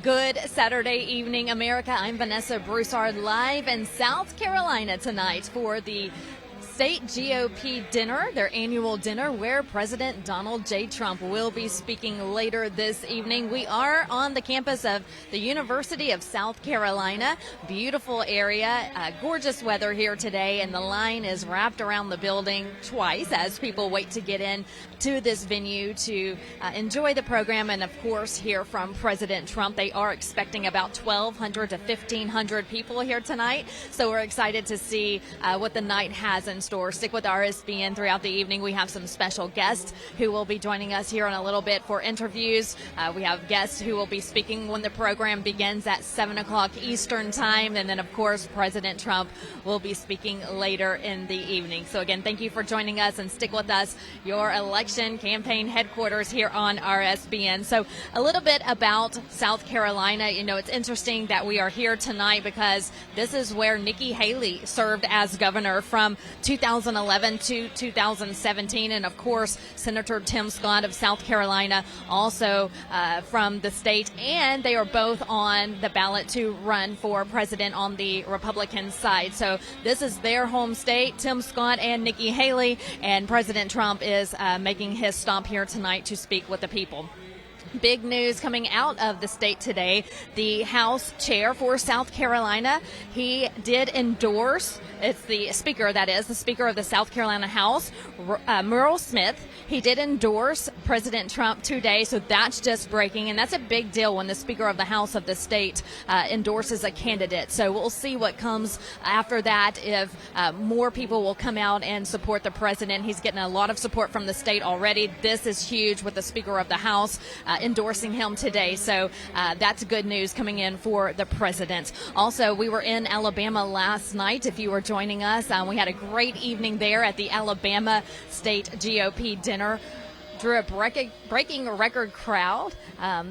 Good Saturday evening, America. I'm Vanessa Broussard, live in South Carolina tonight for the State GOP Dinner, their annual dinner, where President Donald J. Trump will be speaking later this evening. We are on the campus of the University of South Carolina. Beautiful area, gorgeous weather here today, and the line is wrapped around the building twice as people wait to get in to this venue to enjoy the program and, of course, hear from President Trump. They are expecting about 1,200 to 1,500 people here tonight, so we're excited to see what the night has in store. Stick with RSBN throughout the evening. We have some special guests who will be joining us here in a little bit for interviews. We have guests who will be speaking when the program begins at 7 o'clock Eastern time, and then, of course, President Trump will be speaking later in the evening. So, again, thank you for joining us, and stick with us, your election campaign headquarters here on RSBN. So, a little bit about South Carolina. You know, it's interesting that we are here tonight because this is where Nikki Haley served as governor from 2011 to 2017, and of course Senator Tim Scott of South Carolina also from the state, and they are both on the ballot to run for president on the Republican side. So this is their home state, Tim Scott and Nikki Haley, and President Trump is making his stop here tonight to speak with the people. Big news coming out of the state today. The House chair for South Carolina, he did endorse, it's the speaker, that is, the speaker of the South Carolina House, Merle Smith. He did endorse President Trump today, so that's just breaking, and that's a big deal when the speaker of the House of the state endorses a candidate. So we'll see what comes after that, if more people will come out and support the president. He's getting a lot of support from the state already. This is huge with the speaker of the House endorsing him today. So that's good news coming in for the president. Also, we were in Alabama last night. If you were joining us, we had a great evening there at the Alabama State GOP Dinner. Drew a breaking record crowd,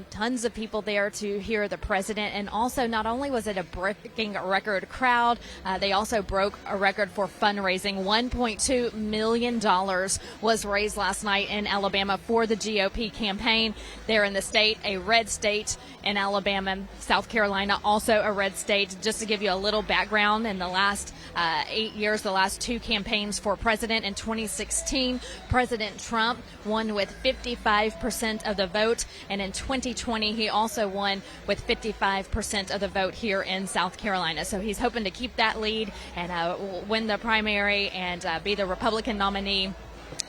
tons of people there to hear the president, and also not only was it a breaking record crowd, they also broke a record for fundraising. $1.2 million was raised last night in Alabama for the GOP campaign there in the state, a red state in Alabama. South Carolina, also a red state. Just to give you a little background, in the last 8 years, the last two campaigns for president, in 2016, President Trump won with 55% of the vote, and in 2020 he also won with 55% of the vote here in South Carolina. So he's hoping to keep that lead and win the primary and be the Republican nominee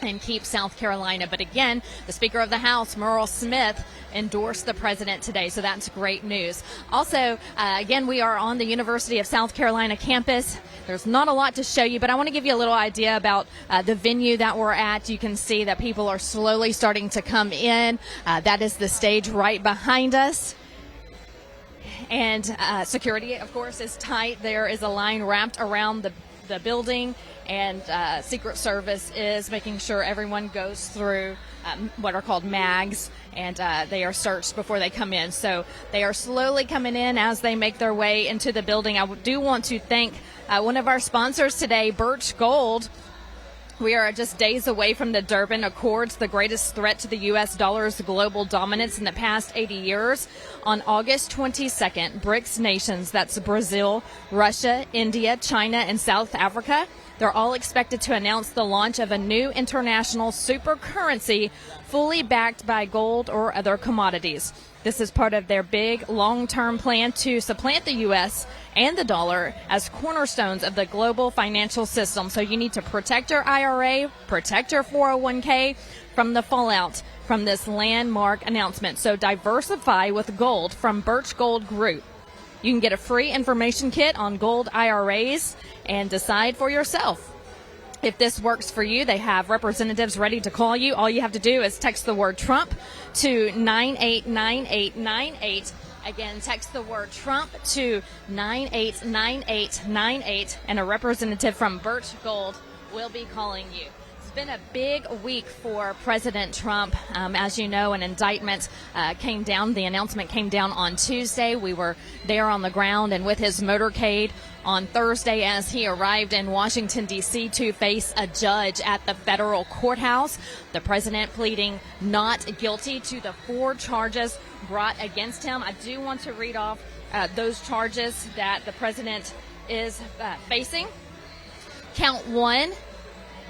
and keep South Carolina. But again, the Speaker of the House, Merle Smith, endorsed the president today, so that's great news. Also, again, we are on the University of South Carolina campus. There's not a lot to show you, but I want to give you a little idea about the venue that we're at. You can see that people are slowly starting to come in. That is the stage right behind us. And security, of course, is tight. There is a line wrapped around the building, and Secret Service is making sure everyone goes through what are called mags, and they are searched before they come in. So they are slowly coming in as they make their way into the building. I do want to thank one of our sponsors today, Birch Gold. We are just days away from the Durban Accords, the greatest threat to the U.S. dollar's global dominance in the past 80 years. On August 22nd, BRICS nations, that's Brazil, Russia, India, China, and South Africa, they're all expected to announce the launch of a new international super currency fully backed by gold or other commodities. This is part of their big long-term plan to supplant the U.S. and the dollar as cornerstones of the global financial system. So you need to protect your IRA, protect your 401k from the fallout from this landmark announcement. So diversify with gold from Birch Gold Group. You can get a free information kit on gold IRAs and decide for yourself. If this works for you, they have representatives ready to call you. All you have to do is text the word Trump to 989898. Again, text the word Trump to 989898, and a representative from Birch Gold will be calling you. It's been a big week for President Trump. As you know, an indictment came down. The announcement came down on Tuesday. We were there on the ground and with his motorcade on Thursday as he arrived in Washington, D.C. to face a judge at the federal courthouse. The president pleading not guilty to the 4 charges brought against him. I do want to read off those charges that the president is facing. Count 1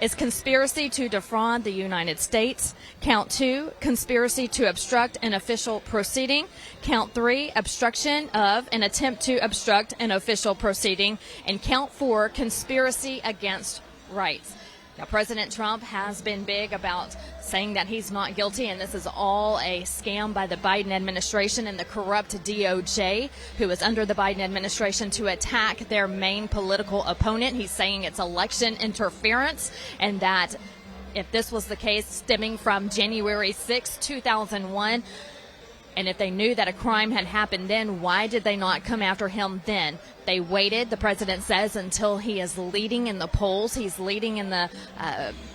is conspiracy to defraud the United States. Count 2, conspiracy to obstruct an official proceeding. Count 3, obstruction of an attempt to obstruct an official proceeding. And count 4, conspiracy against rights. Now, President Trump has been big about saying that he's not guilty, and this is all a scam by the Biden administration and the corrupt DOJ, who is under the Biden administration to attack their main political opponent. He's saying it's election interference, and that if this was the case stemming from January 6, 2001, and if they knew that a crime had happened then, why did they not come after him then? They waited, the president says, until he is leading in the polls. He's leading in the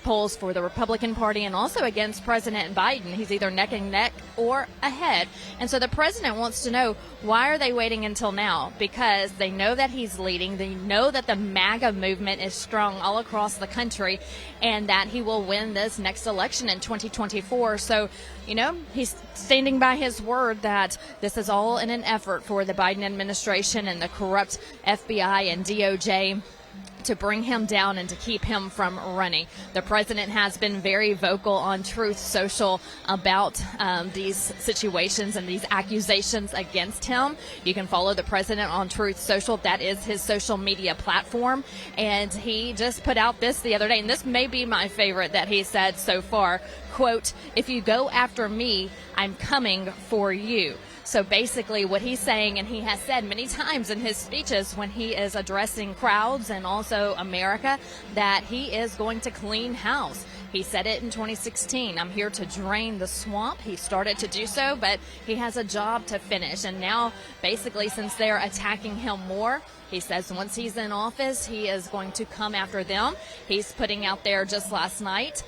polls for the Republican Party and also against President Biden. He's either neck and neck or ahead. And so the president wants to know, why are they waiting until now? Because they know that he's leading. They know that the MAGA movement is strong all across the country and that he will win this next election in 2024. So, you know, he's standing by his word that this is all in an effort for the Biden administration and the corrupt FBI and DOJ to bring him down and to keep him from running. The president has been very vocal on Truth Social about these situations and these accusations against him. You can follow the president on Truth Social. That is his social media platform. And he just put out this the other day, and this may be my favorite that he said so far, quote, "If you go after me, I'm coming for you." So basically what he's saying, and he has said many times in his speeches when he is addressing crowds and also America, that he is going to clean house. He said it in 2016, "I'm here to drain the swamp." He started to do so, but he has a job to finish. And now, basically, since they're attacking him more, he says once he's in office, he is going to come after them. He's putting out there just last night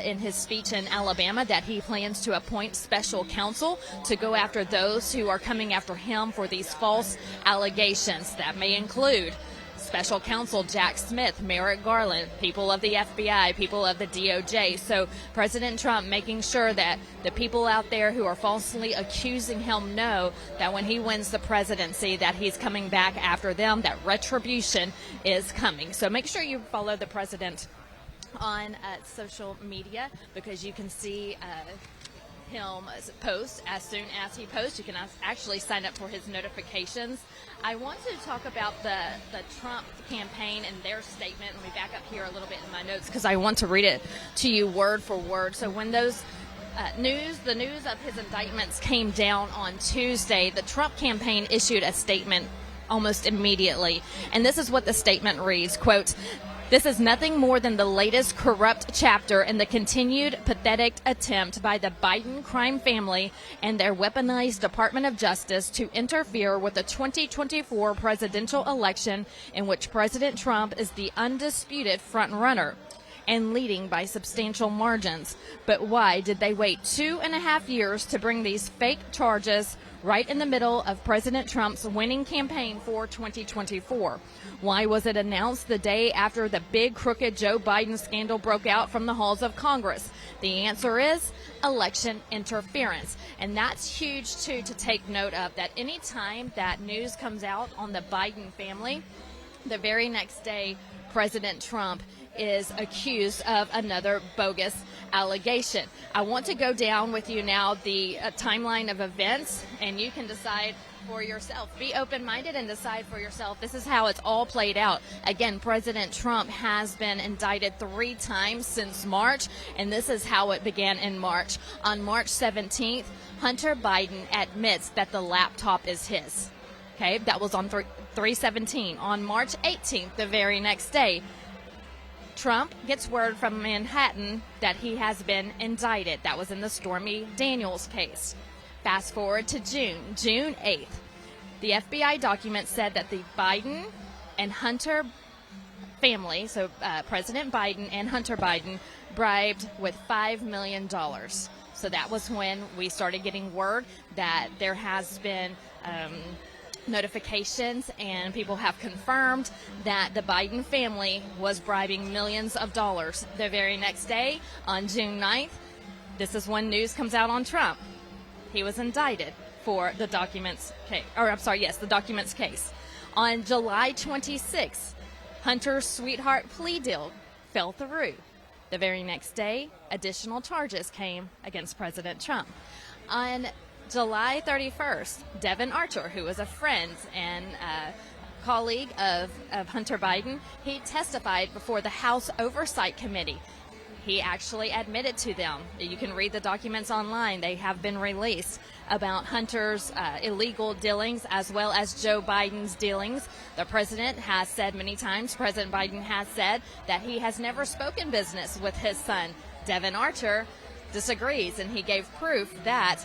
in his speech in Alabama that he plans to appoint special counsel to go after those who are coming after him for these false allegations. That may include Special Counsel Jack Smith, Merrick Garland, people of the FBI, people of the DOJ. So President Trump making sure that the people out there who are falsely accusing him know that when he wins the presidency, that he's coming back after them, that retribution is coming. So make sure you follow the president on social media, because you can see him post. As soon as he posts, you can actually sign up for his notifications. I want to talk about the Trump campaign and their statement. Let me back up here a little bit in my notes because I want to read it to you word for word. So when those the news of his indictments came down on Tuesday, the Trump campaign issued a statement almost immediately. And this is what the statement reads, quote, "This is nothing more than the latest corrupt chapter in the continued pathetic attempt by the Biden crime family and their weaponized Department of Justice to interfere with the 2024 presidential election, in which President Trump is the undisputed frontrunner and leading by substantial margins. But why did they wait 2.5 years to bring these fake charges right in the middle of President Trump's winning campaign for 2024? Why was it announced the day after the big crooked Joe Biden scandal broke out from the halls of Congress? The answer is election interference. And that's huge, too, to take note of, that any time that news comes out on the Biden family, the very next day, President Trump is accused of another bogus allegation. I want to go down with you now the timeline of events, and you can decide for yourself. Be open-minded and decide for yourself. This is how it's all played out. Again, President Trump has been indicted 3 times since March, and this is how it began in March. On March 17th, Hunter Biden admits that the laptop is his. Okay, that was on 3/17. On March 18th, the very next day, Trump gets word from Manhattan that he has been indicted. That was in the Stormy Daniels case. Fast forward to June 8th. The FBI document said that the Biden and Hunter family, so President Biden and Hunter Biden, bribed with $5 million. So that was when we started getting word that there has been notifications, and people have confirmed that the Biden family was bribing millions of dollars. The very next day, on June 9th, this is when news comes out on Trump. He was indicted for the documents case, the documents case. On July 26th, Hunter's sweetheart plea deal fell through. The very next day, additional charges came against President Trump. On July 31st, Devin Archer, who was a friend and colleague of Hunter Biden, he testified before the House Oversight Committee. He actually admitted to them. You can read the documents online. They have been released about Hunter's illegal dealings as well as Joe Biden's dealings. The president has said many times, President Biden has said that he has never spoken business with his son. Devin Archer disagrees, and he gave proof that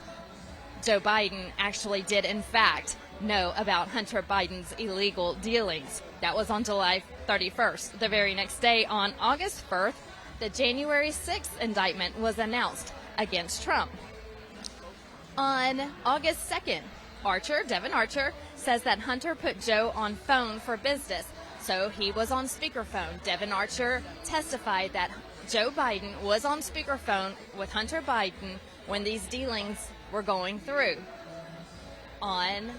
Joe Biden actually did, in fact, know about Hunter Biden's illegal dealings. That was on July 31st. The very next day, on August 1st, the January 6th indictment was announced against Trump. On August 2nd, Devin Archer, says that Hunter put Joe on phone for business, so he was on speakerphone. Devin Archer testified that Joe Biden was on speakerphone with Hunter Biden when these dealings were going through. On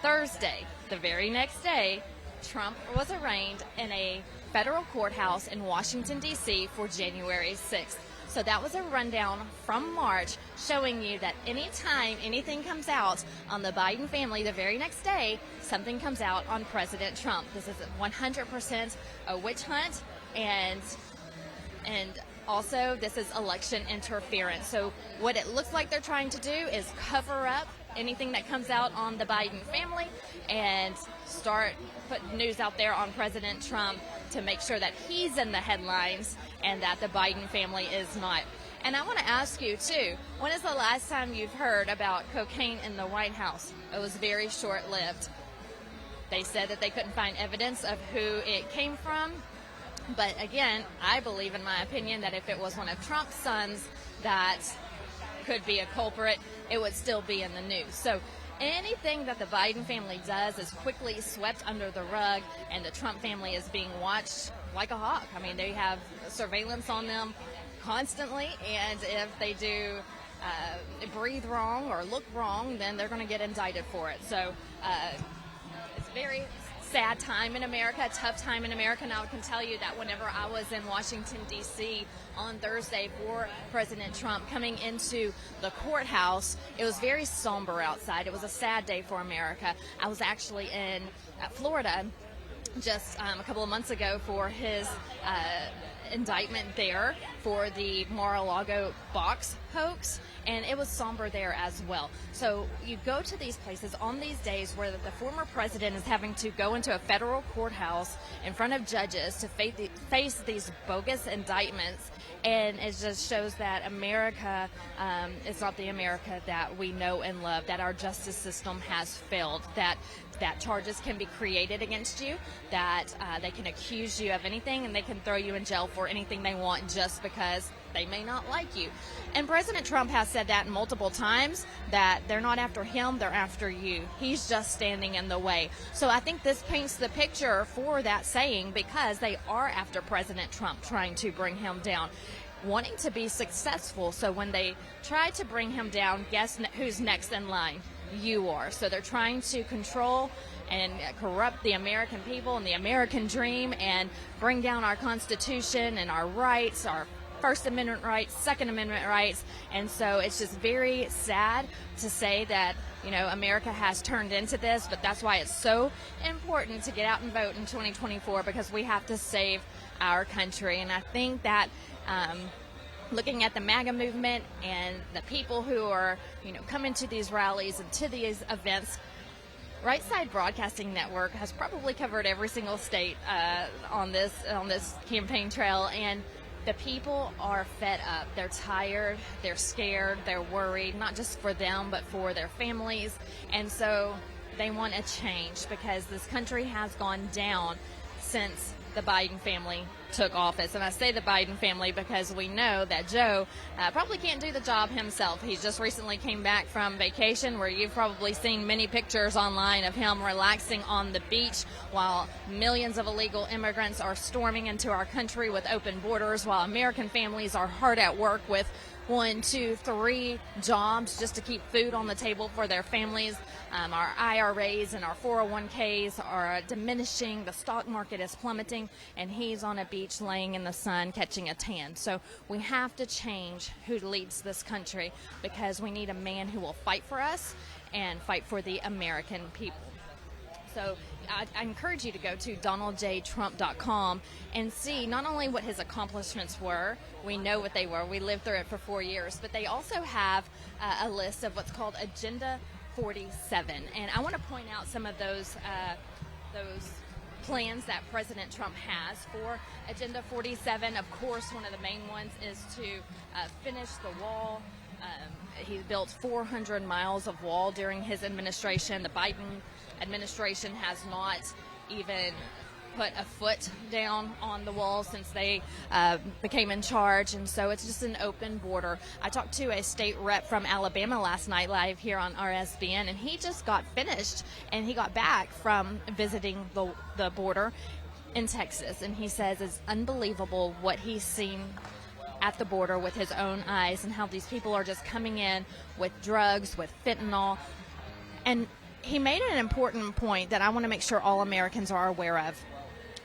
Thursday, the very next day, Trump was arraigned in a federal courthouse in Washington, D.C. for January 6th. So that was a rundown from March showing you that anytime anything comes out on the Biden family, the very next day, something comes out on President Trump. This is 100% a witch hunt, and also this is election interference. So what it looks like they're trying to do is cover up anything that comes out on the Biden family and start putting news out there on President Trump to make sure that he's in the headlines and that the Biden family is not. And I want to ask you, too, when is the last time you've heard about cocaine in the White House? It was very short-lived. They said that they couldn't find evidence of who it came from. But again, I believe, in my opinion, that if it was one of Trump's sons that could be a culprit, it would still be in the news. So anything that the Biden family does is quickly swept under the rug, and the Trump family is being watched like a hawk. I mean, they have surveillance on them constantly, and if they do breathe wrong or look wrong, then they're going to get indicted for it. So it's very sad time in America, a tough time in America. And I can tell you that whenever I was in Washington, D.C. on Thursday for President Trump coming into the courthouse, it was very somber outside. It was a sad day for America. I was actually in Florida just a couple of months ago for his indictment there for the Mar-a-Lago box hoax, and it was somber there as well. So you go to these places on these days where the former president is having to go into a federal courthouse in front of judges to face these bogus indictments, and it just shows that America is not the America that we know and love, that our justice system has failed, that charges can be created against you, that they can accuse you of anything, and they can throw you in jail for anything they want just because they may not like you. And President Trump has said that multiple times, that they're not after him, they're after you. He's just standing in the way. So I think this paints the picture for that saying, because they are after President Trump, trying to bring him down, wanting to be successful. So when they try to bring him down, guess who's next in line? You are. So they're trying to control and corrupt the American people and the American dream and bring down our Constitution and our rights, our First Amendment rights, Second Amendment rights. And so it's just very sad to say that, you know, America has turned into this, but that's why it's so important to get out and vote in 2024, because we have to save our country. And I think that looking at the MAGA movement and the people who are, you know, coming to these rallies and to these events, Right Side Broadcasting Network has probably covered every single state on this campaign trail, and the people are fed up. They're tired, they're scared, they're worried, not just for them, but for their families. And so they want a change, because this country has gone down since the the Biden family took office. And I say the Biden family because we know that Joe probably can't do the job himself. He just recently came back from vacation, where you've probably seen many pictures online of him relaxing on the beach while millions of illegal immigrants are storming into our country with open borders, while American families are hard at work with 1, 2, 3 jobs just to keep food on the table for their families. Our IRAs and our 401ks are diminishing. The stock market is plummeting, and he's on a beach laying in the sun catching a tan. So we have to change who leads this country, because we need a man who will fight for us and fight for the American people. So I encourage you to go to donaldjtrump.com and see not only what his accomplishments were, we know what they were, we lived through it for 4 years, but they also have a list of what's called Agenda 47. And I want to point out some of those plans that President Trump has for Agenda 47. Of course, one of the main ones is to finish the wall. He built 400 miles of wall during his administration. The Biden administration has not even put a foot down on the wall since they became in charge, and so it's just an open border. I talked to a state rep from Alabama last night live here on RSBN, and he just got finished, and he got back from visiting the border in Texas, and he says it's unbelievable what he's seen at the border with his own eyes, and how these people are just coming in with drugs, with fentanyl. And he made an important point that I want to make sure all Americans are aware of.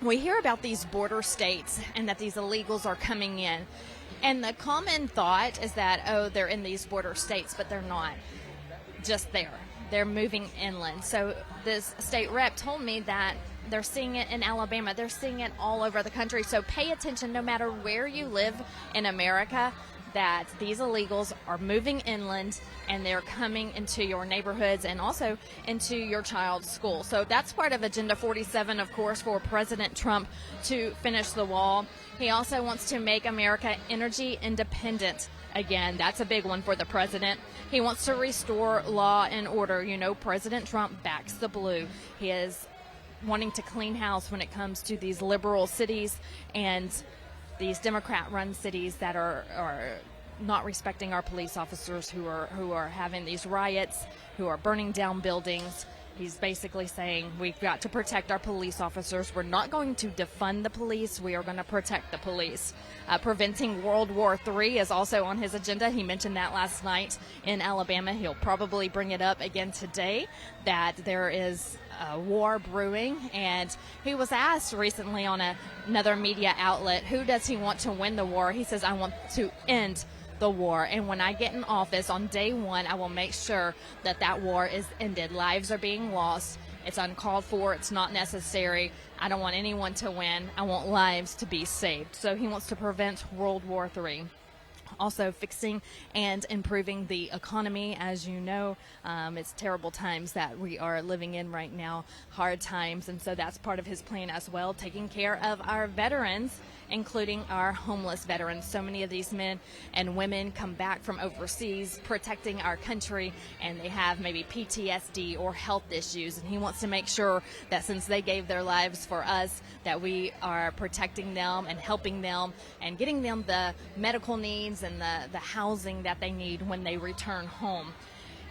We hear about these border states and that these illegals are coming in, and the common thought is that, oh, they're in these border states, but they're not just there. They're moving inland. So this state rep told me that they're seeing it in Alabama. They're seeing it all over the country. So pay attention, no matter where you live in America, that these illegals are moving inland and they're coming into your neighborhoods and also into your child's school. So that's part of Agenda 47, of course, for President Trump to finish the wall. He also wants to make America energy independent. Again, that's a big one for the president. He wants to restore law and order. You know, President Trump backs the blue. He is wanting to clean house when it comes to these liberal cities and these Democrat-run cities that are not respecting our police officers, who are having these riots, who are burning down buildings. He's basically saying we've got to protect our police officers. We're not going to defund the police. We are going to protect the police. Preventing World War III is also on his agenda. He mentioned that last night in Alabama. He'll probably bring it up again today, that there is a war brewing. And he was asked recently on another media outlet, who does he want to win the war? He says, I want to end the war, and when I get in office on day one, I will make sure that that war is ended. Lives are being lost. It's uncalled for. It's not necessary. I don't want anyone to win. I want lives to be saved. So he wants to prevent World War III. Also fixing and improving the economy. As you know, it's terrible times that we are living in right now, hard times, and so that's part of his plan as well, taking care of our veterans, including our homeless veterans. So many of these men and women come back from overseas protecting our country, and they have maybe PTSD or health issues, and he wants to make sure that since they gave their lives for us, that we are protecting them and helping them and getting them the medical needs and the housing that they need when they return home.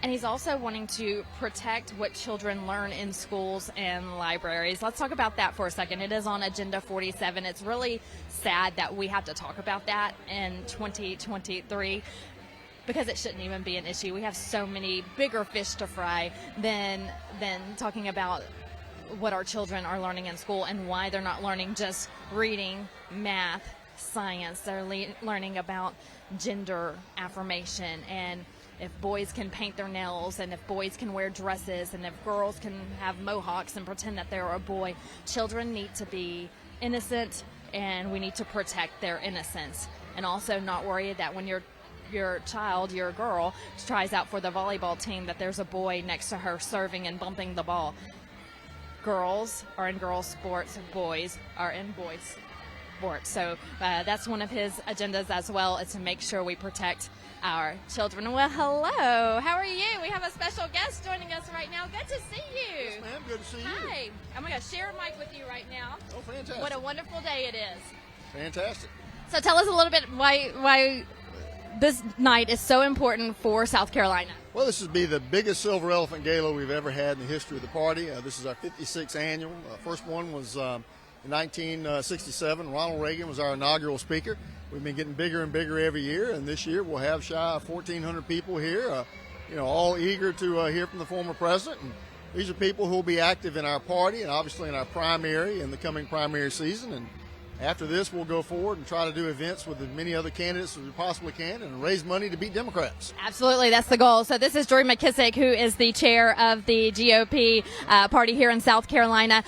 And he's also wanting to protect what children learn in schools and libraries. Let's talk about that for a second. It is on Agenda 47. It's really sad that we have to talk about that in 2023, because it shouldn't even be an issue. We have so many bigger fish to fry than talking about what our children are learning in school and why they're not learning just reading, math, science. They're learning about gender affirmation, and if boys can paint their nails, and if boys can wear dresses, and if girls can have mohawks and pretend that they're a boy. Children need to be innocent, and we need to protect their innocence, and also not worry that when your child, your girl, tries out for the volleyball team, that there's a boy next to her serving and bumping the ball. Girls are in girls' sports, boys are in boys' sports. So that's one of his agendas as well, is to make sure we protect our children. Well, hello. How are you? We have a special guest joining us right now. Good to see you. Yes, ma'am. good to see you. Hi. I'm going to share a mic with you right now. Oh, fantastic. What a wonderful day it is. Fantastic. So tell us a little bit why this night is so important for South Carolina. Well, this would be the biggest Silver Elephant Gala we've ever had in the history of the party. This is our 56th annual. First one was in 1967. Ronald Reagan was our inaugural speaker. We've been getting bigger and bigger every year, and this year we'll have shy of 1,400 people here, all eager to hear from the former president. And these are people who will be active in our party and obviously in our primary in the coming primary season. And after this, we'll go forward and try to do events with as many other candidates as we possibly can and raise money to beat Democrats. Absolutely, that's the goal. So this is Drew McKissick, who is the chair of the GOP party here in South Carolina.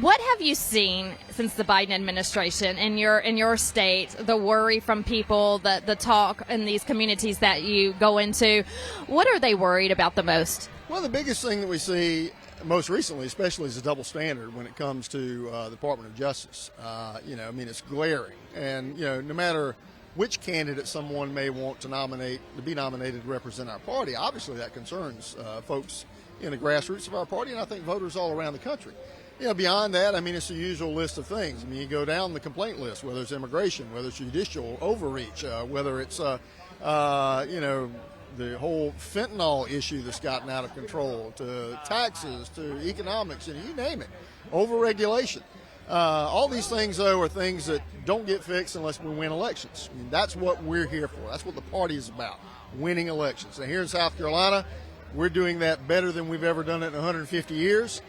What have you seen since the Biden administration in your state, the worry from people, the talk in these communities that you go into? What are they worried about the most? Well, the biggest thing that we see most recently, especially, is a double standard when it comes to the Department of Justice. It's glaring. And, no matter which candidate someone may want to be nominated to represent our party, obviously that concerns folks in the grassroots of our party and I think voters all around the country. Beyond that, it's the usual list of things. You go down the complaint list, whether it's immigration, whether it's judicial overreach, whether it's, the whole fentanyl issue that's gotten out of control, to taxes, to economics, and you name it, overregulation. All these things, though, are things that don't get fixed unless we win elections. That's what we're here for. That's what the party is about, winning elections. And here in South Carolina, we're doing that better than we've ever done it in 150 years.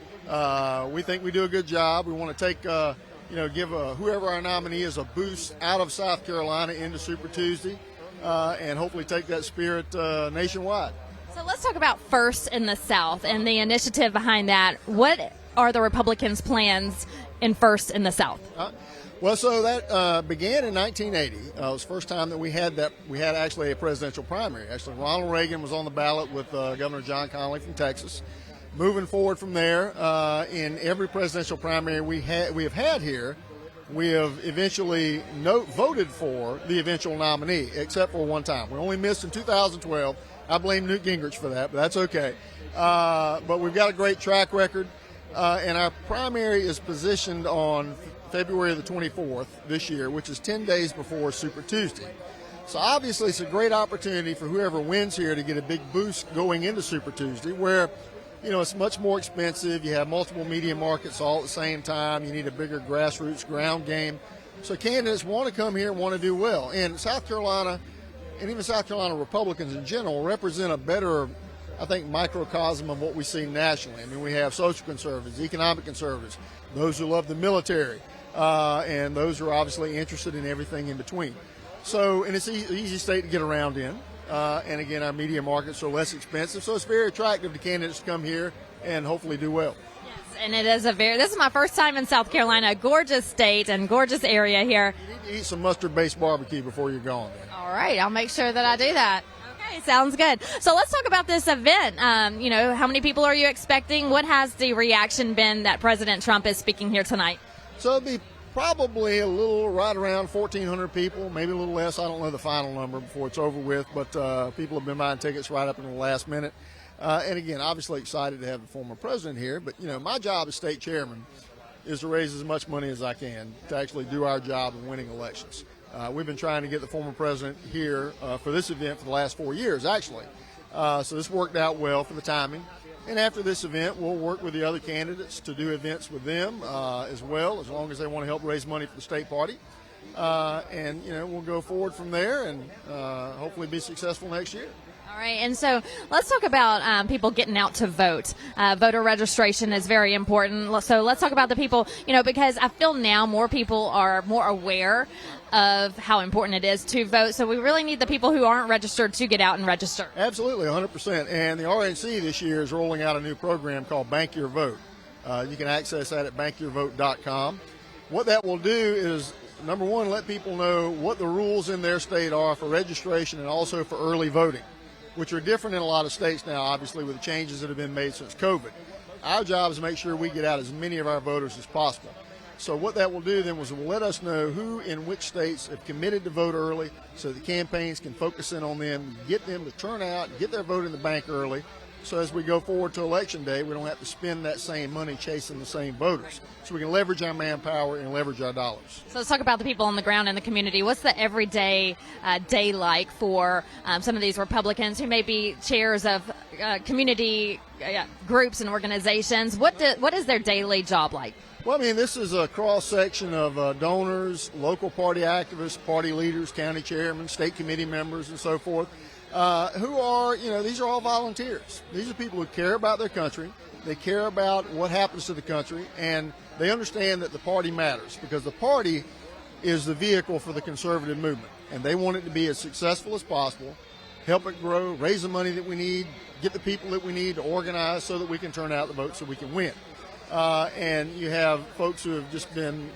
We think we do a good job. We want to take, give whoever our nominee is a boost out of South Carolina into Super Tuesday. And hopefully take that spirit nationwide. So let's talk about First in the South and the initiative behind that. What are the Republicans' plans in First in the South? So that began in 1980. It was the first time that we had that. We had actually a presidential primary. Actually, Ronald Reagan was on the ballot with Governor John Connally from Texas. Moving forward from there, in every presidential primary we have had here, we have eventually voted for the eventual nominee, except for one time. We only missed in 2012. I blame Newt Gingrich for that, but that's okay. But we've got a great track record, and our primary is positioned on February the 24th this year, which is 10 days before Super Tuesday. So obviously it's a great opportunity for whoever wins here to get a big boost going into Super Tuesday, where it's much more expensive. You have multiple media markets all at the same time. You need a bigger grassroots ground game. So candidates want to come here and want to do well. And South Carolina, and even South Carolina Republicans in general, represent a better, I think, microcosm of what we see nationally. We have social conservatives, economic conservatives, those who love the military, and those who are obviously interested in everything in between. So, and it's an easy state to get around in. And again, our media markets are less expensive, so it's very attractive to candidates to come here and hopefully do well. Yes, and it is this is my first time in South Carolina, a gorgeous state and gorgeous area here. You need to eat some mustard-based barbecue before you're gone. All right, I'll make sure that I do that. Okay, sounds good. So let's talk about this event. How many people are you expecting? What has the reaction been that President Trump is speaking here tonight? So it'll be probably a little right around 1,400 people, maybe a little less. I don't know the final number before it's over with, but people have been buying tickets right up in the last minute. And again, obviously excited to have the former president here. But, my job as state chairman is to raise as much money as I can to actually do our job of winning elections. We've been trying to get the former president here for this event for the last 4 years, actually. So this worked out well for the timing. And after this event, we'll work with the other candidates to do events with them as well, as long as they want to help raise money for the state party. And we'll go forward from there and hopefully be successful next year. All right, and so let's talk about people getting out to vote. Voter registration is very important. So let's talk about the people, because I feel now more people are more aware of how important it is to vote. So we really need the people who aren't registered to get out and register. Absolutely, 100%. And the RNC this year is rolling out a new program called Bank Your Vote. You can access that at bankyourvote.com. What that will do is, number one, let people know what the rules in their state are for registration and also for early voting, which are different in a lot of states now, obviously, with the changes that have been made since COVID. Our job is to make sure we get out as many of our voters as possible. So what that will do then was it will let us know who in which states have committed to vote early so the campaigns can focus in on them, get them to turn out, get their vote in the bank early So as we go forward to Election Day, we don't have to spend that same money chasing the same voters. So we can leverage our manpower and leverage our dollars. So let's talk about the people on the ground in the community. What's the everyday day like for some of these Republicans who may be chairs of community groups and organizations? What is their daily job like? Well, I mean, this is a cross-section of donors, local party activists, party leaders, county chairmen, state committee members, and so forth, who are, these are all volunteers. These are people who care about their country. They care about what happens to the country, and they understand that the party matters because the party is the vehicle for the conservative movement, and they want it to be as successful as possible, help it grow, raise the money that we need, get the people that we need to organize so that we can turn out the vote so we can win. And you have folks who have just been,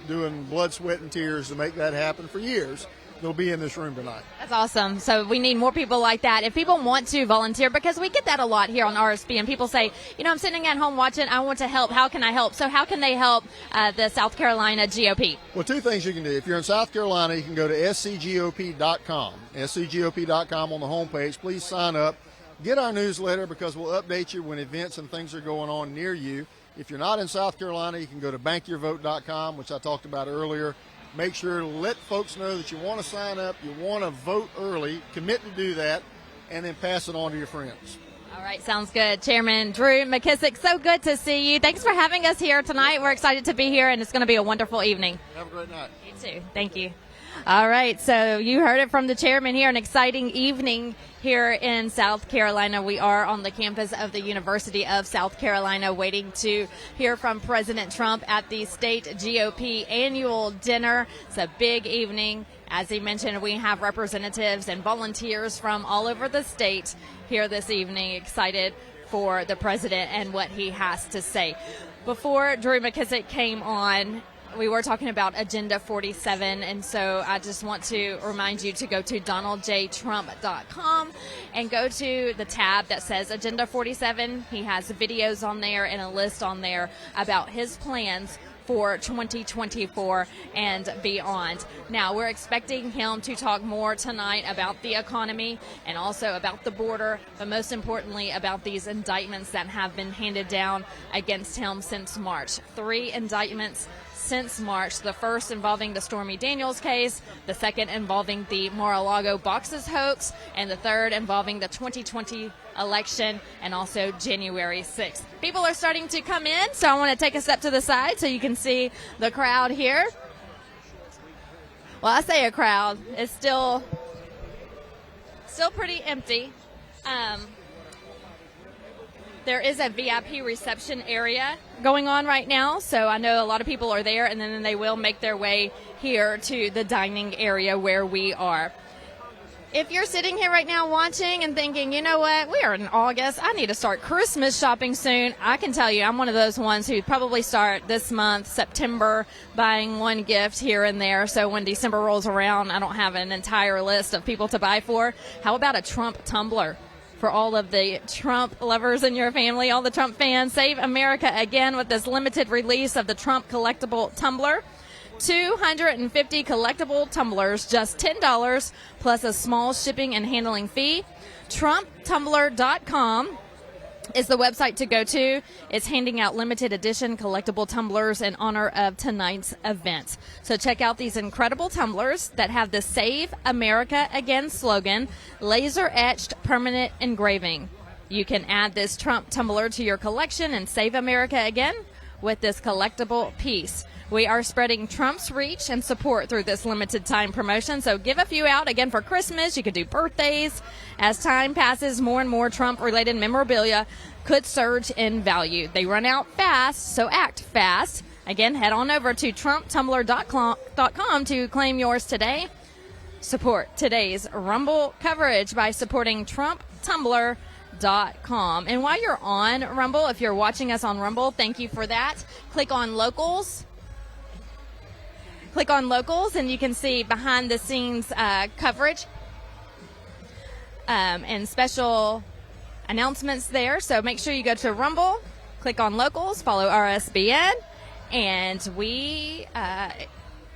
doing blood, sweat, and tears to make that happen for years. They'll be in this room tonight. That's awesome. So we need more people like that. If people want to volunteer, because we get that a lot here on RSB, and people say, I'm sitting at home watching, I want to help. How can I help? So how can they help the South Carolina GOP? Well, two things you can do. If you're in South Carolina, you can go to scgop.com, scgop.com on the homepage. Please sign up. Get our newsletter because we'll update you when events and things are going on near you. If you're not in South Carolina, you can go to bankyourvote.com, which I talked about earlier. Make sure to let folks know that you want to sign up, you want to vote early, commit to do that, and then pass it on to your friends. All right, sounds good. Chairman Drew McKissick, so good to see you. Thanks for having us here tonight. We're excited to be here, and it's going to be a wonderful evening. Have a great night. You too. Thank you. All right, so you heard it from the chairman here, an exciting evening here in South Carolina. We are on the campus of the University of South Carolina waiting to hear from President Trump at the state GOP annual dinner. It's a big evening. As he mentioned, we have representatives and volunteers from all over the state here this evening, excited for the president and what he has to say. Before Drew McKissick came on, we were talking about Agenda 47, and so I just want to remind you to go to donaldjtrump.com and go to the tab that says Agenda 47. He has videos on there and a list on there about his plans for 2024 and beyond. Now, we're expecting him to talk more tonight about the economy and also about the border, but most importantly about these indictments that have been handed down against him since March. 3 indictments since March, the first involving the Stormy Daniels case, the second involving the Mar-a-Lago boxes hoax, and the third involving the 2020 election and also January 6th. People are starting to come in, so I want to take a step to the side so you can see the crowd here. Well, I say a crowd. It's still pretty empty. There is a VIP reception area going on right now, so I know a lot of people are there, and then they will make their way here to the dining area where we are. If you're sitting here right now watching and thinking, you know what, we are in August, I need to start Christmas shopping soon, I can tell you I'm one of those ones who probably start this month, September, buying one gift here and there, so when December rolls around, I don't have an entire list of people to buy for. How about a Trump tumbler? For all of the Trump lovers in your family, all the Trump fans, Save America again with this limited release of the Trump collectible tumbler. 250 collectible tumblers, just $10 plus a small shipping and handling fee. TrumpTumbler.com is the website to go to. It's handing out limited edition collectible tumblers in honor of tonight's event. So check out these incredible tumblers that have the Save America Again slogan, laser etched permanent engraving. You can add this Trump tumbler to your collection and save America again with this collectible piece. We are spreading Trump's reach and support through this limited time promotion, so give a few out again for Christmas. You could do birthdays. As time passes, more and more Trump-related memorabilia could surge in value. They run out fast, so act fast. Again, head on over to TrumpTumbler.com to claim yours today. Support today's Rumble coverage by supporting TrumpTumbler.com. And while you're on Rumble, if you're watching us on Rumble, thank you for that. Click on Locals. Click on Locals, and you can see behind-the-scenes coverage and special announcements there. So make sure you go to Rumble, click on Locals, follow RSBN, and we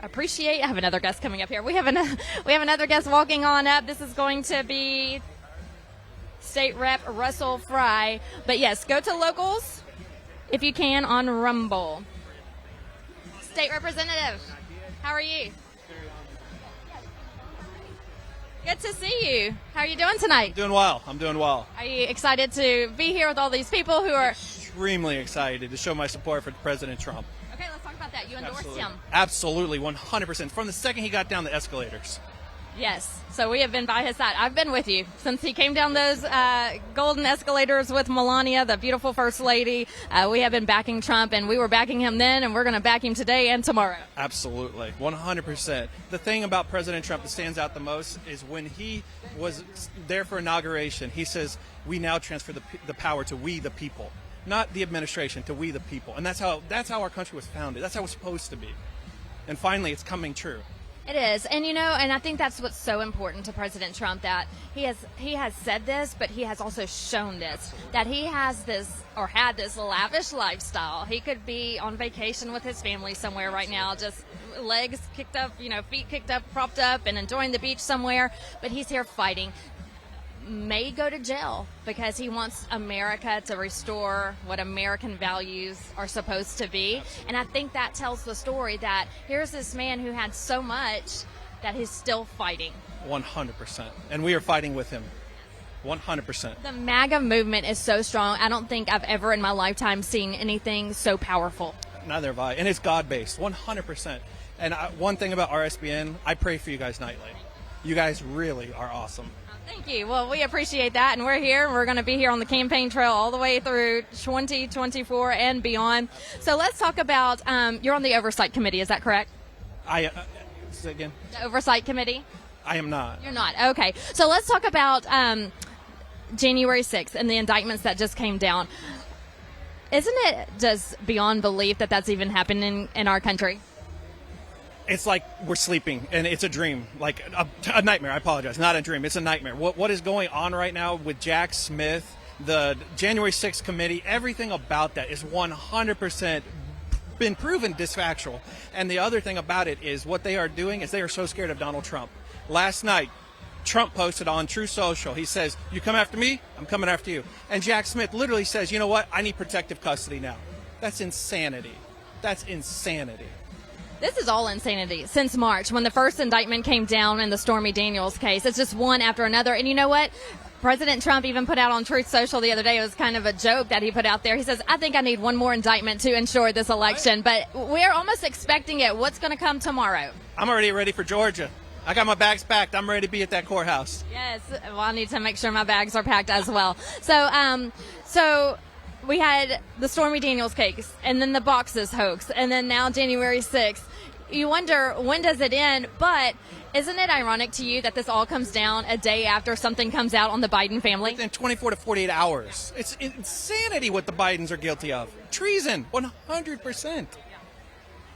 appreciate. I have another guest coming up here. We have another guest walking on up. This is going to be State Rep Russell Fry. But yes, go to locals if you can on Rumble. State Representative, how are you? Good to see you. How are you doing tonight? Doing well. I'm doing well. Are you excited to be here with all these people who are Extremely excited to show my support for President Trump. Okay, let's talk about that. You endorsed Absolutely. him. Absolutely, 100%. From the second he got down the escalators. Yes. So we have been by his side. I've been with you since he came down those golden escalators with Melania, the beautiful First Lady. We have been backing Trump, and we were backing him then, and we're going to back him today and tomorrow. Absolutely, 100%. The thing about President Trump that stands out the most is when he was there for inauguration, he says, we now transfer the power to we the people. Not the administration, to we the people. And that's how our country was founded. That's how it's supposed to be. And finally, it's coming true. It is. And, you know, and I think that's what's so important to President Trump, that he has said this, but he has also shown this, that he has this or had this lavish lifestyle. He could be on vacation with his family somewhere right now, just legs kicked up, you know, feet kicked up, propped up, and enjoying the beach somewhere. But he's here fighting. May go to jail because he wants America to restore what American values are supposed to be. And I think that tells the story that here's this man who had so much that he's still fighting. 100%. And we are fighting with him. 100%. The MAGA movement is so strong. I don't think I've ever in my lifetime seen anything so powerful. Neither have I. And it's God-based, 100%. And one thing about RSBN, I pray for you guys nightly. You guys really are awesome. Thank you. Well, we appreciate that, and we're here. We're going to be here on the campaign trail all the way through 2024 and beyond. So let's talk about, you're on the Oversight Committee, is that correct? Say it again? The Oversight Committee? I am not. You're not. Okay. So let's talk about January 6th and the indictments that just came down. Isn't it just beyond belief that that's even happening in our country? It's like we're sleeping, and it's a dream, like a nightmare. I apologize. Not a dream. It's a nightmare. What is going on right now with Jack Smith, the January 6th committee, everything about that is 100% been proven dysfactual. And the other thing about it is what they are doing is they are so scared of Donald Trump. Last night, Trump posted on True Social, he says, you come after me, I'm coming after you. And Jack Smith literally says, you know what, I need protective custody now. That's insanity. That's insanity. This is all insanity since March when the first indictment came down in the Stormy Daniels case. It's just one after another. And you know what? President Trump even put out on Truth Social the other day, it was kind of a joke that he put out there. He says, I think I need one more indictment to ensure this election. But we're almost expecting it. What's going to come tomorrow? I'm already ready for Georgia. I got my bags packed. I'm ready to be at that courthouse. Yes. Well, I need to make sure my bags are packed as well. So we had the Stormy Daniels case, and then the boxes hoax, and then now January 6th. You wonder, when does it end? But isn't it ironic to you that this all comes down a day after something comes out on the Biden family? Within 24 to 48 hours. It's insanity what the Bidens are guilty of. Treason, 100%.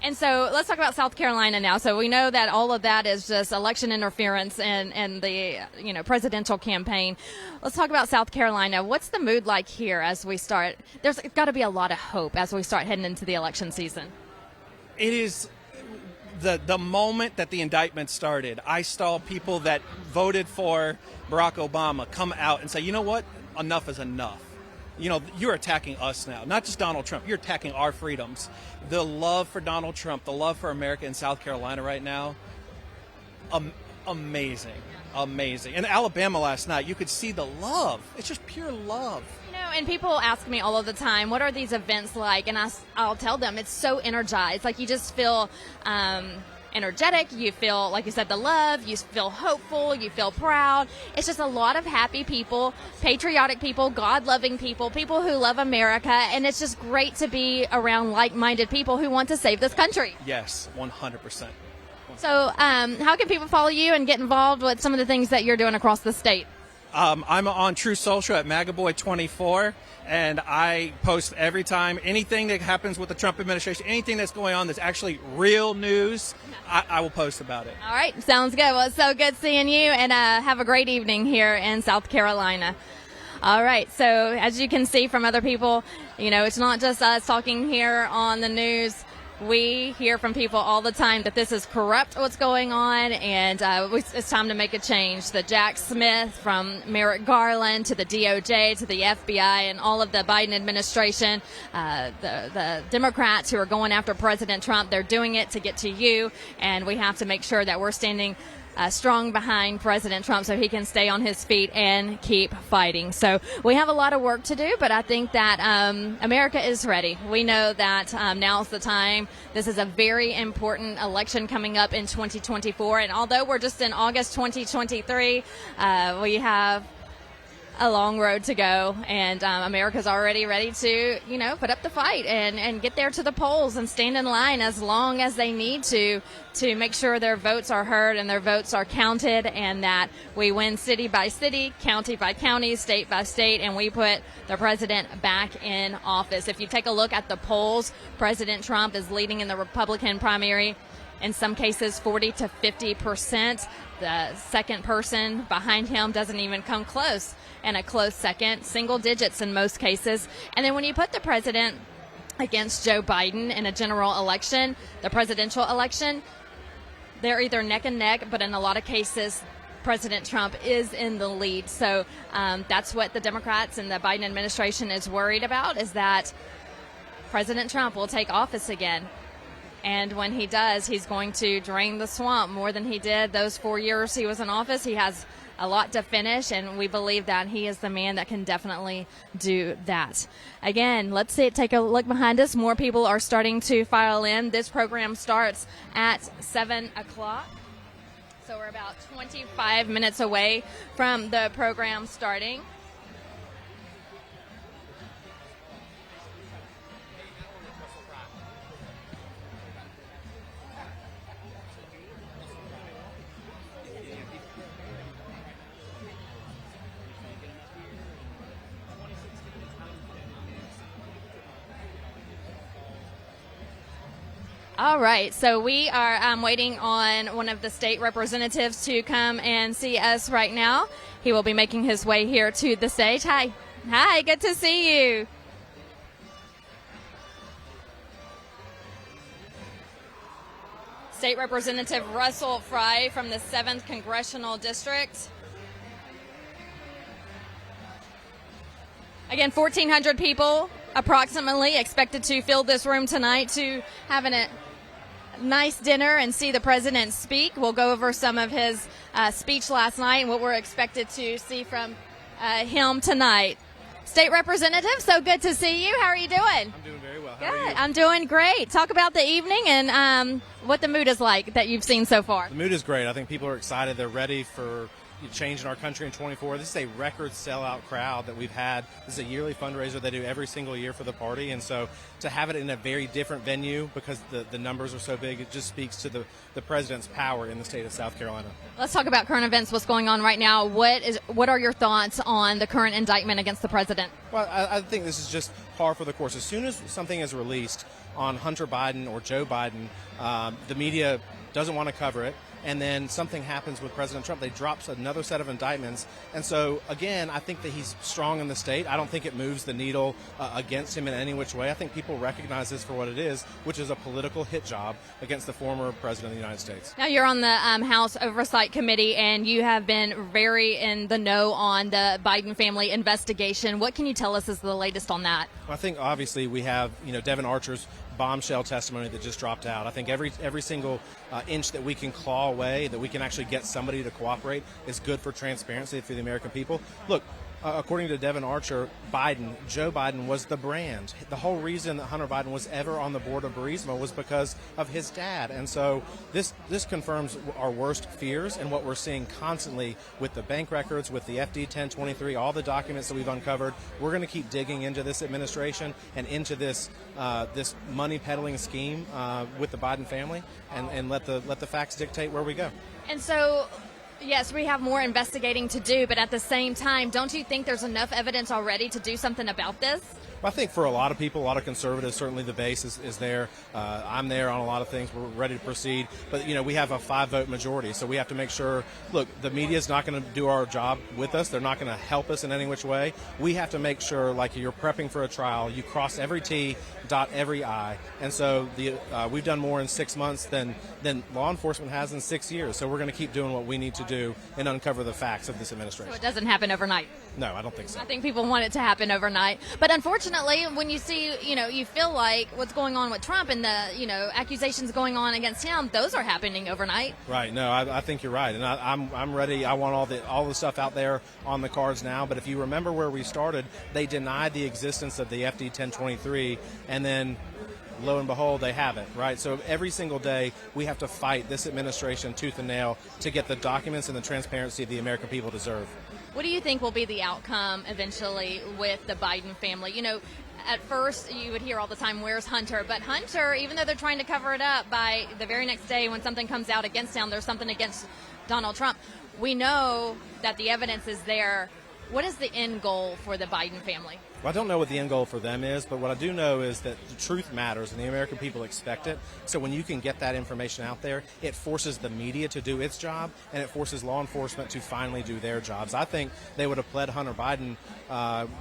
And so let's talk about South Carolina now. So we know that all of that is just election interference and the presidential campaign. Let's talk about South Carolina. What's the mood like here as we start? There's got to be a lot of hope as we start heading into the election season. It is the moment that the indictment started. I saw people that voted for Barack Obama come out and say, you know what? Enough is enough. You know, you're attacking us now, not just Donald Trump. You're attacking our freedoms. The love for Donald Trump, the love for America in South Carolina right now, amazing. In Alabama last night, you could see the love. It's just pure love. And people ask me all of the time, what are these events like? And I'll tell them it's so energized. Like, you just feel energetic. You feel, like you said, the love. You feel hopeful. You feel proud. It's just a lot of happy people, patriotic people, God-loving people, people who love America. And it's just great to be around like-minded people who want to save this country. Yes, 100%. So how can people follow you and get involved with some of the things that you're doing across the state? I'm on True Social at MAGABoy24, and I post every time anything that happens with the Trump administration, anything that's going on that's actually real news, I will post about it. All right. Sounds good. Well, it's so good seeing you, and have a great evening here in South Carolina. All right. So as you can see from other people, it's not just us talking here on the news. we hear from people all the time that this is corrupt, what's going on, and it's time to make a change. The Jack Smith, from Merrick Garland to the DOJ to the FBI and all of the Biden administration, the Democrats who are going after President Trump, they're doing it to get to you, and we have to make sure that we're standing strong behind President Trump so he can stay on his feet and keep fighting. So we have a lot of work to do, but I think that America is ready. We know that now's the time. This is a very important election coming up in 2024, and although we're just in August 2023, we have a long road to go, and America's already ready to, put up the fight and get there to the polls and stand in line as long as they need to make sure their votes are heard and their votes are counted, and that we win city by city, county by county, state by state, and we put the president back in office. If you take a look at the polls, President Trump is leading in the Republican primary, in some cases 40 to 50%. The second person behind him doesn't even come close, and a close second, single digits in most cases. And then when you put the president against Joe Biden in a general election, the presidential election, they're either neck and neck, but in a lot of cases, President Trump is in the lead. So that's what the Democrats and the Biden administration is worried about, is that President Trump will take office again. And when he does, he's going to drain the swamp more than he did those 4 years he was in office. He has a lot to finish, and we believe that he is the man that can definitely do that. Again, let's take a look behind us. More people are starting to file in. This program starts at 7 o'clock. So we're about 25 minutes away from the program starting. All right, so we are waiting on one of the state representatives to come and see us right now. He will be making his way here to the stage. Hi. Hi, good to see you. State Representative Russell Fry from the 7th Congressional District. Again, 1,400 people approximately expected to fill this room tonight to have a nice dinner and see the president speak. We'll go over some of his speech last night and what we're expected to see from him tonight. State Representative, so good to see you. How are you doing? I'm doing very well. How are you? I'm doing great. Talk about the evening and what the mood is like that you've seen so far. The mood is great. I think people are excited. They're ready for change in our country in 24. This is a record sellout crowd that we've had. This is a yearly fundraiser they do every single year for the party, and so to have it in a very different venue because the numbers are so big, it just speaks to the president's power in the state of South Carolina. Let's talk about current events, what's going on right now. What are your thoughts on the current indictment against the president? Well, I think this is just par for the course. As soon as something is released on Hunter Biden or Joe Biden, the media doesn't want to cover it. And then something happens with President Trump. They drop another set of indictments. And so, again, I think that he's strong in the state. I don't think it moves the needle against him in any which way. I think people recognize this for what it is, which is a political hit job against the former president of the United States. Now, you're on the House Oversight Committee, and you have been very in the know on the Biden family investigation. What can you tell us is the latest on that? Well, I think, obviously, we have, Devin Archer's bombshell testimony that just dropped out. I think every single inch that we can claw away, that we can actually get somebody to cooperate, is good for transparency for the American people. Look, according to Devin Archer, Joe Biden was the brand. The whole reason that Hunter Biden was ever on the board of Burisma was because of his dad. And so this confirms our worst fears and what we're seeing constantly with the bank records, with the FD 1023, all the documents that we've uncovered. We're going to keep digging into this administration and into this money peddling scheme with the Biden family and let the facts dictate where we go. And so, yes, we have more investigating to do, but at the same time, don't you think there's enough evidence already to do something about this? I think for a lot of people, a lot of conservatives, certainly the base is there. I'm there on a lot of things. We're ready to proceed. But, we have a 5-vote majority, so we have to make sure, look, the media is not going to do our job with us. They're not going to help us in any which way. We have to make sure, like you're prepping for a trial, you cross every T, dot every I. And so we've done more in 6 months than law enforcement has in 6 years. So we're going to keep doing what we need to do and uncover the facts of this administration. So it doesn't happen overnight. No, I don't think so. I think people want it to happen overnight. But unfortunately, when you see, you feel like what's going on with Trump and the, accusations going on against him, those are happening overnight. Right. No, I think you're right. And I'm ready. I want all the stuff out there on the cards now. But if you remember where we started, they denied the existence of the FD 1023, and then lo and behold, they have it, right? So every single day, we have to fight this administration tooth and nail to get the documents and the transparency the American people deserve. What do you think will be the outcome eventually with the Biden family? At first, you would hear all the time, where's Hunter? But Hunter, even though they're trying to cover it up, by the very next day when something comes out against him, there's something against Donald Trump. We know that the evidence is there. What is the end goal for the Biden family? Well, I don't know what the end goal for them is, but what I do know is that the truth matters and the American people expect it. So when you can get that information out there, it forces the media to do its job, and it forces law enforcement to finally do their jobs. I think they would have pled Hunter Biden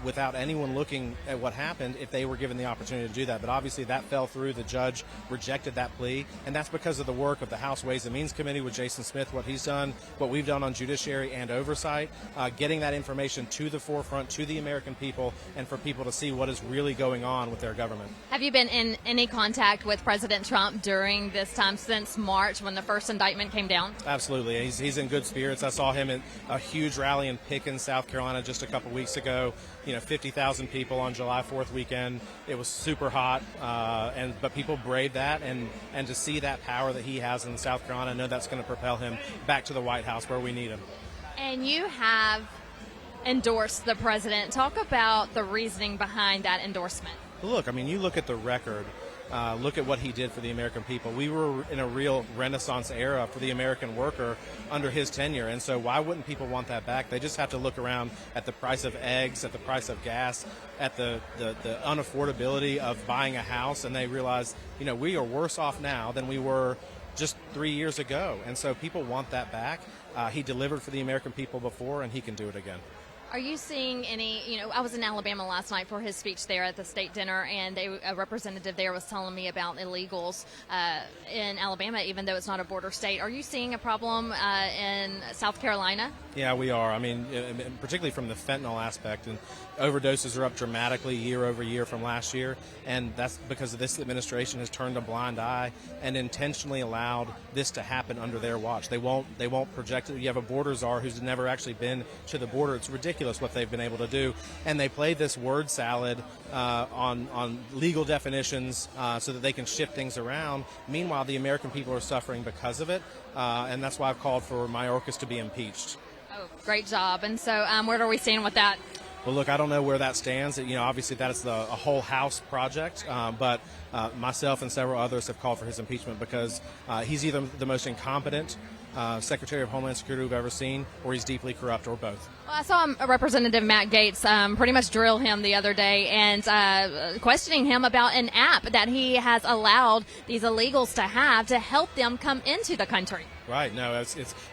without anyone looking at what happened if they were given the opportunity to do that. But obviously that fell through. The judge rejected that plea, and that's because of the work of the House Ways and Means Committee with Jason Smith, what he's done, what we've done on judiciary and oversight, getting that information to the forefront, to the American people, and for people to see what is really going on with their government. Have you been in any contact with President Trump during this time since March when the first indictment came down? Absolutely. He's in good spirits. I saw him at a huge rally in Pickens, South Carolina just a couple weeks ago. 50,000 people on July 4th weekend. It was super hot, but people braved that, and to see that power that he has in South Carolina, I know that's going to propel him back to the White House where we need him. And you have endorsed the president. Talk about the reasoning behind that endorsement. Look, you look at the record. Look at what he did for the American people. We were in a real Renaissance era for the American worker under his tenure, and so why wouldn't people want that back? They just have to look around at the price of eggs, at the price of gas, at the unaffordability of buying a house, and they realize, we are worse off now than we were just 3 years ago, and so people want that back. He delivered for the American people before, and he can do it again. Are you seeing any, I was in Alabama last night for his speech there at the state dinner, and a representative there was telling me about illegals in Alabama, even though it's not a border state. Are you seeing a problem in South Carolina? Yeah, we are. Particularly from the fentanyl aspect, and overdoses are up dramatically year over year from last year, and that's because this administration has turned a blind eye and intentionally allowed this to happen under their watch. They won't project it. You have a border czar who's never actually been to the border. It's ridiculous what they've been able to do, and they play this word salad on legal definitions so that they can shift things around. Meanwhile, the American people are suffering because of it, and that's why I've called for Mayorkas to be impeached. Oh, great job. And so where are we standing with that? Well, look, I don't know where that stands. Obviously that is a whole House project, but myself and several others have called for his impeachment because he's either the most incompetent Secretary of Homeland Security we've ever seen, or he's deeply corrupt, or both. Well, I saw Representative Matt Gaetz pretty much drill him the other day and questioning him about an app that he has allowed these illegals to have to help them come into the country. Right. No,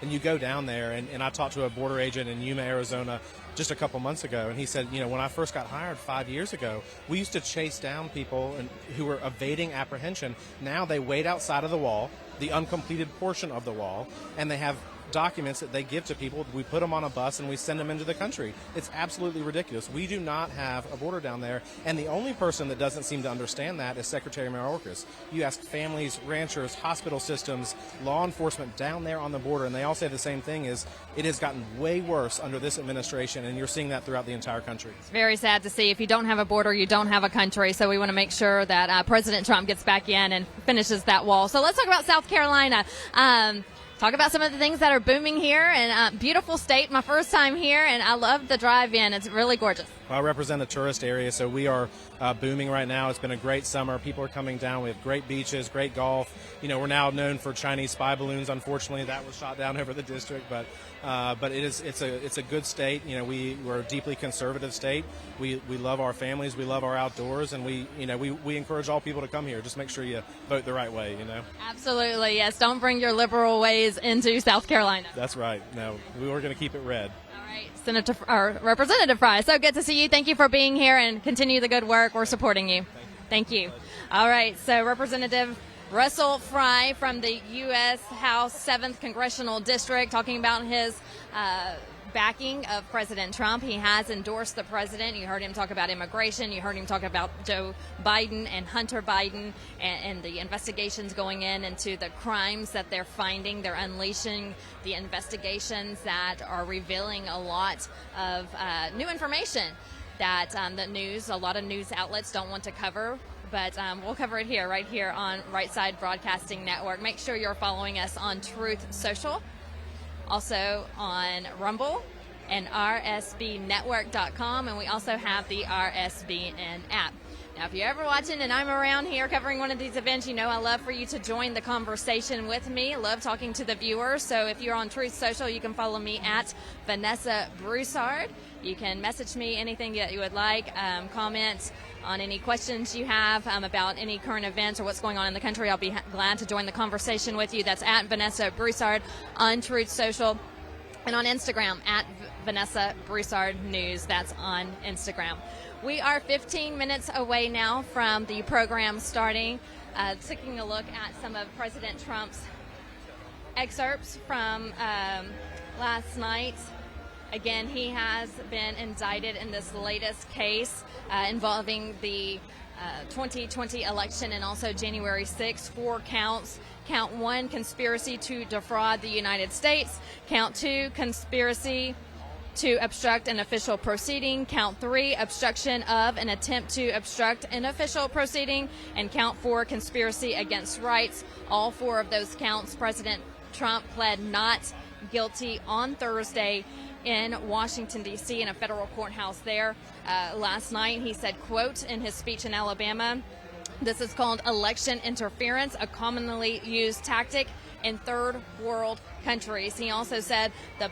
and you go down there, and I talked to a border agent in Yuma, Arizona, just a couple months ago, and he said, when I first got hired 5 years ago, we used to chase down people who were evading apprehension. Now they wait outside of the wall, the uncompleted portion of the wall, and they have documents that they give to people. We put them on a bus and we send them into the country. It's absolutely ridiculous. We do not have a border down there, and the only person that doesn't seem to understand that is Secretary Mayorkas. You ask families, ranchers, hospital systems, law enforcement down there on the border, and they all say the same thing: is it has gotten way worse under this administration, and you're seeing that throughout the entire country. It's very sad to see. If you don't have a border, you don't have a country. So we want to make sure that President Trump gets back in and finishes that wall. So let's talk about South Carolina. Talk about some of the things that are booming here, and beautiful state. My first time here, and I love the drive-in. It's really gorgeous. I represent a tourist area, so we are booming right now. It's been a great summer. People are coming down. We have great beaches, great golf. We're now known for Chinese spy balloons. Unfortunately, that was shot down over the district, but it's a good state. We're a deeply conservative state. We love our families. We love our outdoors, and we encourage all people to come here. Just make sure you vote the right way. Absolutely, yes. Don't bring your liberal ways into South Carolina. That's right. No, we were going to keep it red. All right, Representative Fry, so good to see you. Thank you for being here and continue the good work. We're supporting you. Thank you. All right, so Representative Russell Fry from the U.S. House 7th Congressional District talking about his backing of President Trump. He has endorsed the president. You heard him talk about immigration. You heard him talk about Joe Biden and Hunter Biden and the investigations going into the crimes that they're finding. They're unleashing the investigations that are revealing a lot of new information that a lot of news outlets don't want to cover. But we'll cover it here, right here on Right Side Broadcasting Network. Make sure you're following us on Truth Social, also on Rumble and rsbnetwork.com, and we also have the RSBN app. Now, if you're ever watching and I'm around here covering one of these events, I love for you to join the conversation with me. I love talking to the viewers. So if you're on Truth Social, you can follow me at Vanessa Broussard. You can message me anything that you would like, comment on any questions you have about any current events or what's going on in the country. I'll be glad to join the conversation with you. That's at Vanessa Broussard on Truth Social, and on Instagram at Vanessa Broussard News. That's on Instagram. We are 15 minutes away now from the program starting, taking a look at some of President Trump's excerpts from last night. Again, he has been indicted in this latest case involving the 2020 election and also January 6th, 4 counts. Count 1, conspiracy to defraud the United States. Count 2, conspiracy to obstruct an official proceeding. Count 3, obstruction of an attempt to obstruct an official proceeding. And count 4, conspiracy against rights. All 4 of those counts, President Trump pled not guilty on Thursday in Washington, D.C., in a federal courthouse there. Last night, he said, quote, in his speech in Alabama, "This is called election interference, a commonly used tactic in third world countries." He also said that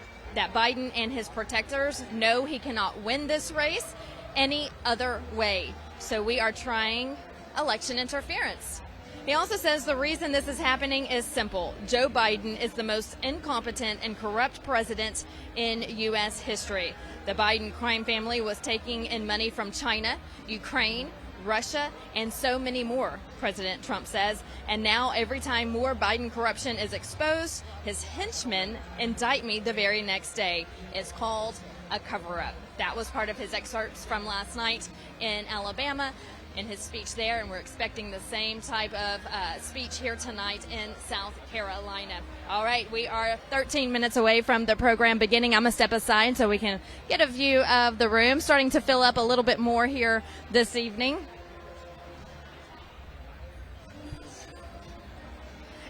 Biden and his protectors know he cannot win this race any other way. So we are trying election interference. He also says the reason this is happening is simple. Joe Biden is the most incompetent and corrupt president in U.S. history. The Biden crime family was taking in money from China, Ukraine, Russia, and so many more, President Trump says. And now every time more Biden corruption is exposed, his henchmen indict me the very next day. It's called a cover-up. That was part of his excerpts from last night in Alabama in his speech there, and we're expecting the same type of speech here tonight in South Carolina. All right, we are 13 minutes away from the program beginning. I'm going to step aside so we can get a view of the room, starting to fill up a little bit more here this evening.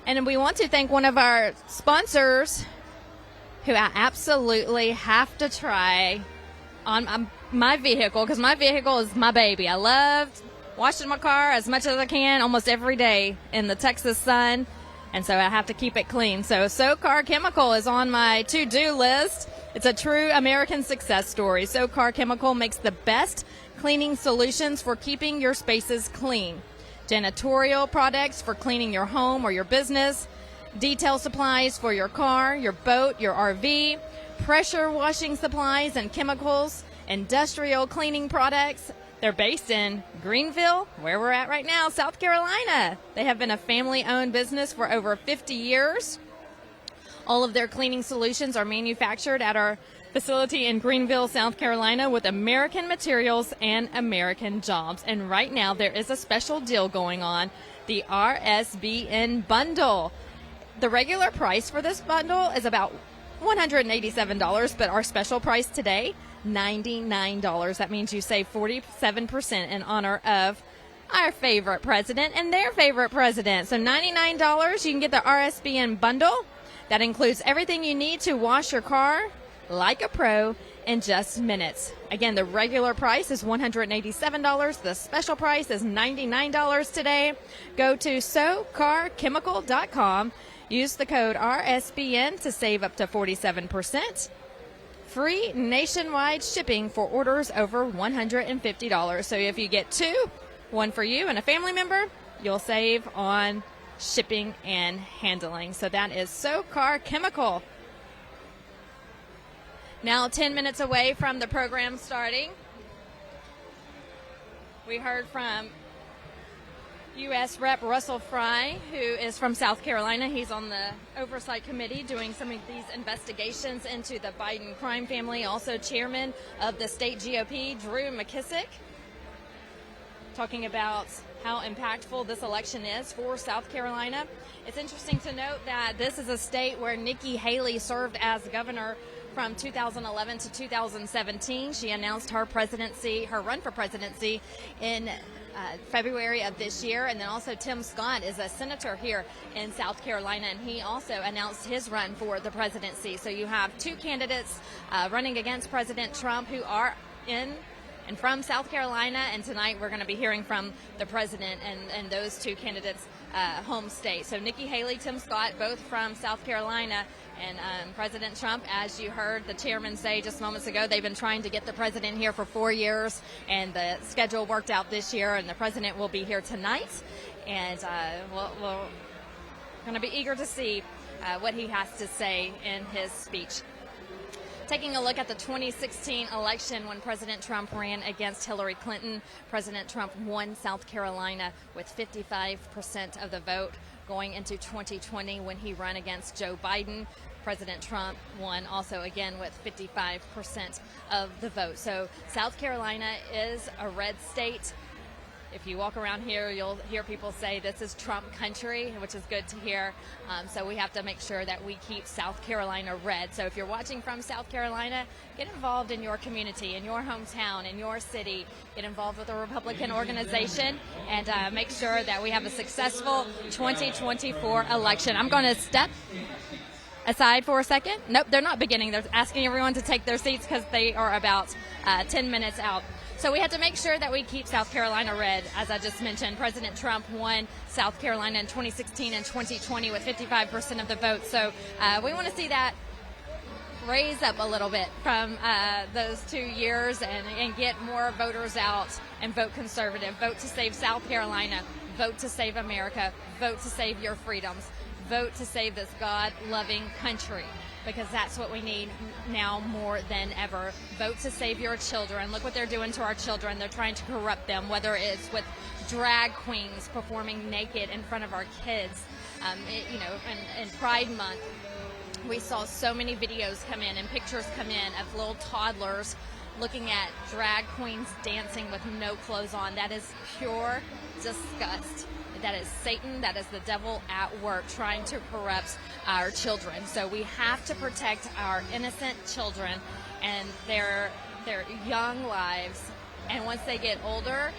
And we want to thank one of our sponsors who I absolutely have to try on my vehicle, because my vehicle is my baby. I love washing my car as much as I can almost every day in the Texas sun, and so I have to keep it clean. So SoCar Chemical is on my to-do list. It's a true American success story. SoCar Chemical makes the best cleaning solutions for keeping your spaces clean. Janitorial products for cleaning your home or your business, detail supplies for your car, your boat, your RV, pressure washing supplies and chemicals, industrial cleaning products. They're based in Greenville, where we're at right now, South Carolina. They have been a family-owned business for over 50 years. All of their cleaning solutions are manufactured at our facility in Greenville, South Carolina, with American materials and American jobs. And right now, there is a special deal going on, the RSBN bundle. The regular price for this bundle is about $187, but our special price today, $99. That means you save 47% in honor of our favorite president and their favorite president. So $99, you can get the RSBN bundle. That includes everything you need to wash your car like a pro in just minutes. Again, the regular price is $187. The special price is $99 today. Go to SoCarChemical.com. Use the code RSBN to save up to 47%. Free nationwide shipping for orders over $150. So if you get two, one for you and a family member, you'll save on shipping and handling. So that is SoCar Chemical. Now 10 minutes away from the program starting, we heard from U.S. Rep. Russell Fry, who is from South Carolina. He's on the Oversight Committee doing some of these investigations into the Biden crime family. Also chairman of the state GOP, Drew McKissick, talking about how impactful this election is for South Carolina. It's interesting to note that this is a state where Nikki Haley served as governor from 2011 to 2017. She announced her run for presidency in February of this year. And then also Tim Scott is a senator here in South Carolina, and he also announced his run for the presidency. So you have two candidates running against President Trump who are in and from South Carolina, and tonight we're going to be hearing from the president and those two candidates' home state. So Nikki Haley, Tim Scott, both from South Carolina, and President Trump, as you heard the chairman say just moments ago, they've been trying to get the president here for 4 years, and the schedule worked out this year, and the president will be here tonight, and we're going to be eager to see what he has to say in his speech. Taking a look at the 2016 election when President Trump ran against Hillary Clinton, President Trump won South Carolina with 55% of the vote. Going into 2020 when he ran against Joe Biden, President Trump won also again with 55% of the vote. So South Carolina is a red state. If you walk around here, you'll hear people say this is Trump country, which is good to hear. So we have to make sure that we keep South Carolina red. So if you're watching from South Carolina, get involved in your community, in your hometown, in your city. Get involved with a Republican organization and make sure that we have a successful 2024 election. I'm going to step aside for a second. Nope, they're not beginning. They're asking everyone to take their seats because they are about 10 minutes out. So we have to make sure that we keep South Carolina red. As I just mentioned, President Trump won South Carolina in 2016 and 2020 with 55% of the vote. So we want to see that raise up a little bit from those 2 years and get more voters out and vote conservative. Vote to save South Carolina. Vote to save America. Vote to save your freedoms. Vote to save this God-loving country, because that's what we need now more than ever. Vote to save your children. Look what they're doing to our children. They're trying to corrupt them, whether it's with drag queens performing naked in front of our kids. In Pride Month, we saw so many videos come in and pictures come in of little toddlers looking at drag queens dancing with no clothes on. That is pure disgust. That is Satan, that is the devil at work trying to corrupt our children. So we have to protect our innocent children and their young lives. And once they get older,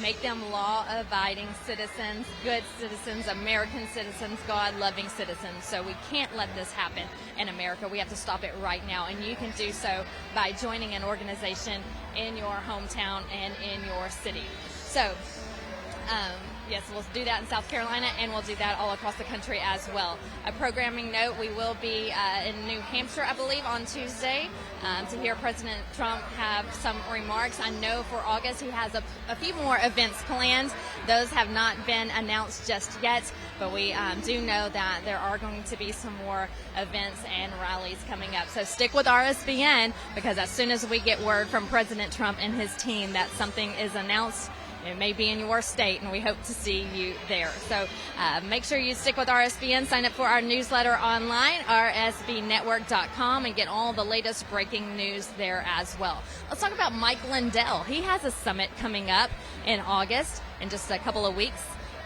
make them law-abiding citizens, good citizens, American citizens, God-loving citizens. So we can't let this happen in America. We have to stop it right now. And you can do so by joining an organization in your hometown and in your city. So, yes, we'll do that in South Carolina, and we'll do that all across the country as well. A programming note, we will be in New Hampshire, I believe, on Tuesday to hear President Trump have some remarks. I know for August he has a few more events planned. Those have not been announced just yet, but we do know that there are going to be some more events and rallies coming up. So stick with RSBN, because as soon as we get word from President Trump and his team that something is announced, it may be in your state, and we hope to see you there. So make sure you stick with RSBN. Sign up for our newsletter online, rsbnetwork.com, and get all the latest breaking news there as well. Let's talk about Mike Lindell. He has a summit coming up in August in just a couple of weeks.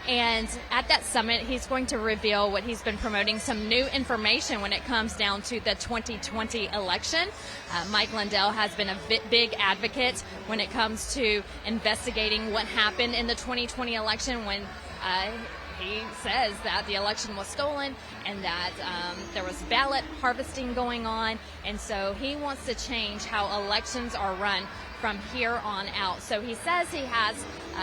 And at that summit, he's going to reveal what he's been promoting, some new information when it comes down to the 2020 election. Mike Lindell has been a big advocate when it comes to investigating what happened in the 2020 election when he says that the election was stolen and that there was ballot harvesting going on. And so he wants to change how elections are run from here on out. So he says he has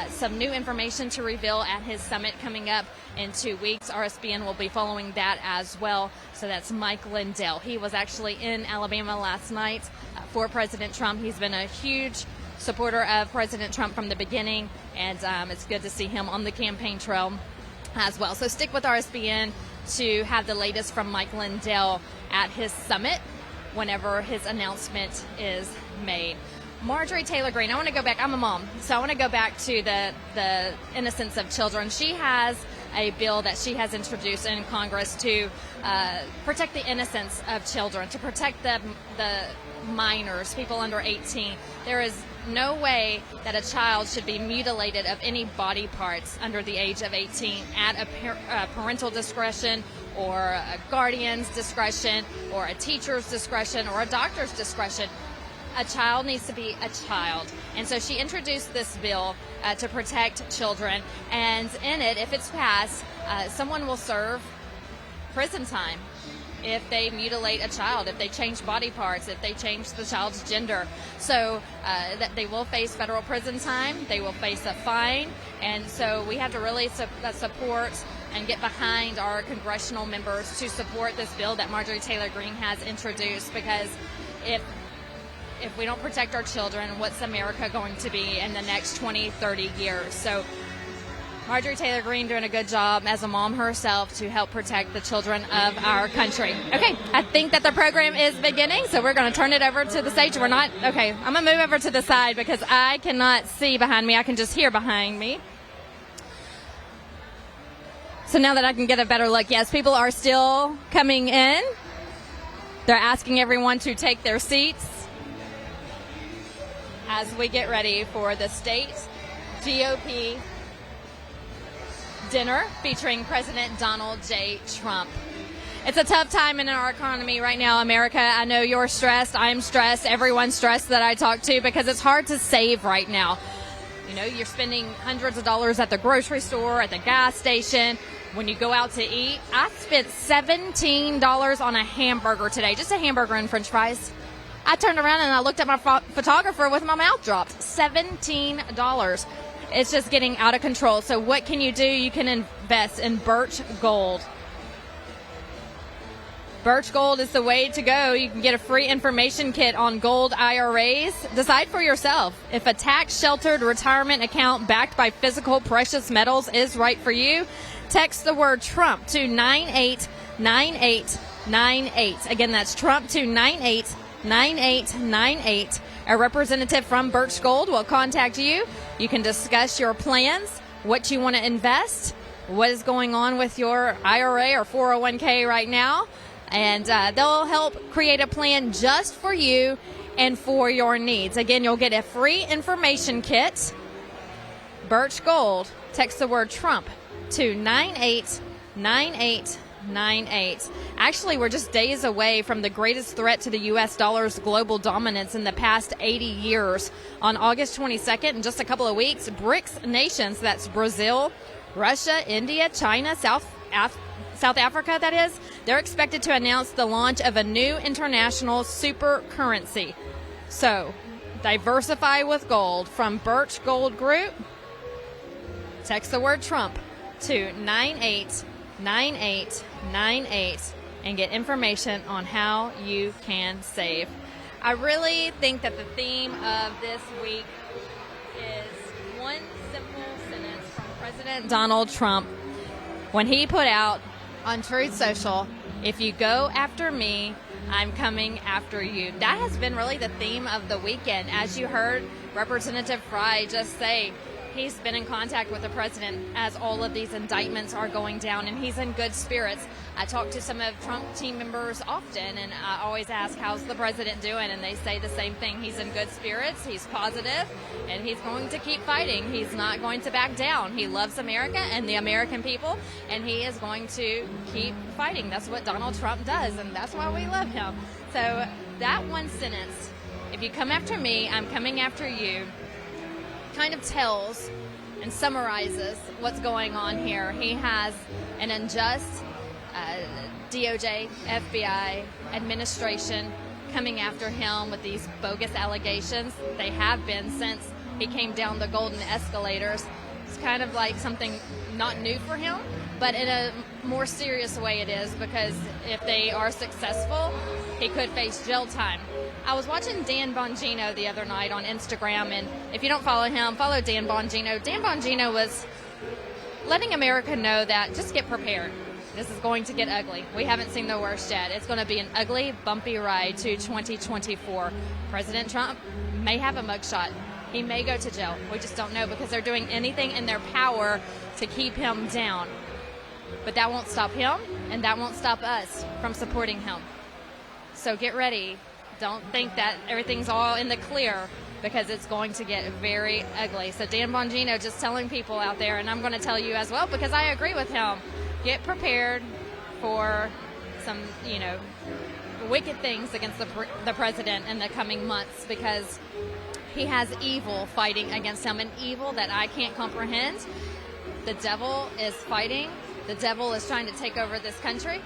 some new information to reveal at his summit coming up in 2 weeks. RSBN will be following that as well. So that's Mike Lindell. He was actually in Alabama last night for President Trump. He's been a huge supporter of President Trump from the beginning, and it's good to see him on the campaign trail as well. So stick with RSBN to have the latest from Mike Lindell at his summit whenever his announcement is made. Marjorie Taylor Greene, I want to go back. I'm a mom, so I want to go back to the innocence of children. She has a bill that she has introduced in Congress to protect the innocence of children, to protect the minors, people under 18. There is no way that a child should be mutilated of any body parts under the age of 18 at a parental discretion or a guardian's discretion or a teacher's discretion or a doctor's discretion. A child needs to be a child. And so she introduced this bill to protect children. And in it, if it's passed, someone will serve prison time if they mutilate a child, if they change body parts, if they change the child's gender. So that they will face federal prison time. They will face a fine. And so we have to really support and get behind our congressional members to support this bill that Marjorie Taylor Greene has introduced, because if we don't protect our children, what's America going to be in the next 20, 30 years? So Marjorie Taylor Greene doing a good job as a mom herself to help protect the children of our country. Okay, I think that the program is beginning, so we're going to turn it over to the stage. I'm going to move over to the side because I cannot see behind me. I can just hear behind me. So now that I can get a better look, yes, people are still coming in. They're asking everyone to take their seats as we get ready for the state GOP dinner featuring President Donald J. Trump. It's a tough time in our economy right now, America. I know you're stressed. I'm stressed. Everyone's stressed that I talk to, because it's hard to save right now. You know, you're spending hundreds of dollars at the grocery store, at the gas station. When you go out to eat, I spent $17 on a hamburger today, just a hamburger and french fries. I turned around and I looked at my photographer with my mouth dropped. $17. It's just getting out of control. So what can you do? You can invest in Birch Gold. Birch Gold is the way to go. You can get a free information kit on gold IRAs. Decide for yourself if a tax-sheltered retirement account backed by physical precious metals is right for you. Text the word Trump to 989898. Again, that's Trump to 989898. A representative from Birch Gold will contact you. You can discuss your plans, what you want to invest, what is going on with your IRA or 401k right now, and they'll help create a plan just for you and for your needs. Again, you'll get a free information kit. Birch Gold, text the word Trump to 989898. Actually, we're just days away from the greatest threat to the U.S. dollar's global dominance in the past 80 years. On August 22nd, in just a couple of weeks, BRICS nations, that's Brazil, Russia, India, China, South Africa, that is, they're expected to announce the launch of a new international super currency. So, diversify with gold from Birch Gold Group. Text the word Trump to 989898 and get information on how you can save. I really think that the theme of this week is one simple sentence from President Donald Trump when he put out on Truth Social, "If you go after me, I'm coming after you." That has been really the theme of the weekend. As you heard Representative Fry just say, he's been in contact with the president as all of these indictments are going down, and he's in good spirits. I talk to some of Trump team members often, and I always ask, how's the president doing? And they say the same thing. He's in good spirits, he's positive, and he's going to keep fighting. He's not going to back down. He loves America and the American people, and he is going to keep fighting. That's what Donald Trump does, and that's why we love him. So that one sentence, if you come after me, I'm coming after you, kind of tells and summarizes what's going on here. He has an unjust DOJ, FBI, administration coming after him with these bogus allegations. They have been since he came down the golden escalators. It's kind of like something not new for him, but in a more serious way it is, because if they are successful, he could face jail time. I was watching Dan Bongino the other night on Instagram, and if you don't follow him, follow Dan Bongino. Dan Bongino was letting America know that just get prepared. This is going to get ugly. We haven't seen the worst yet. It's going to be an ugly, bumpy ride to 2024. President Trump may have a mugshot. He may go to jail. We just don't know, because they're doing anything in their power to keep him down. But that won't stop him, and that won't stop us from supporting him. So get ready. Don't think that everything's all in the clear, because it's going to get very ugly. So Dan Bongino just telling people out there, and I'm going to tell you as well, because I agree with him, get prepared for some, wicked things against the president in the coming months, because he has evil fighting against him, an evil that I can't comprehend. The devil is fighting. The devil is trying to take over this country.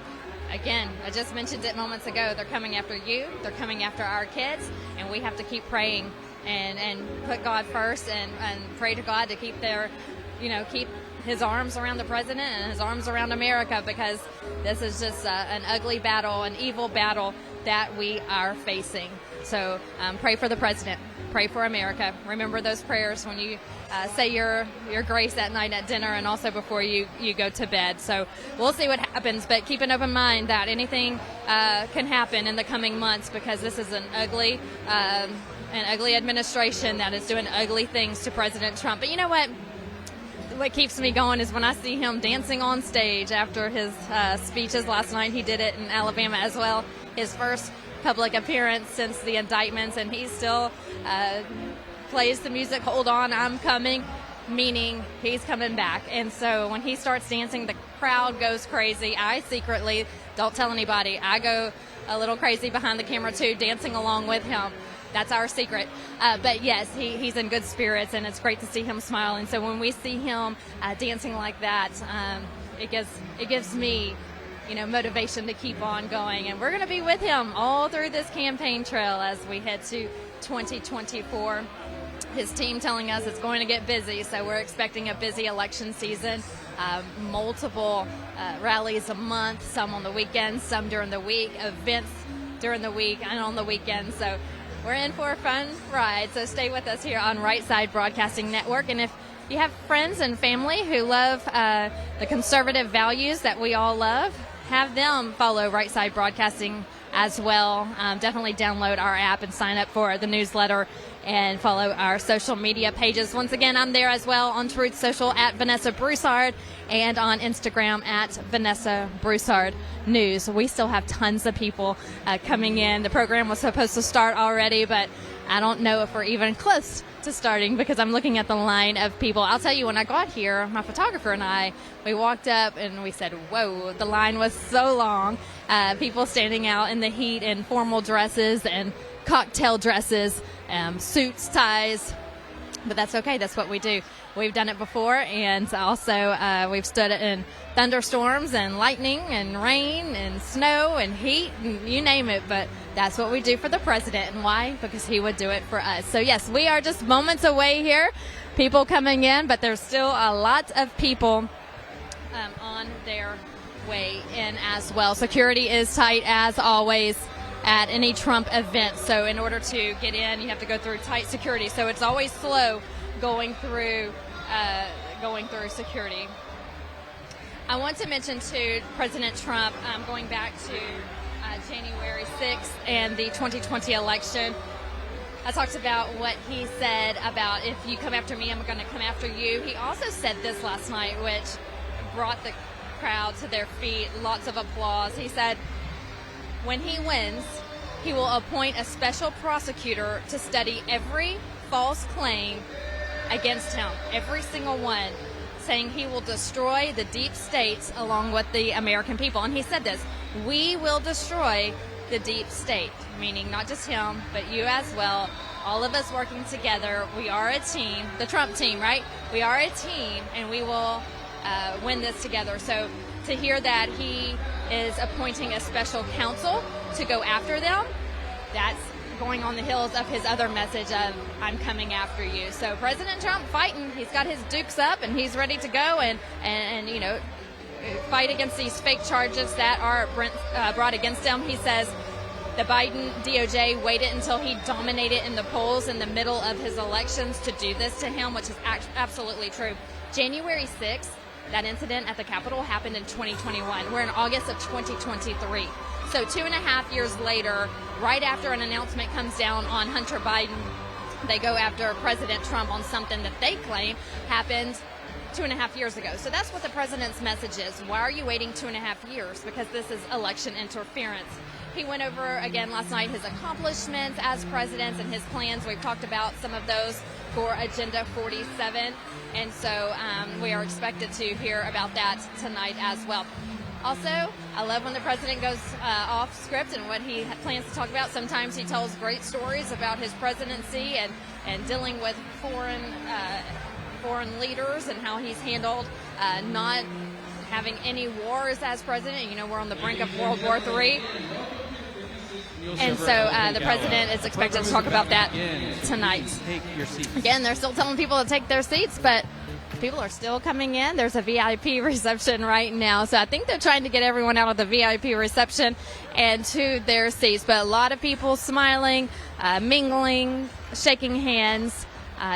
Again, I just mentioned it moments ago. They're coming after you. They're coming after our kids, and we have to keep praying and put God first and pray to God to keep keep his arms around the president and his arms around America, because this is just an ugly battle, an evil battle that we are facing. So pray for the president. Pray for America. Remember those prayers when you say your grace that night at dinner, and also before you go to bed. So we'll see what happens, but keep an open mind that anything can happen in the coming months, because this is an ugly administration that is doing ugly things to President Trump. But you know what? What keeps me going is when I see him dancing on stage after his speeches last night. He did it in Alabama as well, his first public appearance since the indictments, and he still plays the music, Hold On, I'm Coming, meaning he's coming back. And so when he starts dancing, the crowd goes crazy. I secretly, don't tell anybody, I go a little crazy behind the camera too, dancing along with him. That's our secret. But yes, he's in good spirits, and it's great to see him smiling. So when we see him dancing like that, it gives me motivation to keep on going. And we're going to be with him all through this campaign trail as we head to 2024. His team telling us it's going to get busy, so we're expecting a busy election season. Multiple rallies a month, some on the weekends, some during the week, events during the week and on the weekends. So we're in for a fun ride, so stay with us here on Right Side Broadcasting Network. And if you have friends and family who love the conservative values that we all love, have them follow Right Side Broadcasting as well. Definitely download our app and sign up for the newsletter and follow our social media pages. Once again, I'm there as well on Truth Social at Vanessa Broussard and on Instagram at Vanessa Broussard News. We still have tons of people coming in. The program was supposed to start already, but I don't know if we're even close to starting, because I'm looking at the line of people. I'll tell you, when I got here, my photographer and I, we walked up and we said, whoa, the line was so long. People standing out in the heat in formal dresses and cocktail dresses, suits, ties. But that's okay. That's what we do. We've done it before, and also we've stood in thunderstorms and lightning and rain and snow and heat, and you name it. But that's what we do for the president. And why? Because he would do it for us. So, yes, we are just moments away here, people coming in, but there's still a lot of people on their way in as well. Security is tight, as always, at any Trump event. So in order to get in, you have to go through tight security. So it's always slow going through security. I want to mention to President Trump, going back to January 6th and the 2020 election, I talked about what he said about, if you come after me, I'm going to come after you. He also said this last night, which brought the crowd to their feet, lots of applause. He said, when he wins, he will appoint a special prosecutor to study every false claim against him, every single one, saying he will destroy the deep states along with the American people. And he said this, we will destroy the deep state, meaning not just him, but you as well. all of us working together. We are a team, the Trump team, right? We are a team, and we will win this together. So to hear that he is appointing a special counsel to go after them, that's going on the heels of his other message of I'm coming after you. So President Trump fighting, he's got his dukes up and he's ready to go and you know, fight against these fake charges that are brought against him. He says the Biden DOJ waited until he dominated in the polls in the middle of his elections to do this to him, which is absolutely true. January 6th, that incident at the Capitol happened in 2021. We're in August of 2023. So 2.5 years later, right after an announcement comes down on Hunter Biden, they go after President Trump on something that they claim happened 2.5 years ago. So that's what the president's message is. Why are you waiting 2.5 years? Because this is election interference. He went over again last night his accomplishments as president and his plans. We've talked about some of those for Agenda 47. And so we are expected to hear about that tonight as well. Also, I love when the president goes off script and what he plans to talk about. Sometimes he tells great stories about his presidency and dealing with foreign leaders and how he's handled not having any wars as president. You know, we're on the brink of World War III. And so the president is expected to talk about that tonight. Again, they're still telling people to take their seats, but people are still coming in. There's a VIP reception right now. So I think they're trying to get everyone out of the VIP reception and to their seats. But a lot of people smiling, mingling, shaking hands,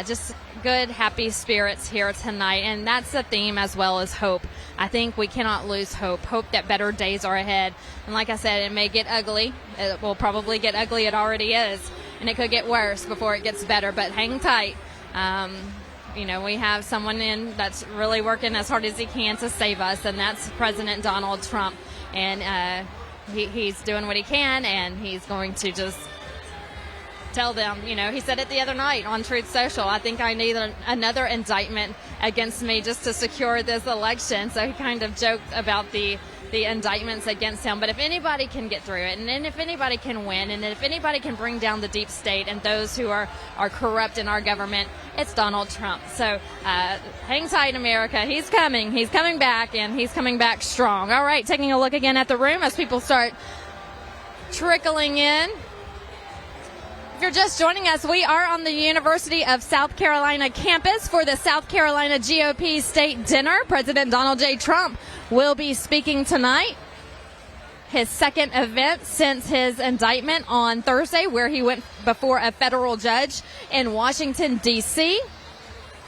just good, happy spirits here tonight. And that's the theme as well as hope. I think we cannot lose hope. Hope that better days are ahead. And like I said, it may get ugly. It will probably get ugly. It already is. And it could get worse before it gets better. But hang tight. You know, we have someone in that's really working as hard as he can to save us, and that's President Donald Trump. And he's doing what he can, and he's going to just tell them, you know, he said it the other night on Truth Social, I think I need another indictment against me just to secure this election. So he kind of joked about the indictments against him. But if anybody can get through it, and then if anybody can win, and if anybody can bring down the deep state and those who are corrupt in our government, it's Donald Trump. So hang tight, America. He's coming back, and he's coming back strong. All right, taking a look again at the room as people start trickling in. If you're just joining us, we are on the University of South Carolina campus for the South Carolina GOP State Dinner. President Donald J. Trump will be speaking tonight. His second event since his indictment on Thursday, where he went before a federal judge in Washington, D.C.,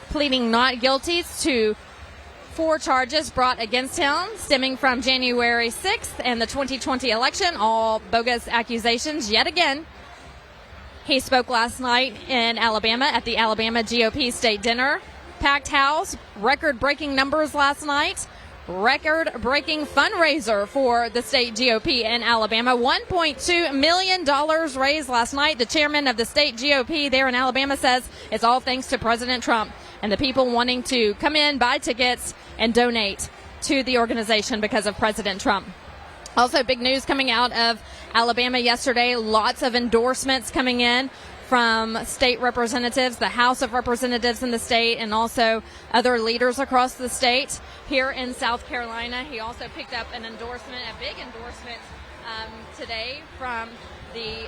pleading not guilty to 4 charges brought against him stemming from January 6th and the 2020 election, all bogus accusations yet again. He spoke last night in Alabama at the Alabama GOP State Dinner. Packed house, record-breaking numbers last night, record-breaking fundraiser for the state GOP in Alabama. $1.2 million raised last night. The chairman of the state GOP there in Alabama says it's all thanks to President Trump and the people wanting to come in, buy tickets, and donate to the organization because of President Trump. Also, big news coming out of Alabama yesterday. Lots of endorsements coming in from state representatives, the House of Representatives in the state, and also other leaders across the state. Here in South Carolina, he also picked up an endorsement, a big endorsement today from the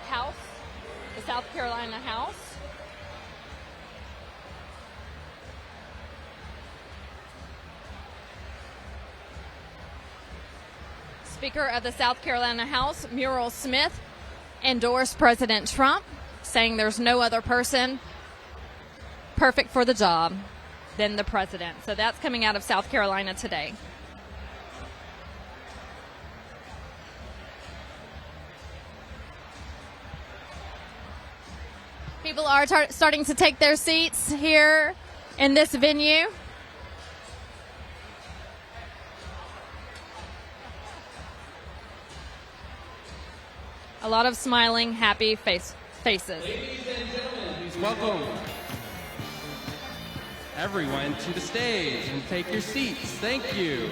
House, the South Carolina House. Speaker of the South Carolina House, Muriel Smith, endorsed President Trump, saying there's no other person perfect for the job than the president. So that's coming out of South Carolina today. People are starting to take their seats here in this venue. A lot of smiling, happy faces. Ladies and gentlemen, please welcome everyone to the stage and take your seats. Thank you.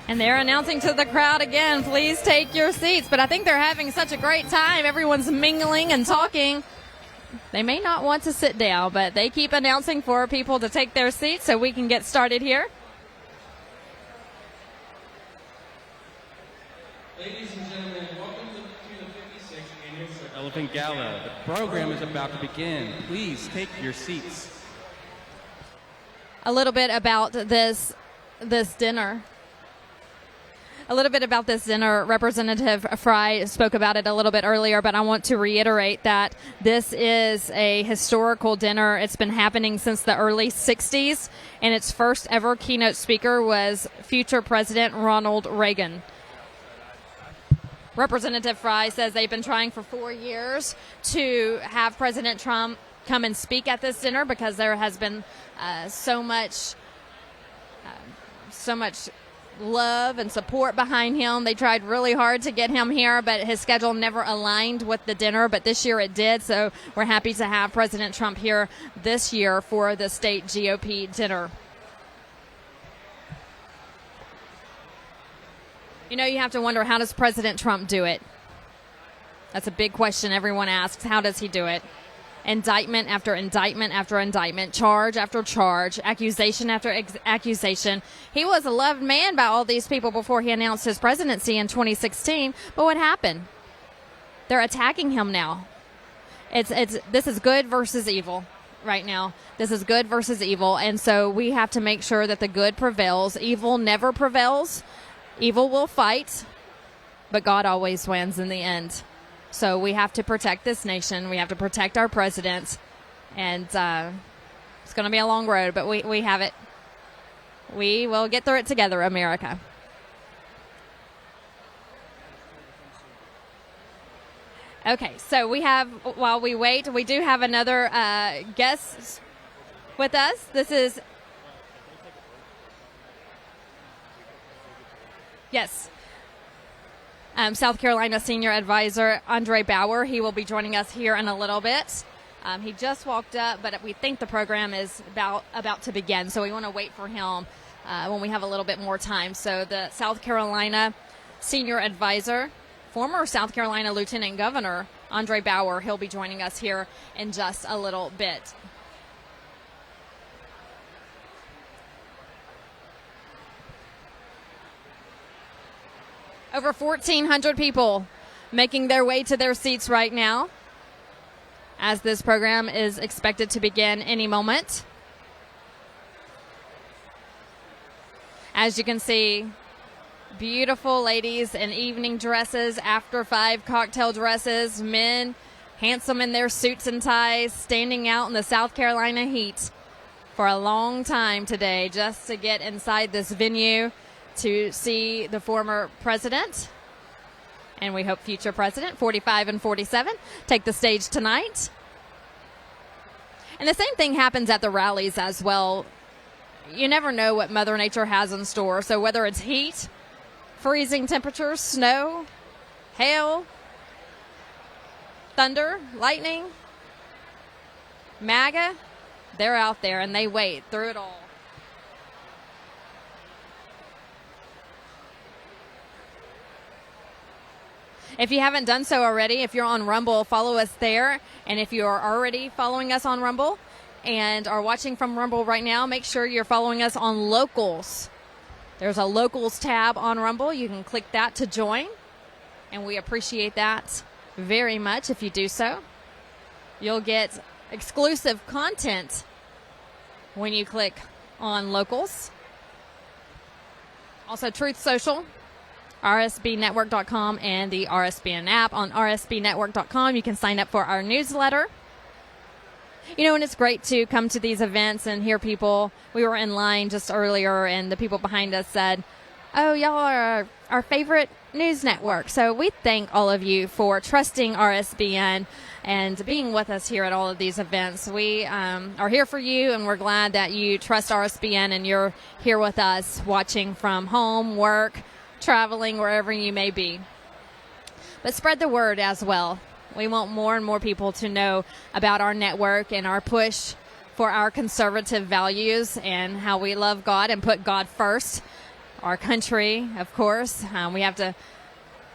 And they're announcing to the crowd again, please take your seats. But I think they're having such a great time. Everyone's mingling and talking. They may not want to sit down, but they keep announcing for people to take their seats so we can get started here. Ladies and gentlemen, welcome to the 56th Annual Elephant Gala. The program is about to begin. Please take your seats. A little bit about this dinner. A little bit about this dinner. Representative Fry spoke about it a little bit earlier, but I want to reiterate that this is a historical dinner. It's been happening since the early 60s, and its first ever keynote speaker was future President Ronald Reagan. Representative Fry says they've been trying for 4 years to have President Trump come and speak at this dinner because there has been so much love and support behind him. They tried really hard to get him here, but his schedule never aligned with the dinner, but this year it did, so we're happy to have President Trump here this year for the state GOP dinner. You know, you have to wonder, how does President Trump do it? That's a big question everyone asks. How does he do it? Indictment after indictment after indictment, charge after charge, accusation after accusation. He was a loved man by all these people before he announced his presidency in 2016. But what happened? They're attacking him now. This is good versus evil right now. This is good versus evil. And so we have to make sure that the good prevails. Evil never prevails. Evil will fight, but God always wins in the end. So we have to protect this nation. We have to protect our president. And it's going to be a long road, but we have it. We will get through it together, America. Okay, so while we wait, we do have another guest with us. This is... Yes. South Carolina Senior Advisor Andre Bauer. He will be joining us here in a little bit. He just walked up, but we think the program is about to begin, so we want to wait for him when we have a little bit more time. So the South Carolina Senior Advisor, former South Carolina Lieutenant Governor Andre Bauer, he'll be joining us here in just a little bit. Over 1,400 people making their way to their seats right now as this program is expected to begin any moment. As you can see, beautiful ladies in evening dresses, after 5 cocktail dresses, men handsome in their suits and ties, standing out in the South Carolina heat for a long time today just to get inside this venue to see the former president, and we hope future president, 45 and 47, take the stage tonight. And the same thing happens at the rallies as well. You never know what Mother Nature has in store. So whether it's heat, freezing temperatures, snow, hail, thunder, lightning, MAGA, they're out there and they wait through it all. If you haven't done so already, if you're on Rumble, follow us there. And if you are already following us on Rumble and are watching from Rumble right now, make sure you're following us on Locals. There's a Locals tab on Rumble. You can click that to join. And we appreciate that very much if you do so. You'll get exclusive content when you click on Locals. Also, Truth Social, rsbnetwork.com, and the RSBN app. On rsbnetwork.com, you can sign up for our newsletter. You know, and it's great to come to these events and hear people. We were in line just earlier, and the people behind us said, "Oh, y'all are our favorite news network." So we thank all of you for trusting RSBN and being with us here at all of these events. We are here for you, and we're glad that you trust RSBN and you're here with us watching from home, work, traveling, wherever you may be. But spread the word as well. We want more and more people to know about our network and our push for our conservative values and how we love God and put God first. Our country, of course. We have to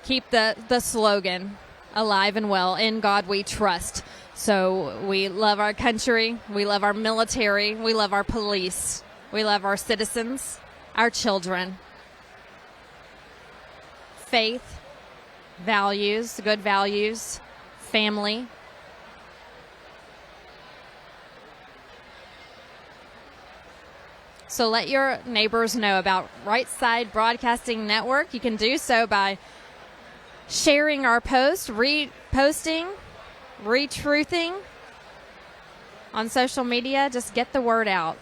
keep the slogan, alive and well. In God we trust. So we love our country, we love our military, we love our police, we love our citizens, our children. Faith, values, good values, family. So let your neighbors know about Right Side Broadcasting Network. You can do so by sharing our post, reposting, retruthing on social media. Just get the word out.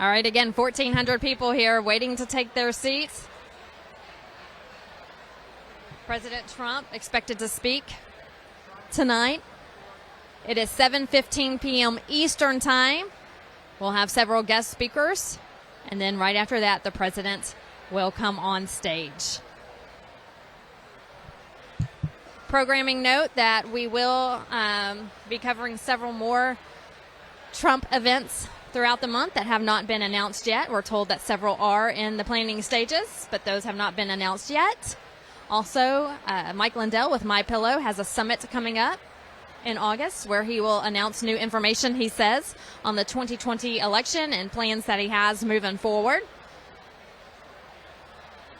All right, again, 1,400 people here waiting to take their seats. President Trump expected to speak tonight. It is 7:15 p.m. Eastern Time. We'll have several guest speakers, and then right after that, the president will come on stage. Programming note that we will be covering several more Trump events throughout the month that have not been announced yet. We're told that several are in the planning stages, but those have not been announced yet. Also, Mike Lindell with MyPillow has a summit coming up in August where he will announce new information, he says, on the 2020 election and plans that he has moving forward.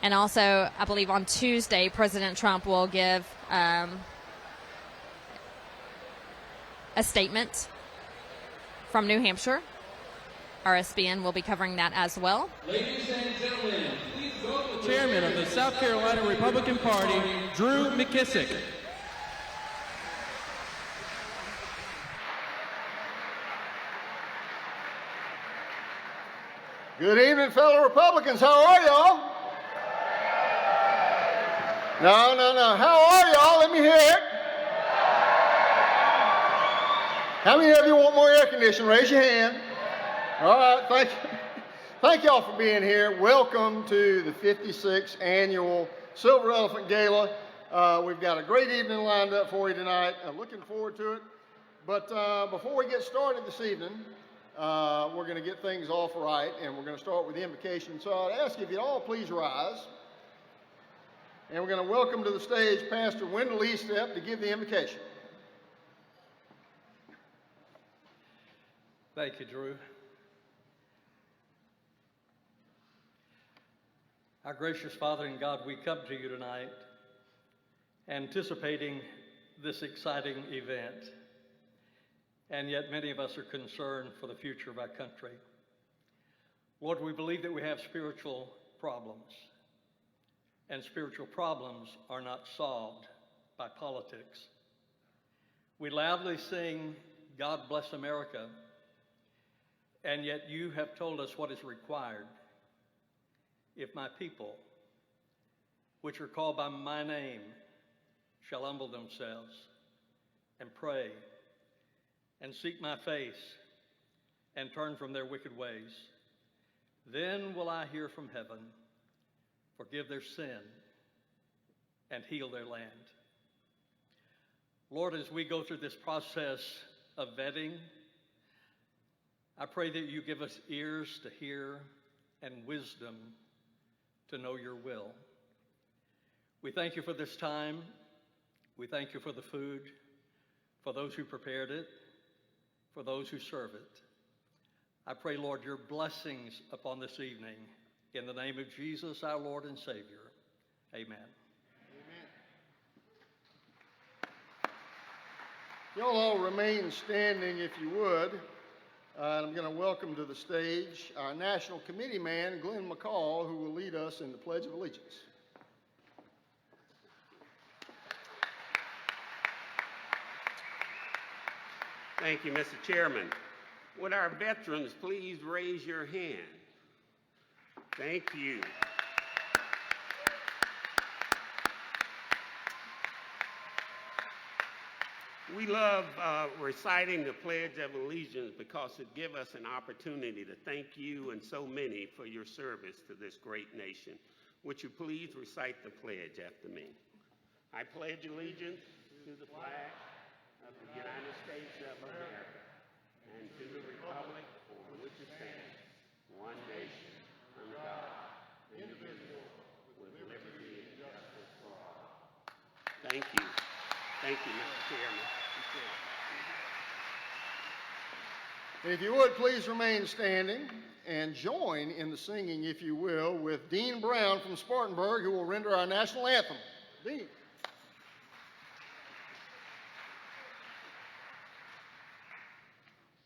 And also, I believe on Tuesday, President Trump will give a statement from New Hampshire. RSBN will be covering that as well. Ladies and gentlemen, please welcome the chairman of the South Carolina Republican Party, Drew McKissick. Good evening, fellow Republicans. How are y'all? No. How are y'all? Let me hear it. How many of you want more air conditioning? Raise your hand. All right, thank you. Thank y'all for being here. Welcome to the 56th Annual Silver Elephant Gala. We've got a great evening lined up for you tonight. Looking forward to it. But before we get started this evening, we're going to get things off right, and we're going to start with the invocation. So I'd ask you if you'd all please rise. And we're going to welcome to the stage Pastor Wendell Eastep to give the invocation. Thank you, Drew. Our gracious Father in God, we come to you tonight anticipating this exciting event. And yet many of us are concerned for the future of our country. Lord, we believe that we have spiritual problems. And spiritual problems are not solved by politics. We loudly sing, God bless America, and yet you have told us what is required. If my people, which are called by my name, shall humble themselves and pray and seek my face and turn from their wicked ways, then will I hear from heaven, forgive their sin, and heal their land. Lord, as we go through this process of vetting, I pray that you give us ears to hear and wisdom to know your will. We thank you for this time. We thank you for the food, for those who prepared it, for those who serve it. I pray, Lord, your blessings upon this evening. In the name of Jesus, our Lord and Savior. Amen. Y'all all remain standing if you would. I'm going to welcome to the stage our National Committee man, Glenn McCall, who will lead us in the Pledge of Allegiance. Thank you, Mr. Chairman. Would our veterans please raise your hand? Thank you. We love reciting the Pledge of Allegiance because it gives us an opportunity to thank you and so many for your service to this great nation. Would you please recite the pledge after me? I pledge allegiance to the flag of the United States of America and to the republic for which it stands, one nation, under God, indivisible, Chairman. If you would, please remain standing and join in the singing, if you will, with Dean Brown from Spartanburg, who will render our national anthem. Dean.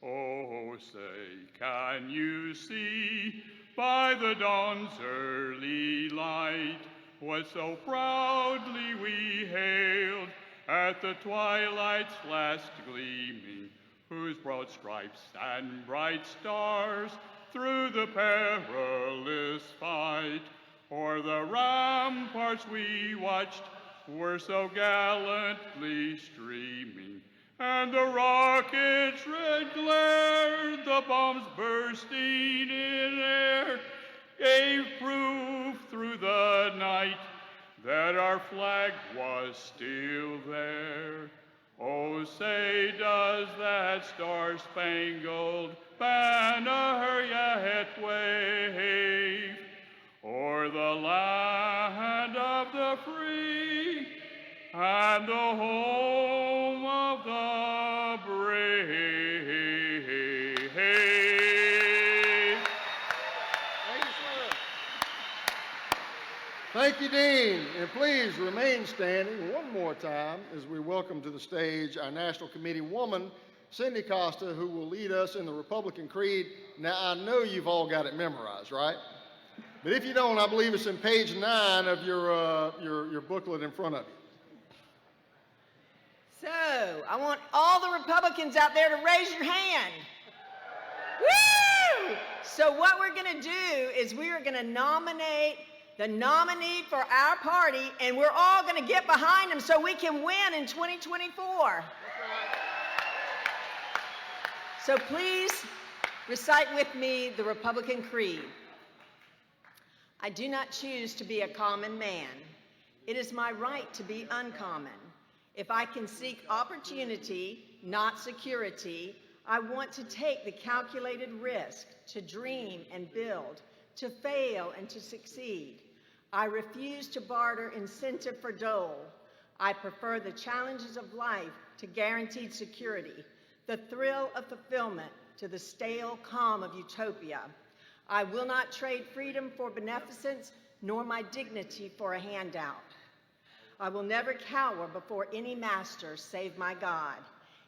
Oh, say, can you see by the dawn's early light what so proudly we hailed at the twilight's last gleaming, whose broad stripes and bright stars through the perilous fight o'er the ramparts we watched were so gallantly streaming, and the rocket's red glare, the bombs bursting in air, gave proof through the night that our flag was still there. Oh, say, does that star-spangled banner yet wave o'er the land of the free and the home of the brave? Thank you, Dean. And please remain standing one more time as we welcome to the stage our National Committee woman, Cindy Costa, who will lead us in the Republican Creed. Now, I know you've all got it memorized, right? But if you don't, I believe it's in page 9 of your booklet in front of you. So, I want all the Republicans out there to raise your hand. Woo! So what we're going to do is we are going to nominate the nominee for our party, and we're all going to get behind him so we can win in 2024. So please recite with me the Republican Creed. I do not choose to be a common man. It is my right to be uncommon. If I can seek opportunity, not security, I want to take the calculated risk to dream and build, to fail and to succeed. I refuse to barter incentive for dole. I prefer the challenges of life to guaranteed security, the thrill of fulfillment to the stale calm of utopia. I will not trade freedom for beneficence, nor my dignity for a handout. I will never cower before any master save my God.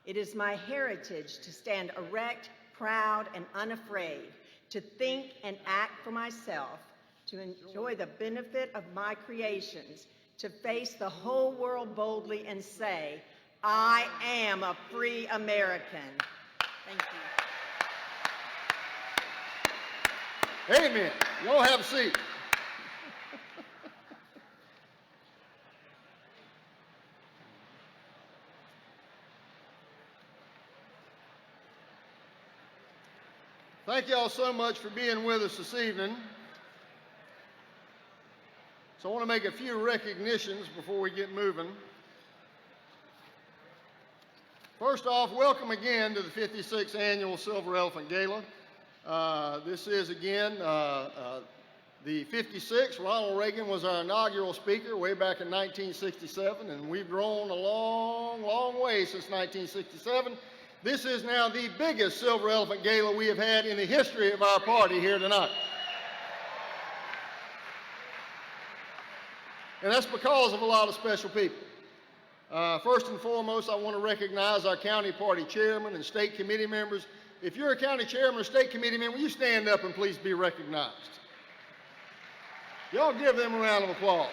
It is my heritage to stand erect, proud, and unafraid, to think and act for myself, to enjoy the benefit of my creations, to face the whole world boldly and say, I am a free American. Thank you. Amen. Y'all have a seat. Thank y'all so much for being with us this evening. So I want to make a few recognitions before we get moving. First off, welcome again to the 56th Annual Silver Elephant Gala. This is, again, the 56th. Ronald Reagan was our inaugural speaker way back in 1967, and we've grown a long, long way since 1967. This is now the biggest Silver Elephant Gala we have had in the history of our party here tonight. And that's because of a lot of special people. First and foremost, I want to recognize our county party chairman and state committee members. If you're a county chairman or state committee member, will you stand up and please be recognized? Y'all give them a round of applause.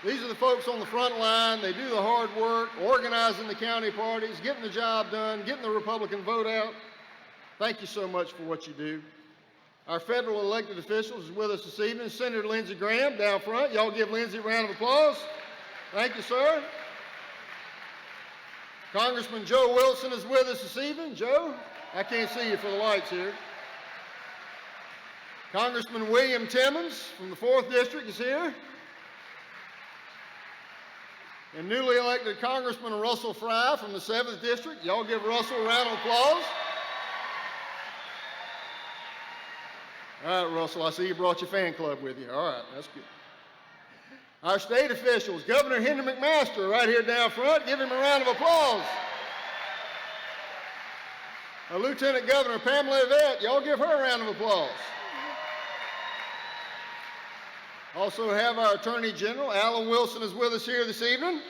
These are the folks on the front line. They do the hard work, organizing the county parties, getting the job done, getting the Republican vote out. Thank you so much for what you do. Our federal elected officials is with us this evening. Senator Lindsey Graham down front. Y'all give Lindsey a round of applause. Thank you, sir. Congressman Joe Wilson is with us this evening. Joe, I can't see you for the lights here. Congressman William Timmons from the 4th District is here. And newly elected Congressman Russell Fry from the 7th District. Y'all give Russell a round of applause. All right, Russell, I see you brought your fan club with you. All right, that's good. Our state officials, Governor Henry McMaster right here down front, give him a round of applause. Lieutenant Governor Pamela Yvette, y'all give her a round of applause. Also have our Attorney General, Alan Wilson, is with us here this evening.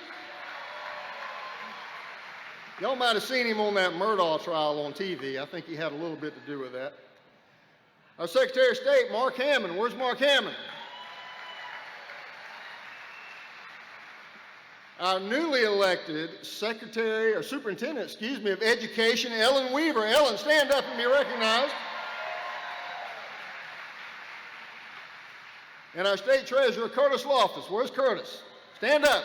Y'all might have seen him on that Murdaugh trial on TV. I think he had a little bit to do with that. Our Secretary of State, Mark Hammond. Where's Mark Hammond? Our newly elected Superintendent, of Education, Ellen Weaver. Ellen, stand up and be recognized. And our State Treasurer, Curtis Loftus. Where's Curtis? Stand up.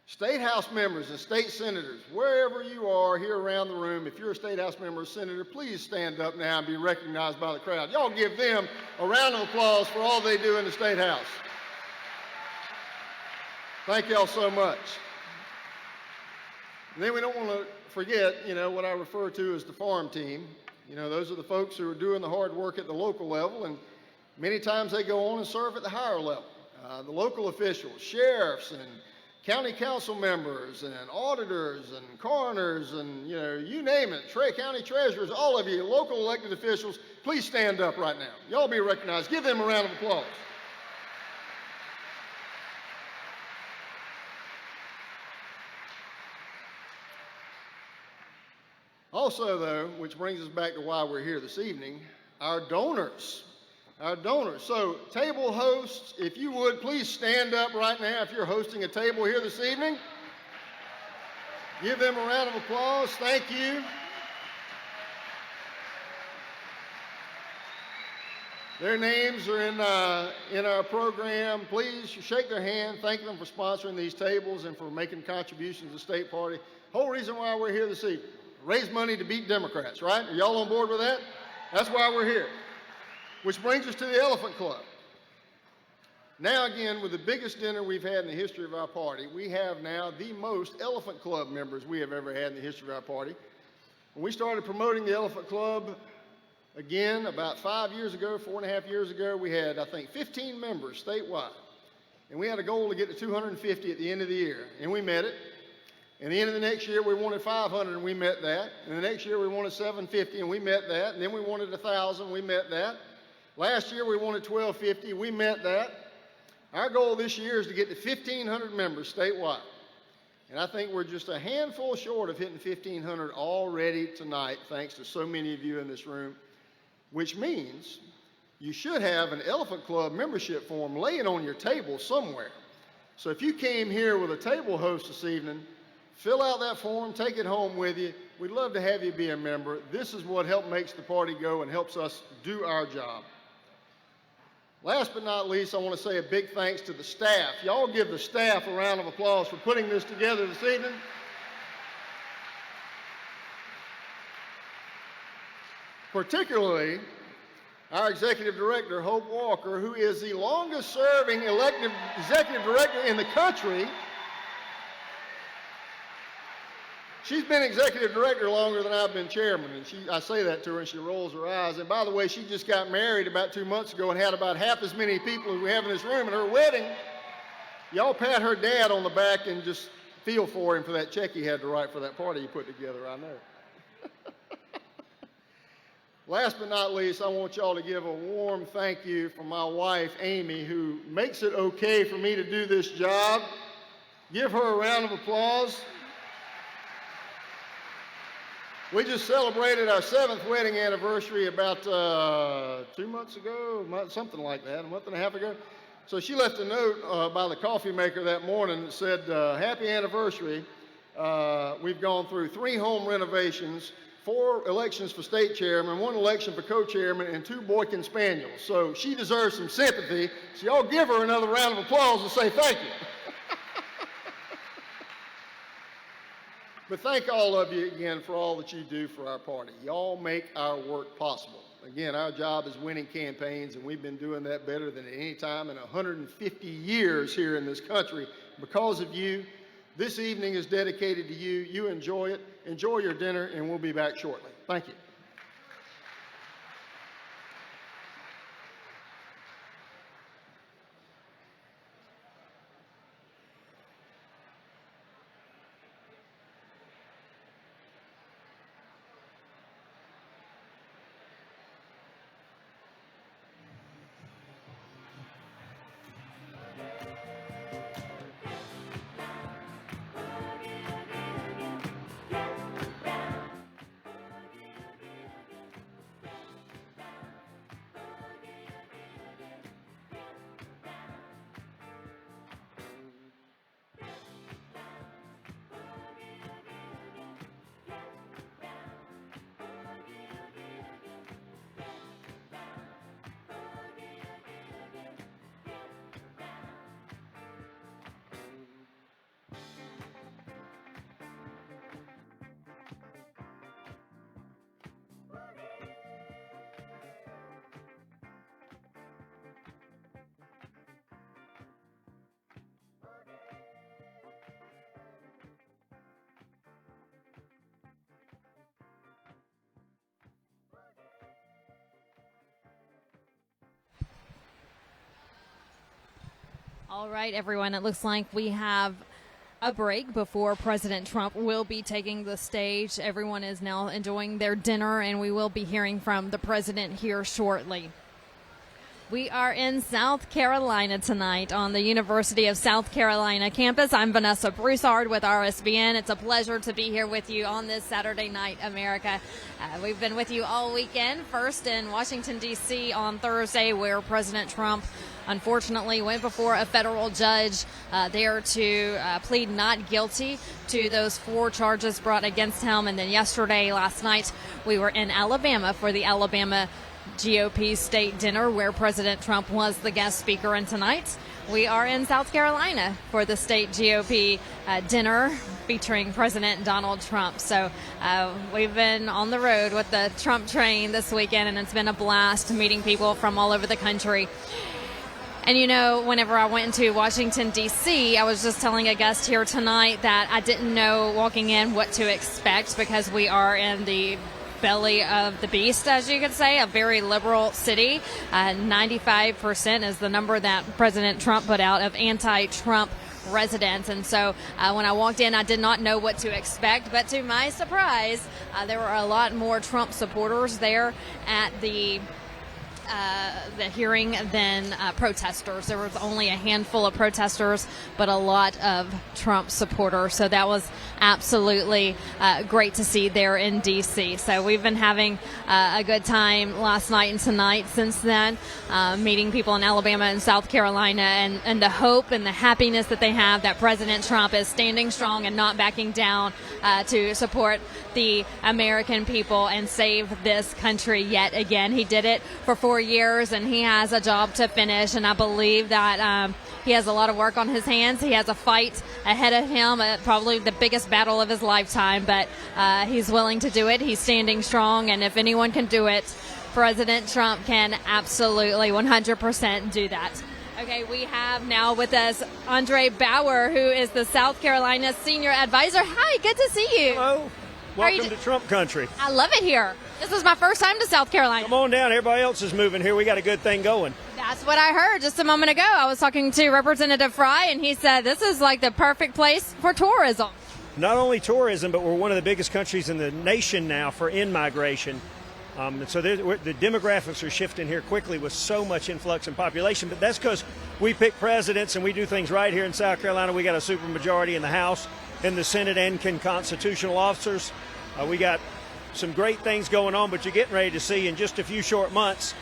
State House members and state senators, wherever you are here around the room, if you're a State House member or senator, please stand up now and be recognized by the crowd. Y'all give them a round of applause for all they do in the State House. Thank y'all so much. And then we don't want to forget, what I refer to as the farm team. Those are the folks who are doing the hard work at the local level, and many times they go on and serve at the higher level. The local officials, sheriffs, and county council members and auditors and coroners and, you name it, county treasurers, all of you, local elected officials, please stand up right now. Y'all be recognized. Give them a round of applause. Also, though, which brings us back to why we're here this evening, our donors. Our donors. So, table hosts, if you would, please stand up right now if you're hosting a table here this evening. Give them a round of applause. Thank you. Their names are in our program. Please shake their hand. Thank them for sponsoring these tables and for making contributions to the state party. Whole reason why we're here this evening, raise money to beat Democrats, right? Are y'all on board with that? That's why we're here. Which brings us to the Elephant Club. Now again, with the biggest dinner we've had in the history of our party, we have now the most Elephant Club members we have ever had in the history of our party. When we started promoting the Elephant Club, again, about 5 years ago, 4.5 years ago, we had, I think, 15 members statewide. And we had a goal to get to 250 at the end of the year, and we met it. And the end of the next year, we wanted 500, and we met that. And the next year, we wanted 750, and we met that. And then we wanted 1,000, we met that. Last year, we wanted 1,250. We met that. Our goal this year is to get to 1,500 members statewide. And I think we're just a handful short of hitting 1,500 already tonight, thanks to so many of you in this room, which means you should have an Elephant Club membership form laying on your table somewhere. So if you came here with a table host this evening, fill out that form, take it home with you. We'd love to have you be a member. This is what makes the party go and helps us do our job. Last but not least, I want to say a big thanks to the staff. Y'all give the staff a round of applause for putting this together this evening. Particularly our executive director, Hope Walker, who is the longest serving elected executive director in the country. She's been executive director longer than I've been chairman, and I say that to her, and she rolls her eyes. And by the way, she just got married about 2 months ago and had about half as many people as we have in this room at her wedding. Y'all pat her dad on the back and just feel for him for that check he had to write for that party he put together, I know. Last but not least, I want y'all to give a warm thank you for my wife, Amy, who makes it okay for me to do this job. Give her a round of applause. We just celebrated our 7th wedding anniversary about 2 months ago, something like that, a month and a half ago. So she left a note by the coffee maker that morning that said, happy anniversary. We've gone through 3 home renovations, 4 elections for state chairman, 1 election for co-chairman, and 2 Boykin Spaniels. So she deserves some sympathy. So y'all give her another round of applause and say thank you. But thank all of you again for all that you do for our party. Y'all make our work possible. Again, our job is winning campaigns, and we've been doing that better than at any time in 150 years here in this country because of you. This evening is dedicated to you. You enjoy it. Enjoy your dinner, and we'll be back shortly. Thank you. All right, everyone, it looks like we have a break before President Trump will be taking the stage. Everyone is now enjoying their dinner, and we will be hearing from the president here shortly. We are in South Carolina tonight on the University of South Carolina campus. I'm Vanessa Broussard with RSBN. It's a pleasure to be here with you on this Saturday Night America. We've been with you all weekend, first in Washington, D.C. on Thursday, where President Trump unfortunately went before a federal judge there to plead not guilty to those 4 charges brought against him. And then yesterday, last night, we were in Alabama for the Alabama GOP state dinner, where President Trump was the guest speaker. And tonight we are in South Carolina for the state GOP dinner featuring President Donald Trump. So we've been on the road with the Trump train this weekend, and it's been a blast meeting people from all over the country. And, you know, whenever I went into Washington, D.C., I was just telling a guest here tonight that I didn't know walking in what to expect, because we are in the belly of the beast, as you could say, a very liberal city. 95% is the number that President Trump put out of anti-Trump residents. And so when I walked in, I did not know what to expect. But to my surprise, there were a lot more Trump supporters there at the hearing than protesters. There was only a handful of protesters, but a lot of Trump supporters. So that was absolutely great to see there in D.C. So we've been having a good time last night and tonight since then, meeting people in Alabama and South Carolina, and the hope and the happiness that they have that President Trump is standing strong and not backing down to support the American people and save this country yet again. He did it for 4 years, and he has a job to finish, and I believe that he has a lot of work on his hands. He has a fight ahead of him, probably the biggest battle of his lifetime, but he's willing to do it. He's standing strong, and if anyone can do it, President Trump can absolutely 100% do that. Okay, we have now with us Andre Bauer, who is the South Carolina Senior Advisor. Hi, good to see you. Hello. Welcome to Trump country. I love it here. This is my first time to South Carolina. Come on down. Everybody else is moving here. We got a good thing going. That's what I heard just a moment ago. I was talking to Representative Fry, and he said this is like the perfect place for tourism. Not only tourism, but we're one of the biggest countries in the nation now for in-migration. And so the demographics are shifting here quickly with so much influx in population. But that's because we pick presidents and we do things right here in South Carolina. We got a supermajority in the House, in the Senate, and constitutional officers. We got some great things going on, but you're getting ready to see in just a few short months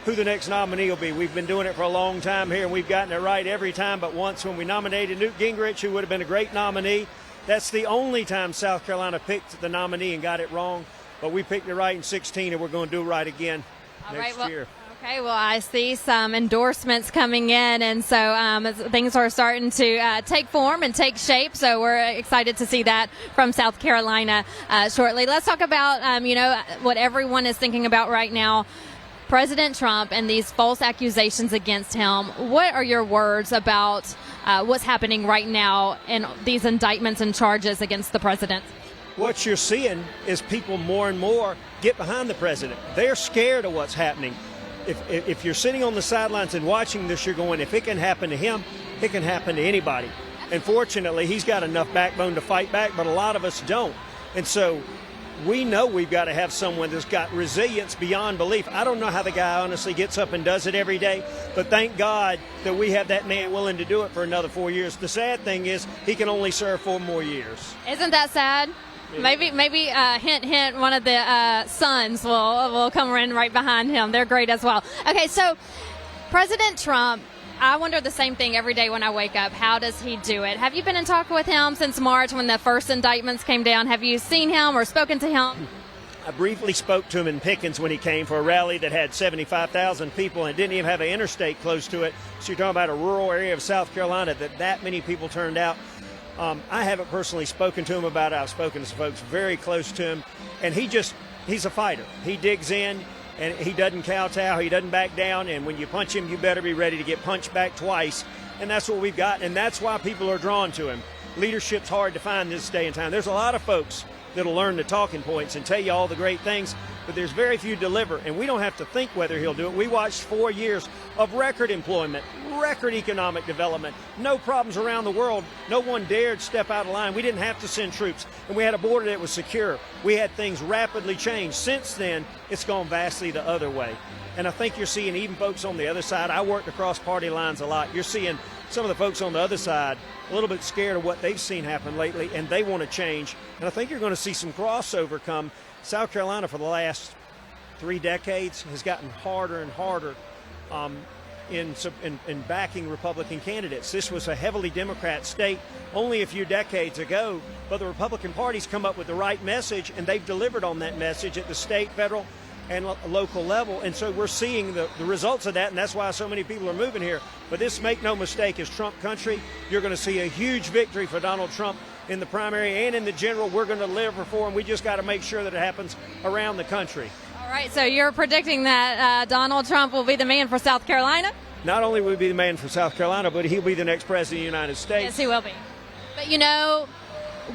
who the next nominee will be. We've been doing it for a long time here, and we've gotten it right every time but once, when we nominated Newt Gingrich, who would have been a great nominee. That's the only time South Carolina picked the nominee and got it wrong, but we picked it right in 2016, and we're going to do it right again next year. Okay, well, I see some endorsements coming in, and so things are starting to take form and take shape, so we're excited to see that from South Carolina shortly. Let's talk about, what everyone is thinking about right now, President Trump and these false accusations against him. What are your words about what's happening right now in these indictments and charges against the president? What you're seeing is people more and more get behind the president. They're scared of what's happening. If you're sitting on the sidelines and watching this, you're going, if it can happen to him, it can happen to anybody. And fortunately, he's got enough backbone to fight back, but a lot of us don't. And so we know we've got to have someone that's got resilience beyond belief. I don't know how the guy honestly gets up and does it every day, but thank God that we have that man willing to do it for another 4 years. The sad thing is he can only serve 4 more years. Isn't that sad? Maybe, hint, hint, one of the sons will come in right behind him. They're great as well. Okay, so President Trump, I wonder the same thing every day when I wake up. How does he do it? Have you been in talk with him since March when the first indictments came down? Have you seen him or spoken to him? I briefly spoke to him in Pickens when he came for a rally that had 75,000 people and didn't even have an interstate close to it. So you're talking about a rural area of South Carolina that many people turned out. I haven't personally spoken to him about it. I've spoken to some folks very close to him, and he's a fighter. He digs in, and he doesn't kowtow. He doesn't back down, and when you punch him, you better be ready to get punched back twice, and that's what we've got, and that's why people are drawn to him. Leadership's hard to find this day and time. There's a lot of folks that'll learn the talking points and tell you all the great things, but there's very few deliver, and we don't have to think whether he'll do it. We watched 4 years of record employment, record economic development, no problems around the world. No one dared step out of line. We didn't have to send troops, and we had a border that was secure. We had things rapidly change. Since then, it's gone vastly the other way. And I think you're seeing even folks on the other side. I worked across party lines a lot. You're seeing some of the folks on the other side a little bit scared of what they've seen happen lately, and they want to change. And I think you're going to see some crossover come. South Carolina for the last 3 decades has gotten harder and harder in backing Republican candidates. This was a heavily Democrat state only a few decades ago, but the Republican Party's come up with the right message, and they've delivered on that message at the state, federal, and local level. And so we're seeing the results of that, and that's why so many people are moving here. But this, make no mistake, is Trump country. You're going to see a huge victory for Donald Trump in the primary and in the general. We're going to live reform. We just got to make sure that it happens around the country. All right, so you're predicting that Donald Trump will be the man for South Carolina? Not only will he be the man for South Carolina, but he'll be the next president of the United States. Yes, he will be. But, you know,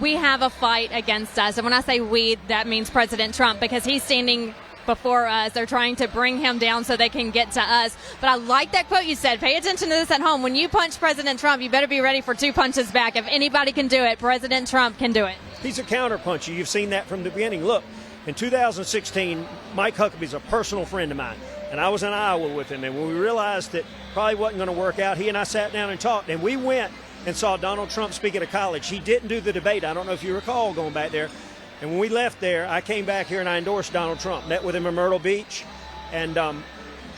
we have a fight against us. And when I say we, that means President Trump, because he's standing before us. They're trying to bring him down so they can get to us. But I like that quote you said. Pay attention to this at home. When you punch President Trump, you better be ready for 2 punches back. If anybody can do it, President Trump can do it. He's a counterpuncher. You've seen that from the beginning. Look, in 2016, Mike Huckabee's a personal friend of mine, and I was in Iowa with him. And when we realized that probably wasn't going to work out, he and I sat down and talked, and we went and saw Donald Trump speak at a college. He didn't do the debate. I don't know if you recall going back there. And when we left there, I came back here and I endorsed Donald Trump, met with him in Myrtle Beach. And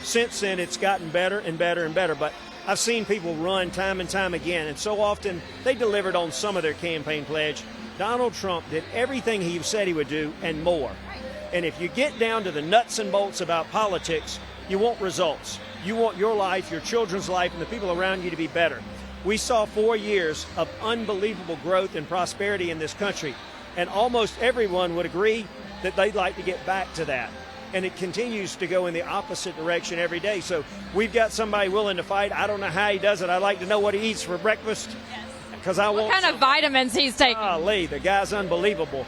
since then, it's gotten better and better and better. But I've seen people run time and time again, and so often they delivered on some of their campaign pledge. Donald Trump did everything he said he would do and more. And if you get down to the nuts and bolts about politics, you want results. You want your life, your children's life, and the people around you to be better. We saw 4 years of unbelievable growth and prosperity in this country, and almost everyone would agree that they'd like to get back to that. And it continues to go in the opposite direction every day. So we've got somebody willing to fight. I don't know how he does it. I'd like to know what he eats for breakfast. Because I want what kind of vitamins he's taking. Golly, the guy's unbelievable.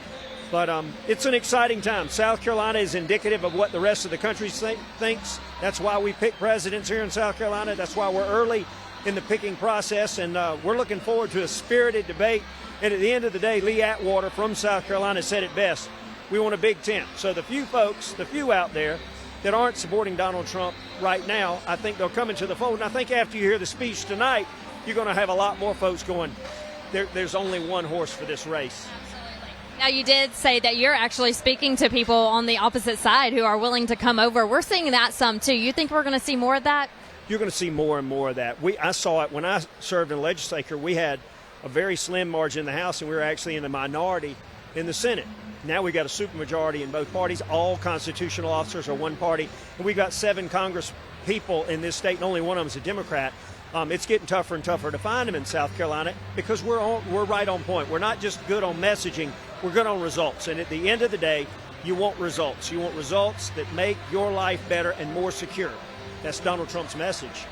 But it's an exciting time. South Carolina is indicative of what the rest of the country thinks. That's why we pick presidents here in South Carolina. That's why we're early in the picking process. And we're looking forward to a spirited debate. And at the end of the day, Lee Atwater from South Carolina said it best. We want a big tent. So the few out there that aren't supporting Donald Trump right now, I think they'll come into the fold. And I think after you hear the speech tonight, you're going to have a lot more folks going, there's only one horse for this race. Now, you did say that you're actually speaking to people on the opposite side who are willing to come over. We're seeing that some, too. You think we're going to see more of that? You're going to see more and more of that. I saw it when I served in the legislature. We had a very slim margin in the House, and we were actually in the minority in the Senate. Now we've got a supermajority in both parties. All constitutional officers are one party. And we've got 7 Congress people in this state, and only one of them is a Democrat. It's getting tougher and tougher to find them in South Carolina because we're right on point. We're not just good on messaging, we're good on results. And at the end of the day, you want results. You want results that make your life better and more secure. That's Donald Trump's message.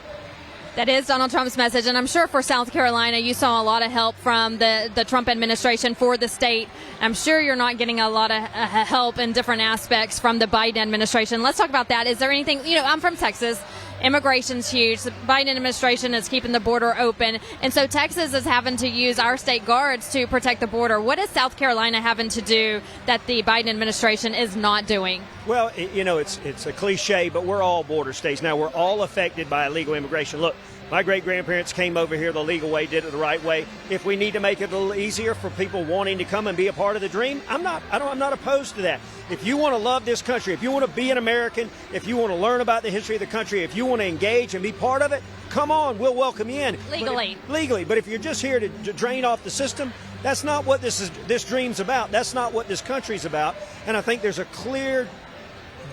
That is Donald Trump's message, and I'm sure for South Carolina, you saw a lot of help from the Trump administration for the state. I'm sure you're not getting a lot of help in different aspects from the Biden administration. Let's talk about that. Is there anything, I'm from Texas. Immigration's huge. The Biden administration is keeping the border open, and so Texas is having to use our state guards to protect the border. What is South Carolina having to do that the Biden administration is not doing? Well, it's a cliche, but we're all border states. Now, we're all affected by illegal immigration. Look, my great-grandparents came over here the legal way, did it the right way. If we need to make it a little easier for people wanting to come and be a part of the dream, I'm not opposed to that. If you want to love this country, if you want to be an American, if you want to learn about the history of the country, if you want to engage and be part of it, come on, we'll welcome you in. Legally. But if you're just here to drain off the system, that's not what this dream's about. That's not what this country's about. And I think there's a clear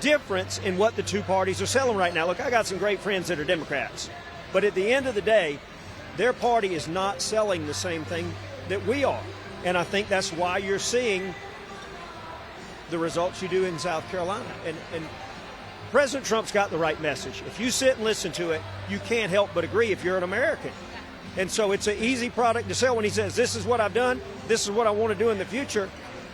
difference in what the two parties are selling right now. Look, I got some great friends that are Democrats. But at the end of the day, their party is not selling the same thing that we are. And I think that's why you're seeing the results you do in South Carolina. And President Trump's got the right message. If you sit and listen to it, you can't help but agree if you're an American. And so it's an easy product to sell when he says, this is what I've done, this is what I want to do in the future.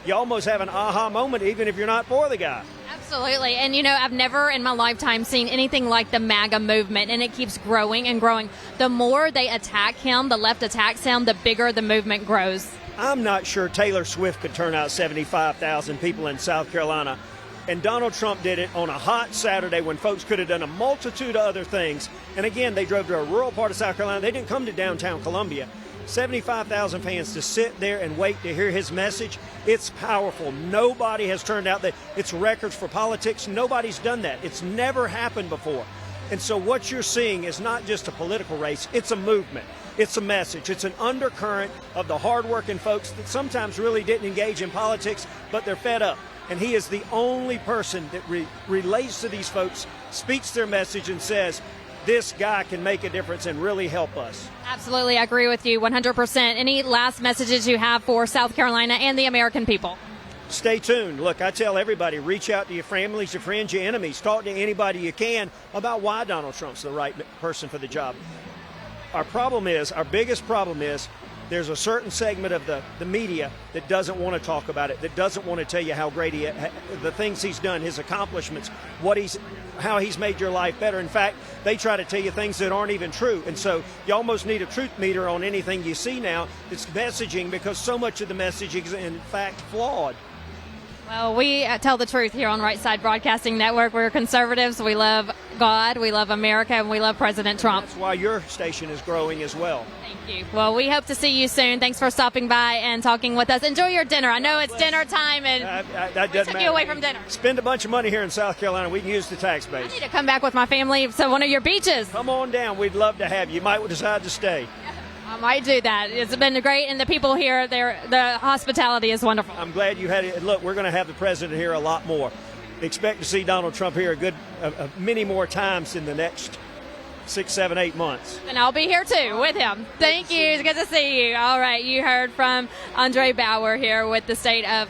You almost have an aha moment even if you're not for the guy. Absolutely. And, I've never in my lifetime seen anything like the MAGA movement, and it keeps growing and growing. The more they attack him, the left attacks him, the bigger the movement grows. I'm not sure Taylor Swift could turn out 75,000 people in South Carolina. And Donald Trump did it on a hot Saturday when folks could have done a multitude of other things. And again, they drove to a rural part of South Carolina. They didn't come to downtown Columbia. 75,000 fans to sit there and wait to hear his message. It's powerful. Nobody has turned out that. It's records for politics. Nobody's done that. It's never happened before. And so what you're seeing is not just a political race. It's a movement. It's a message. It's an undercurrent of the hardworking folks that sometimes really didn't engage in politics, but they're fed up. And he is the only person that relates to these folks, speaks their message, and says, this guy can make a difference and really help us. Absolutely. I agree with you 100%. Any last messages you have for South Carolina and the American people? Stay tuned. Look, I tell everybody, reach out to your families, your friends, your enemies. Talk to anybody you can about why Donald Trump's the right person for the job. Our biggest problem is, there's a certain segment of the media that doesn't want to talk about it, that doesn't want to tell you how great the things he's done, his accomplishments, how he's made your life better. In fact, they try to tell you things that aren't even true. And so you almost need a truth meter on anything you see now. It's messaging, because so much of the messaging is in fact flawed. Well, we tell the truth here on Right Side Broadcasting Network. We're conservatives. We love God, we love America, and we love President Trump. That's why your station is growing as well. Thank you. Well, we hope to see you soon. Thanks for stopping by and talking with us. Enjoy your dinner. I know it's dinner time, and that we took you away from dinner. Spend a bunch of money here in South Carolina. We can use the tax base. I need to come back with my family to one of your beaches. Come on down. We'd love to have you. You might decide to stay. I might do that. It's been great, and the people here, the hospitality is wonderful. I'm glad you had it. Look, we're going to have the president here a lot more. Expect to see Donald Trump here many more times in the next 6, 7, 8 months. And I'll be here too with him. Thank you. It's good to see you. All right, you heard from Andre Bauer here with the state of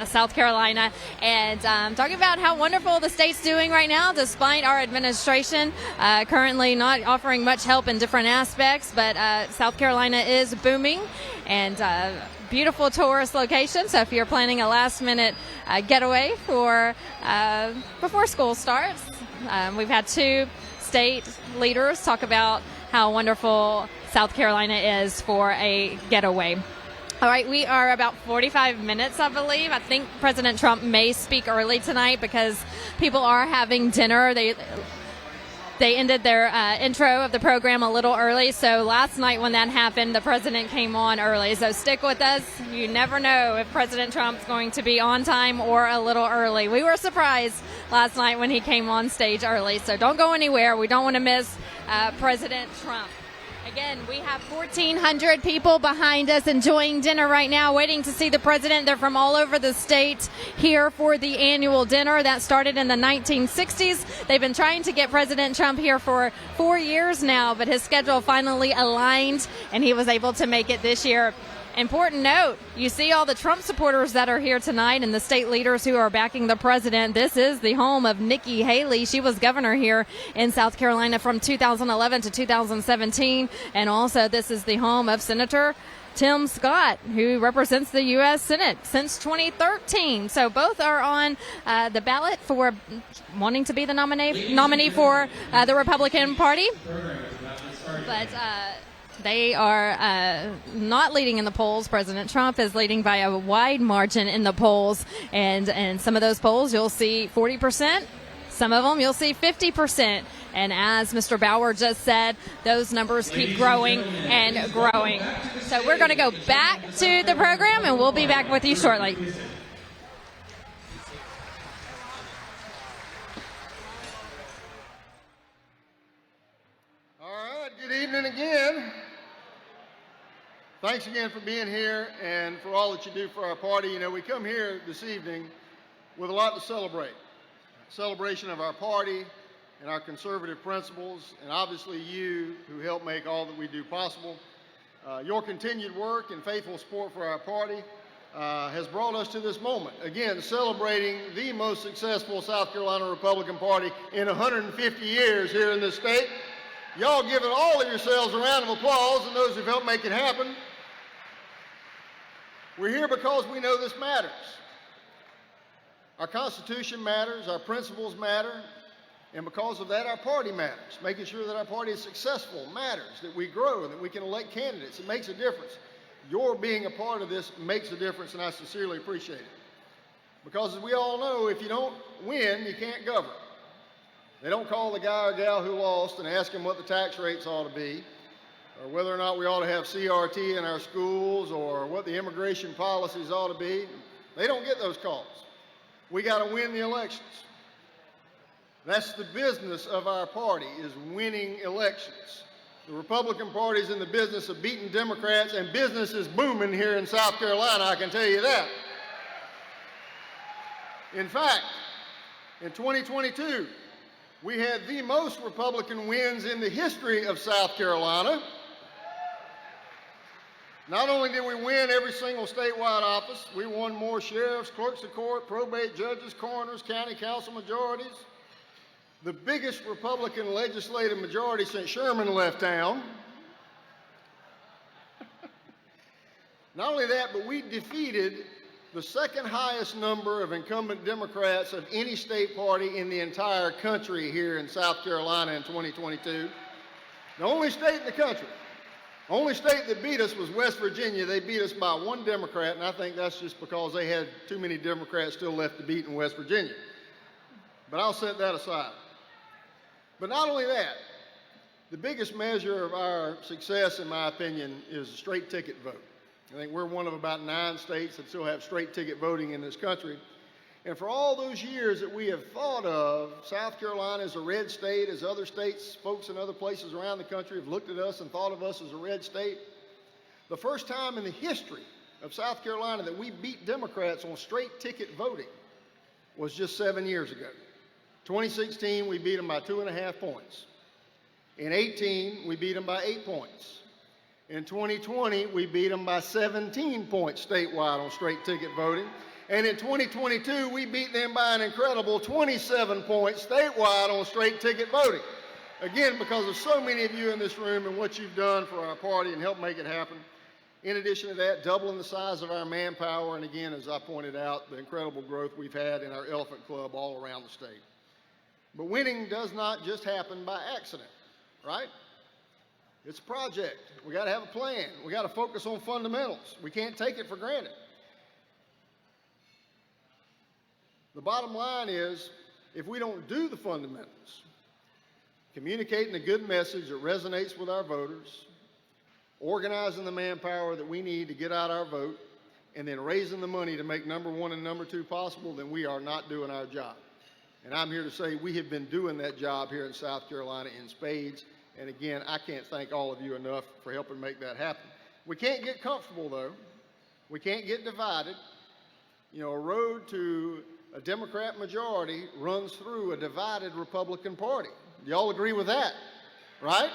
South Carolina, and talking about how wonderful the state's doing right now, despite our administration currently not offering much help in different aspects. But South Carolina is booming, and beautiful tourist location. So if you're planning a last-minute getaway for before school starts, we've had 2 state leaders talk about how wonderful South Carolina is for a getaway. All right, we are about 45 minutes, I believe. I think President Trump may speak early tonight because people are having dinner. They ended their intro of the program a little early. So last night when that happened, the president came on early. So stick with us. You never know if President Trump's going to be on time or a little early. We were surprised last night when he came on stage early. So don't go anywhere. We don't want to miss President Trump. Again, we have 1,400 people behind us enjoying dinner right now, waiting to see the president. They're from all over the state here for the annual dinner that started in the 1960s. They've been trying to get President Trump here for 4 years now, but his schedule finally aligned, and he was able to make it this year. Important note, you see all the Trump supporters that are here tonight and the state leaders who are backing the president. This is the home of Nikki Haley. She was governor here in South Carolina from 2011 to 2017. And also this is the home of Senator Tim Scott, who represents the U.S. Senate since 2013. So both are on the ballot for wanting to be the nominee for the Republican Party. But they are not leading in the polls. President Trump is leading by a wide margin in the polls. And some of those polls, you'll see 40%. Some of them, you'll see 50%. And as Mr. Bauer just said, those numbers keep growing and growing. So we're going to go back to the program, and we'll be back with you shortly. All right, good evening again. Thanks again for being here and for all that you do for our party. You know, we come here this evening with a lot to celebrate. Celebration of our party and our conservative principles, and obviously you who help make all that we do possible. Your continued work and faithful support for our party has brought us to this moment. Again, celebrating the most successful South Carolina Republican Party in 150 years here in this state. Y'all giving all of yourselves a round of applause and those who've helped make it happen. We're here because we know this matters. Our Constitution matters, our principles matter, and because of that, our party matters. Making sure that our party is successful matters, that we grow, and that we can elect candidates. It makes a difference. Your being a part of this makes a difference, and I sincerely appreciate it. Because as we all know, if you don't win, you can't govern. They don't call the guy or gal who lost and ask him what the tax rates ought to be, or whether or not we ought to have CRT in our schools, or what the immigration policies ought to be. They don't get those calls. We got to win the elections. That's the business of our party, is winning elections. The Republican Party is in the business of beating Democrats, and business is booming here in South Carolina, I can tell you that. In fact, in 2022, we had the most Republican wins in the history of South Carolina. Not only did we win every single statewide office, we won more sheriffs, clerks of court, probate judges, coroners, county council majorities. The biggest Republican legislative majority since Sherman left town. Not only that, but we defeated the second highest number of incumbent Democrats of any state party in the entire country here in South Carolina in 2022. The only state in the country, only state that beat us was West Virginia. They beat us by one Democrat, and I think that's just because they had too many Democrats still left to beat in West Virginia. But I'll set that aside. But not only that, the biggest measure of our success, in my opinion, is a straight ticket vote. I think we're one of about 9 states that still have straight ticket voting in this country. And for all those years that we have thought of South Carolina as a red state, as other states, folks in other places around the country have looked at us and thought of us as a red state, the first time in the history of South Carolina that we beat Democrats on straight ticket voting was just 7 years ago. 2016, we beat them by 2.5 points. In 18, we beat them by 8 points. In 2020, we beat them by 17 points statewide on straight ticket voting. And in 2022, we beat them by an incredible 27 points statewide on straight ticket voting. Again, because of so many of you in this room and what you've done for our party and helped make it happen. In addition to that, doubling the size of our manpower, and again, as I pointed out, the incredible growth we've had in our Elephant Club all around the state. But winning does not just happen by accident, right? It's a project. We got to have a plan. We got to focus on fundamentals. We can't take it for granted. The bottom line is, if we don't do the fundamentals, communicating a good message that resonates with our voters, organizing the manpower that we need to get out our vote, and then raising the money to make number 1 and number 2 possible, then we are not doing our job. And I'm here to say we have been doing that job here in South Carolina in spades. And again, I can't thank all of you enough for helping make that happen. We can't get comfortable, though. We can't get divided. You know, a road to a Democrat majority runs through a divided Republican Party. Do y'all agree with that? Right?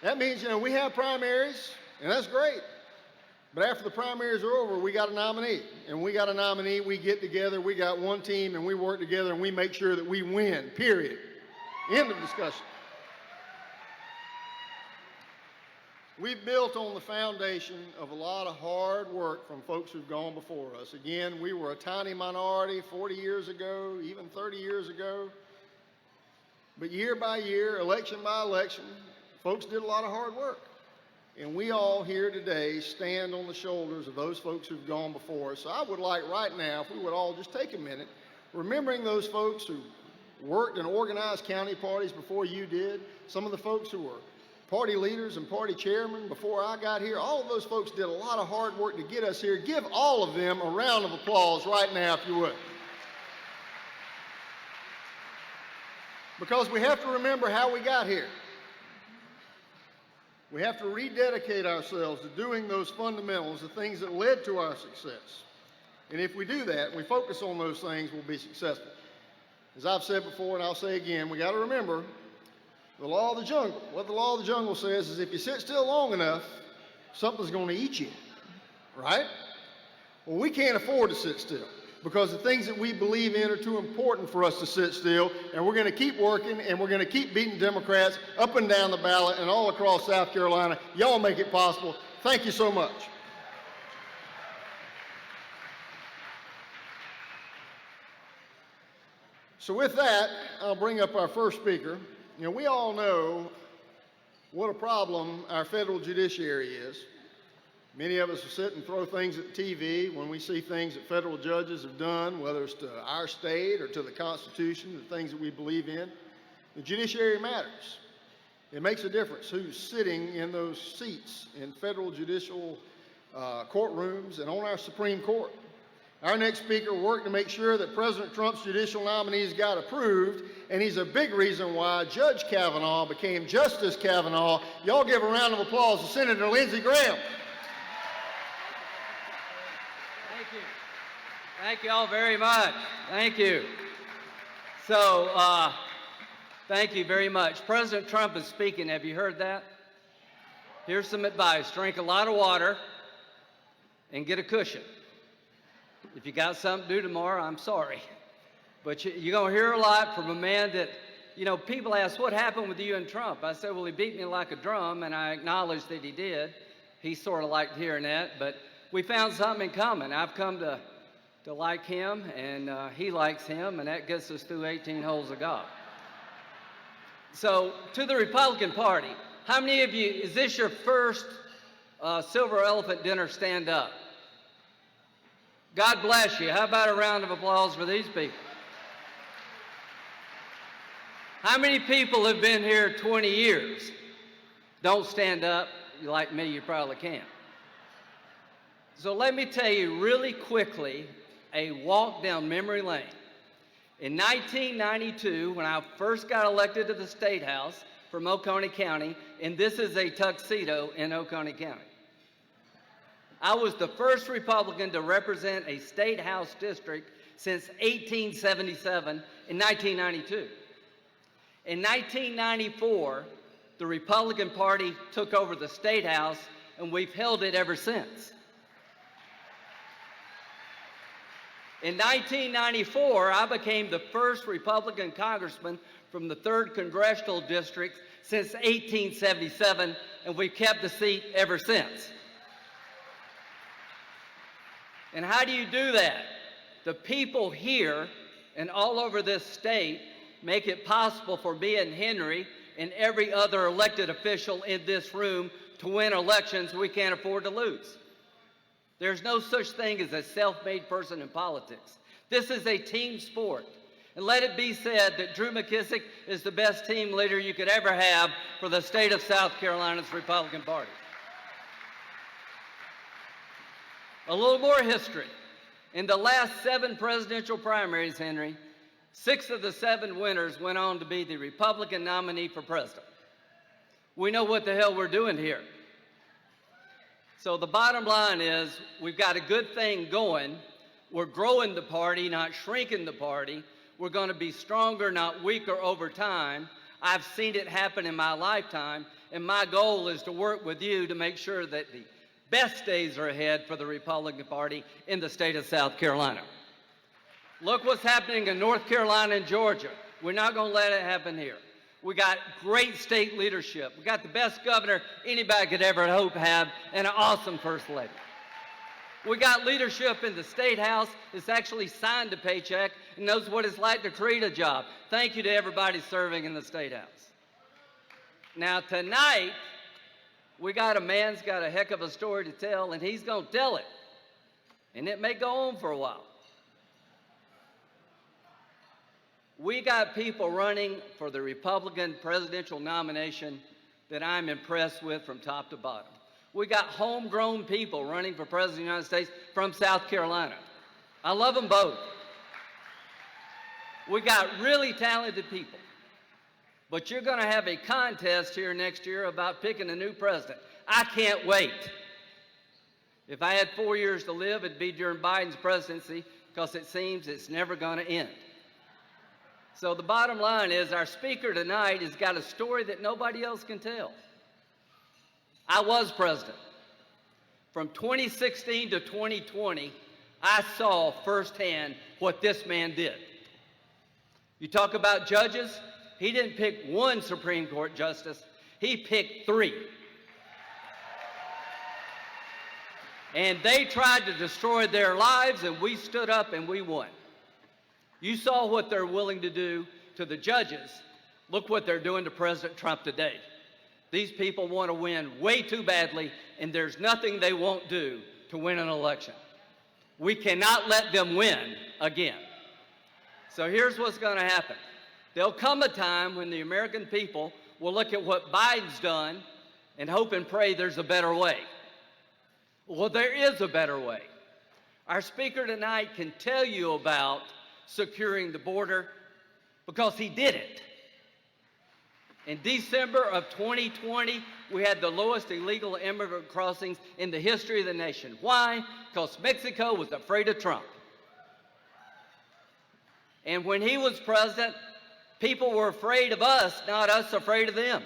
That means, you know, we have primaries, and that's great. But after the primaries are over, we got a nominee. And we got a nominee, we get together, we got one team, and we work together, and we make sure that we win, period. End of discussion. We've built on the foundation of a lot of hard work from folks who've gone before us. Again, we were a tiny minority 40 years ago, even 30 years ago. But year by year, election by election, folks did a lot of hard work. And we all here today stand on the shoulders of those folks who've gone before us. So I would like right now, if we would all just take a minute, remembering those folks who worked and organized county parties before you did, some of the folks who were party leaders and party chairmen before I got here, all of those folks did a lot of hard work to get us here. Give all of them a round of applause right now, if you would. Because we have to remember how we got here. We have to rededicate ourselves to doing those fundamentals, the things that led to our success. And if we do that, we focus on those things, we'll be successful. As I've said before, and I'll say again, we got to remember the law of the jungle. What the law of the jungle says is if you sit still long enough, something's going to eat you, right? Well, we can't afford to sit still because the things that we believe in are too important for us to sit still, and we're going to keep working, and we're going to keep beating Democrats up and down the ballot and all across South Carolina. Y'all make it possible. Thank you so much. So with that, I'll bring up our first speaker. You know, we all know what a problem our federal judiciary is. Many of us will sit and throw things at the TV when we see things that federal judges have done, whether it's to our state or to the Constitution, the things that we believe in. The judiciary matters. It makes a difference who's sitting in those seats in federal judicial courtrooms and on our Supreme Court. Our next speaker worked to make sure that President Trump's judicial nominees got approved, and he's a big reason why Judge Kavanaugh became Justice Kavanaugh. Y'all give a round of applause to Senator Lindsey Graham. Thank you. Thank you all very much. Thank you. So, thank you very much. President Trump is speaking. Have you heard that? Here's some advice. Drink a lot of water and get a cushion. If you got something to do tomorrow, I'm sorry. But you're going to hear a lot from a man that, you know, people ask, what happened with you and Trump? I said, well, he beat me like a drum, and I acknowledged that he did. He sort of liked hearing that, but we found something in common. I've come to like him, and he likes him, and that gets us through 18 holes of golf. So, to the Republican Party, how many of you, is this your first Silver Elephant Dinner stand up? God bless you. How about a round of applause for these people? How many people have been here 20 years? Don't stand up. You're like me, you probably can't. So let me tell you really quickly a walk down memory lane. In 1992, when I first got elected to the State House from Oconee County, and this is a tuxedo in Oconee County, I was the first Republican to represent a State House district since 1877 in 1992. In 1994, the Republican Party took over the State House, and we've held it ever since. In 1994, I became the first Republican congressman from the 3rd Congressional District since 1877, and we've kept the seat ever since. And how do you do that? The people here and all over this state make it possible for me and Henry and every other elected official in this room to win elections we can't afford to lose. There's no such thing as a self-made person in politics. This is a team sport. And let it be said that Drew McKissick is the best team leader you could ever have for the state of South Carolina's Republican Party. A little more history. In the last 7 presidential primaries, Henry, 6 of the 7 winners went on to be the Republican nominee for president. We know what the hell we're doing here. So the bottom line is we've got a good thing going. We're growing the party, not shrinking the party. We're going to be stronger, not weaker over time. I've seen it happen in my lifetime, and my goal is to work with you to make sure that the best days are ahead for the Republican Party in the state of South Carolina. Look what's happening in North Carolina and Georgia. We're not going to let it happen here. We got great state leadership. We got the best governor anybody could ever hope to have, and an awesome first lady. We got leadership in the State House that's actually signed a paycheck and knows what it's like to create a job. Thank you to everybody serving in the State House. Now tonight, we got a man's got a heck of a story to tell, and he's going to tell it. And it may go on for a while. We got people running for the Republican presidential nomination that I'm impressed with from top to bottom. We got homegrown people running for president of the United States from South Carolina. I love them both. We got really talented people. But you're going to have a contest here next year about picking a new president. I can't wait. If I had 4 years to live, it'd be during Biden's presidency, because it seems it's never going to end. So the bottom line is our speaker tonight has got a story that nobody else can tell. I was president. From 2016 to 2020, I saw firsthand what this man did. You talk about judges, he didn't pick one Supreme Court justice, he picked 3. And they tried to destroy their lives, and we stood up and we won. You saw what they're willing to do to the judges. Look what they're doing to President Trump today. These people want to win way too badly, and there's nothing they won't do to win an election. We cannot let them win again. So here's what's going to happen. There'll come a time when the American people will look at what Biden's done and hope and pray there's a better way. Well, there is a better way. Our speaker tonight can tell you about securing the border because he did it. In December of 2020, we had the lowest illegal immigrant crossings in the history of the nation. Why? Because Mexico was afraid of Trump. And when he was president, people were afraid of us, not us afraid of them.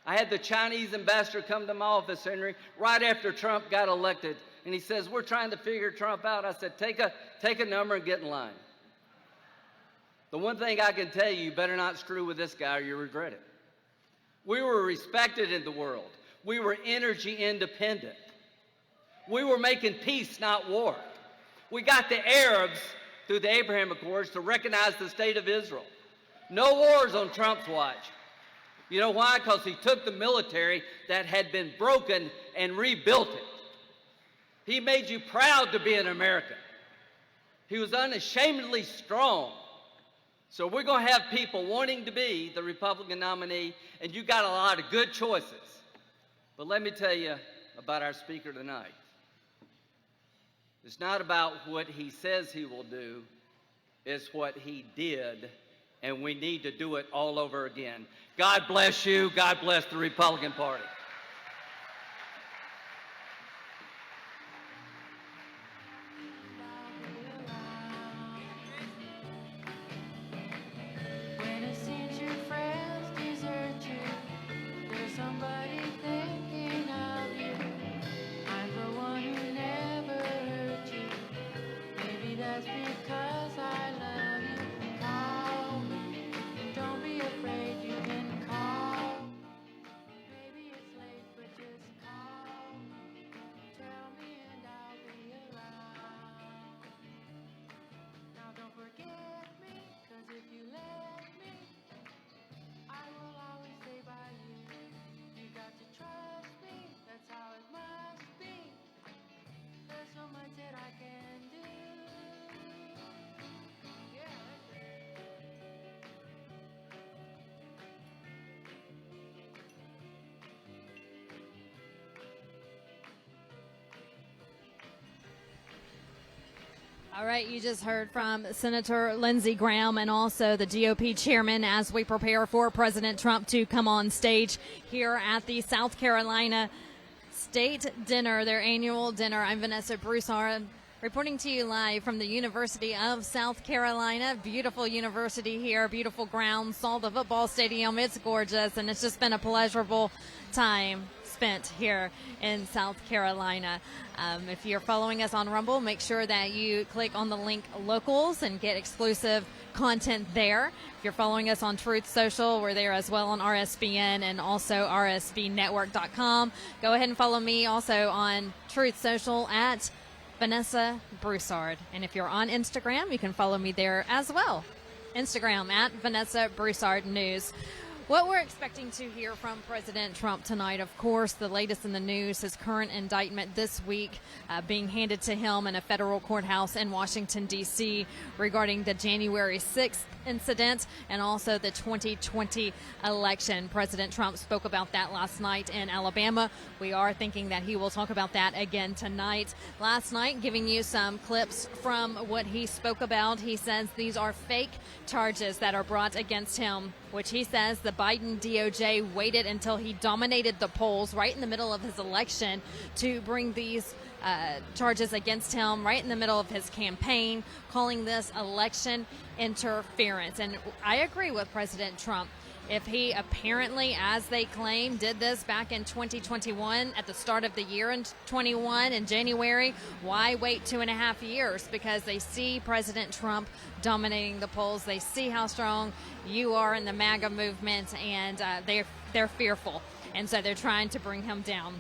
I had the Chinese ambassador come to my office, Henry, right after Trump got elected, and he says, we're trying to figure Trump out. I said, take a number and get in line. The one thing I can tell you, you better not screw with this guy or you regret it. We were respected in the world. We were energy independent. We were making peace, not war. We got the Arabs, through the Abraham Accords, to recognize the state of Israel. No wars on Trump's watch. You know why? Because he took the military that had been broken and rebuilt it. He made you proud to be an American. He was unashamedly strong. So we're going to have people wanting to be the Republican nominee, and you got a lot of good choices. But let me tell you about our speaker tonight. It's not about what he says he will do, it's what he did, and we need to do it all over again. God bless you. God bless the Republican Party. All right, you just heard from Senator Lindsey Graham and also the GOP chairman as we prepare for President Trump to come on stage here at the South Carolina State Dinner, their annual dinner. I'm Vanessa Broussard, reporting to you live from the University of South Carolina. Beautiful university here, beautiful grounds, saw the football stadium. It's gorgeous, and it's just been a pleasurable time spent here in South Carolina. If you're following us on Rumble, make sure that you click on the link Locals and get exclusive content there. If you're following us on Truth Social, we're there as well on RSBN and also rsbnetwork.com. Go ahead and follow me also on Truth Social at Vanessa Broussard. And if you're on Instagram, you can follow me there as well. Instagram at Vanessa Broussard News. What we're expecting to hear from President Trump tonight, of course, the latest in the news, his current indictment this week being handed to him in a federal courthouse in Washington, D.C. regarding the January 6th incident and also the 2020 election. President Trump spoke about that last night in Alabama. We are thinking that he will talk about that again tonight. Last night, giving you some clips from what he spoke about. He says these are fake charges that are brought against him, which he says the Biden DOJ waited until he dominated the polls right in the middle of his election to bring these charges against him right in the middle of his campaign, calling this election interference. And I agree with President Trump. If he apparently, as they claim, did this back in 2021 at the start of the year in 21 in January, why wait 2.5 years? Because they see President Trump dominating the polls. They see how strong you are in the MAGA movement, and they're fearful. And so they're trying to bring him down.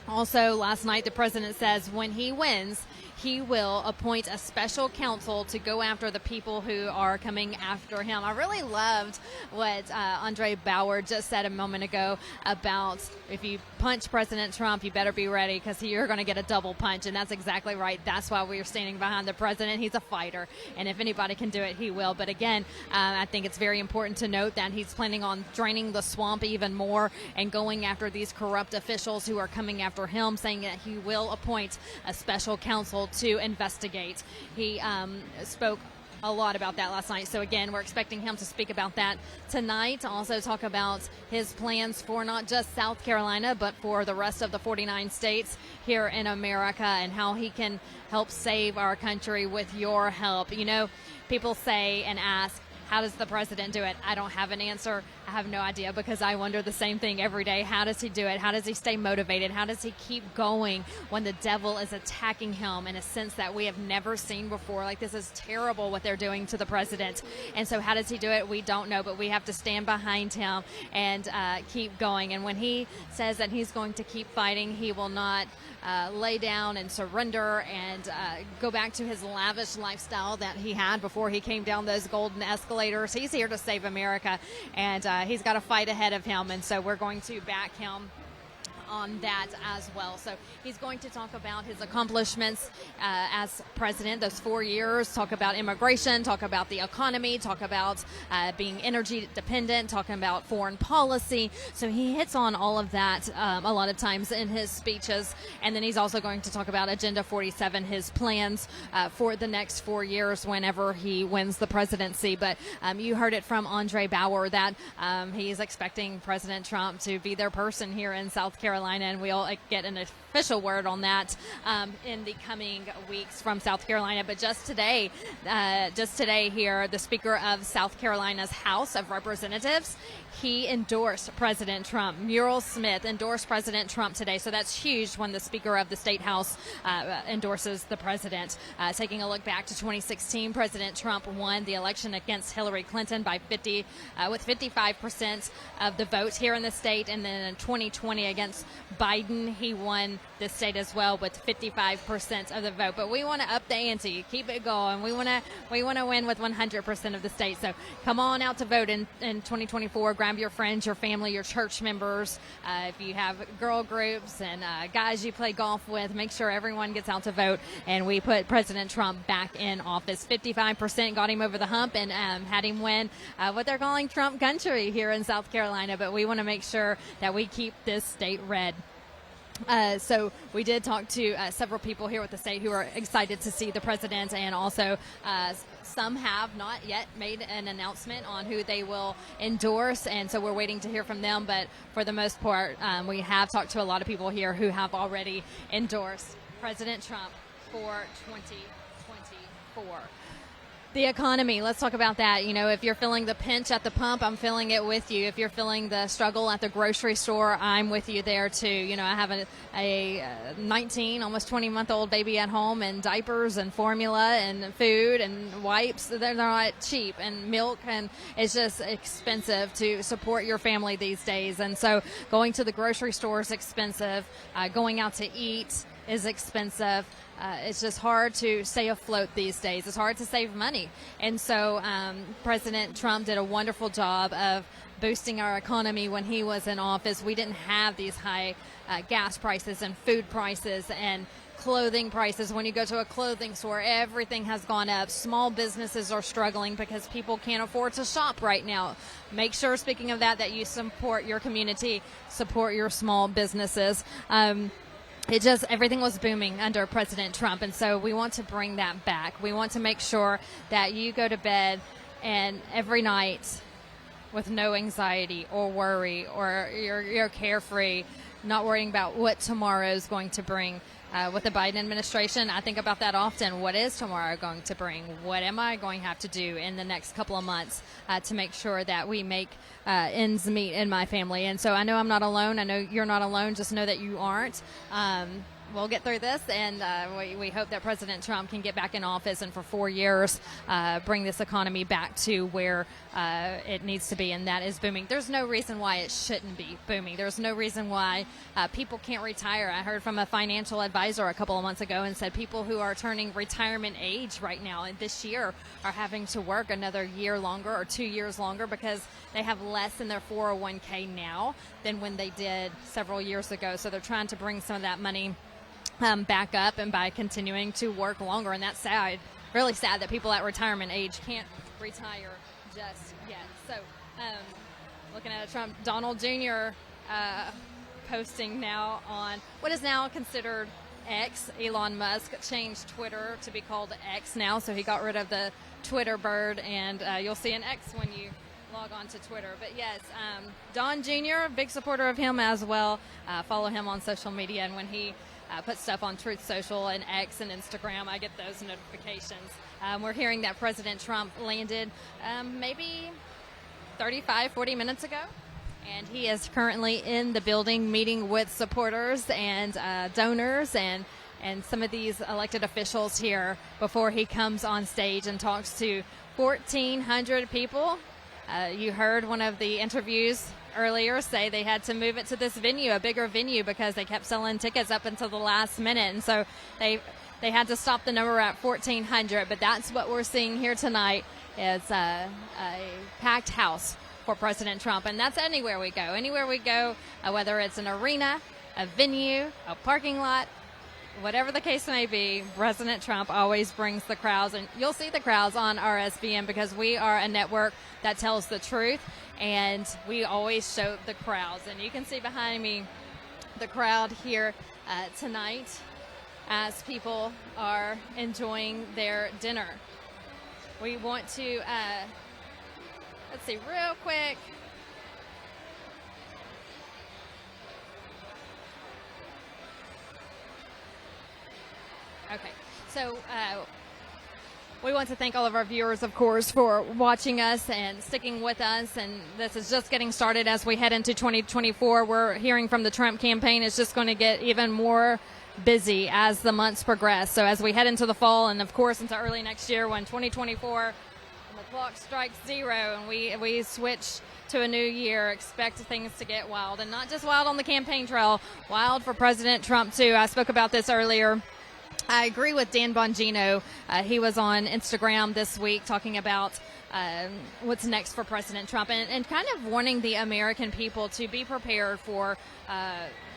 Also, last night, the president says when he wins, he will appoint a special counsel to go after the people who are coming after him. I really loved what Andre Bauer just said a moment ago about if you punch President Trump, you better be ready because you're going to get a double punch. And that's exactly right. That's why we are standing behind the president. He's a fighter. And if anybody can do it, he will. But again, I think it's very important to note that he's planning on draining the swamp even more and going after these corrupt officials who are coming after him, saying that he will appoint a special counsel to investigate. He spoke a lot about that last night. So again, we're expecting him to speak about that tonight. Also talk about his plans for not just South Carolina, but for the rest of the 49 states here in America and how he can help save our country with your help. You know, people say and ask, how does the president do it? I don't have an answer. I have no idea because I wonder the same thing every day. How does he do it? How does he stay motivated? How does he keep going when the devil is attacking him in a sense that we have never seen before? Like, this is terrible what they're doing to the president. And so how does he do it? We don't know, but we have to stand behind him and keep going. And when he says that he's going to keep fighting, he will not lay down and surrender and go back to his lavish lifestyle that he had before he came down those golden escalators. He's here to save America, and he's got a fight ahead of him, and so we're going to back him on that as well. So he's going to talk about his accomplishments as president, those 4 years, talk about immigration, talk about the economy, talk about being energy dependent, talking about foreign policy. So he hits on all of that a lot of times in his speeches. And then he's also going to talk about Agenda 47, his plans for the next 4 years whenever he wins the presidency. But you heard it from Andre Bauer that he's expecting President Trump to be their person here in South Carolina, and we'll get an official word on that in the coming weeks from South Carolina. But just today here, the Speaker of South Carolina's House of Representatives, he endorsed President Trump. Muriel Smith endorsed President Trump today, so that's huge when the Speaker of the State House endorses the president. Taking a look back to 2016, President Trump won the election against Hillary Clinton by with 55% of the votes here in the state, and then in 2020 against Biden, he won the state as well with 55% of the vote. But we want to up the ante, keep it going. We want to win with 100% of the state. So come on out to vote in 2024. Grab your friends, your family, your church members. If you have girl groups and guys you play golf with, make sure everyone gets out to vote. And we put President Trump back in office. 55% got him over the hump and had him win what they're calling Trump country here in South Carolina. But we want to make sure that we keep this state red. So we did talk to several people here with the state who are excited to see the president, and also some have not yet made an announcement on who they will endorse, and so we're waiting to hear from them. But for the most part, we have talked to a lot of people here who have already endorsed President Trump for 2024. The economy, let's talk about that. You know, if you're feeling the pinch at the pump, I'm feeling it with you. If you're feeling the struggle at the grocery store, I'm with you there too. You know, I have a 19, almost 20-month-old baby at home, and diapers and formula and food and wipes, they're not cheap, and milk, and it's just expensive to support your family these days. And so going to the grocery store is expensive. Going out to eat is expensive. It's just hard to stay afloat these days. It's hard to save money. And so President Trump did a wonderful job of boosting our economy when he was in office. We didn't have these high gas prices and food prices and clothing prices. When you go to a clothing store, everything has gone up. Small businesses are struggling because people can't afford to shop right now. Make sure, speaking of that you support your community, support your small businesses. Everything was booming under President Trump, and so we want to bring that back. We want to make sure that you go to bed and every night with no anxiety or worry, or you're carefree, not worrying about what tomorrow is going to bring. With the Biden administration, I think about that often. What is tomorrow going to bring? What am I going to have to do in the next couple of months to make sure that we make ends meet in my family? And so I know I'm not alone. I know you're not alone. Just know that you aren't. we'll get through this, and we hope that President Trump can get back in office and for 4 years bring this economy back to where it needs to be, and that is booming. There's no reason why it shouldn't be booming. There's no reason why people can't retire. I heard from a financial advisor a couple of months ago and said people who are turning retirement age right now and this year are having to work another year longer or 2 years longer because they have less in their 401k now than when they did several years ago. So they're trying to bring some of that money back up, and by continuing to work longer. And that's sad, really sad that people at retirement age can't retire just yet. So looking at Trump, Donald Jr. Posting now on what is now considered X. Elon Musk changed Twitter to be called X now, so he got rid of the Twitter bird, and you'll see an X when you log on to Twitter. But yes, Don Jr., big supporter of him as well. Follow him on social media, and when he puts stuff on Truth Social and X and Instagram, I get those notifications. We're hearing that President Trump landed maybe 35, 40 minutes ago, and he is currently in the building meeting with supporters and donors and some of these elected officials here before he comes on stage and talks to 1,400 people. You heard one of the interviews earlier say they had to move it to this venue, a bigger venue, because they kept selling tickets up until the last minute, and so they had to stop the number at 1,400. But that's what we're seeing here tonight, is a packed house for President Trump, and that's anywhere we go, whether it's an arena, a venue, a parking lot, whatever the case may be. President Trump always brings the crowds, and you'll see the crowds on RSBN because we are a network that tells the truth, and we always show the crowds. And you can see behind me the crowd here tonight as people are enjoying their dinner. We want to, let's see real quick. Okay, so we want to thank all of our viewers, of course, for watching us and sticking with us. And this is just getting started as we head into 2024. We're hearing from the Trump campaign is just going to get even more busy as the months progress. So as we head into the fall and, of course, into early next year when 2024, when the clock strikes zero and we switch to a new year, expect things to get wild. And not just wild on the campaign trail, wild for President Trump, too. I spoke about this earlier. I agree with Dan Bongino. He was on Instagram this week talking about what's next for President Trump and kind of warning the American people to be prepared for,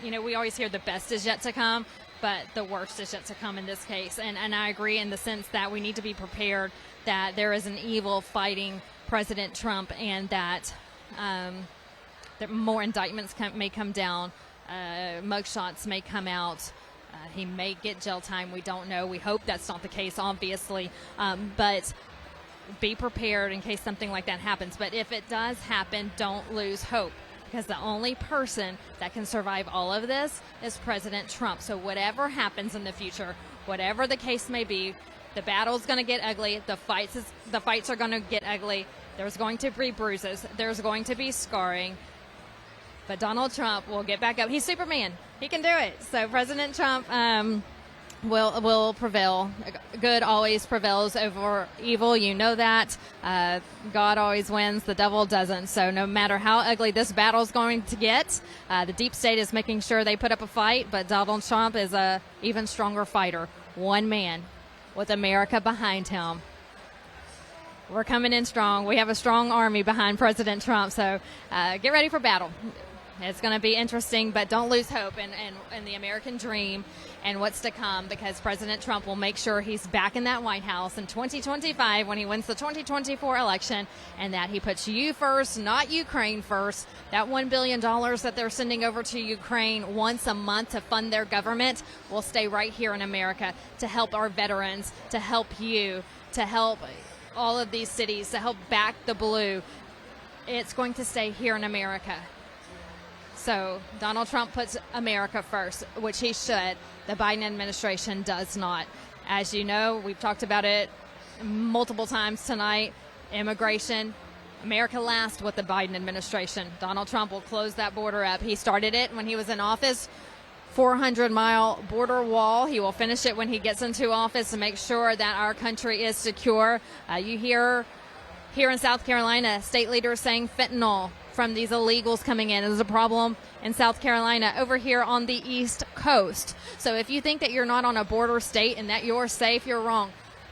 we always hear the best is yet to come, but the worst is yet to come in this case. And I agree in the sense that we need to be prepared that there is an evil fighting President Trump, and that more indictments may come down, mugshots may come out. He may get jail time. We don't know. We hope that's not the case, obviously. But be prepared in case something like that happens. But if it does happen, don't lose hope, because the only person that can survive all of this is President Trump. So whatever happens in the future, whatever the case may be, the battle's going to get ugly. The fights are going to get ugly. There's going to be bruises. There's going to be scarring. But Donald Trump will get back up. He's Superman. He can do it. So President Trump will prevail. Good always prevails over evil. You know that. God always wins. The devil doesn't. So no matter how ugly this battle is going to get, the deep state is making sure they put up a fight. But Donald Trump is a even stronger fighter. One man with America behind him. We're coming in strong. We have a strong army behind President Trump. So get ready for battle. It's going to be interesting, but don't lose hope in the American dream and what's to come, because President Trump will make sure he's back in that White House in 2025 when he wins the 2024 election, and that he puts you first, not Ukraine first. That $1 billion that they're sending over to Ukraine once a month to fund their government will stay right here in America to help our veterans, to help you, to help all of these cities, to help back the blue. It's going to stay here in America. So Donald Trump puts America first, which he should. The Biden administration does not. As you know, we've talked about it multiple times tonight. Immigration, America last with the Biden administration. Donald Trump will close that border up. He started it when he was in office 400-mile border wall. He will finish it when he gets into office to make sure that our country is secure. You hear here in South Carolina, state leaders saying fentanyl from these illegals coming in is a problem in South Carolina, over here on the East Coast. So if you think that you're not on a border state and that you're safe, you're wrong.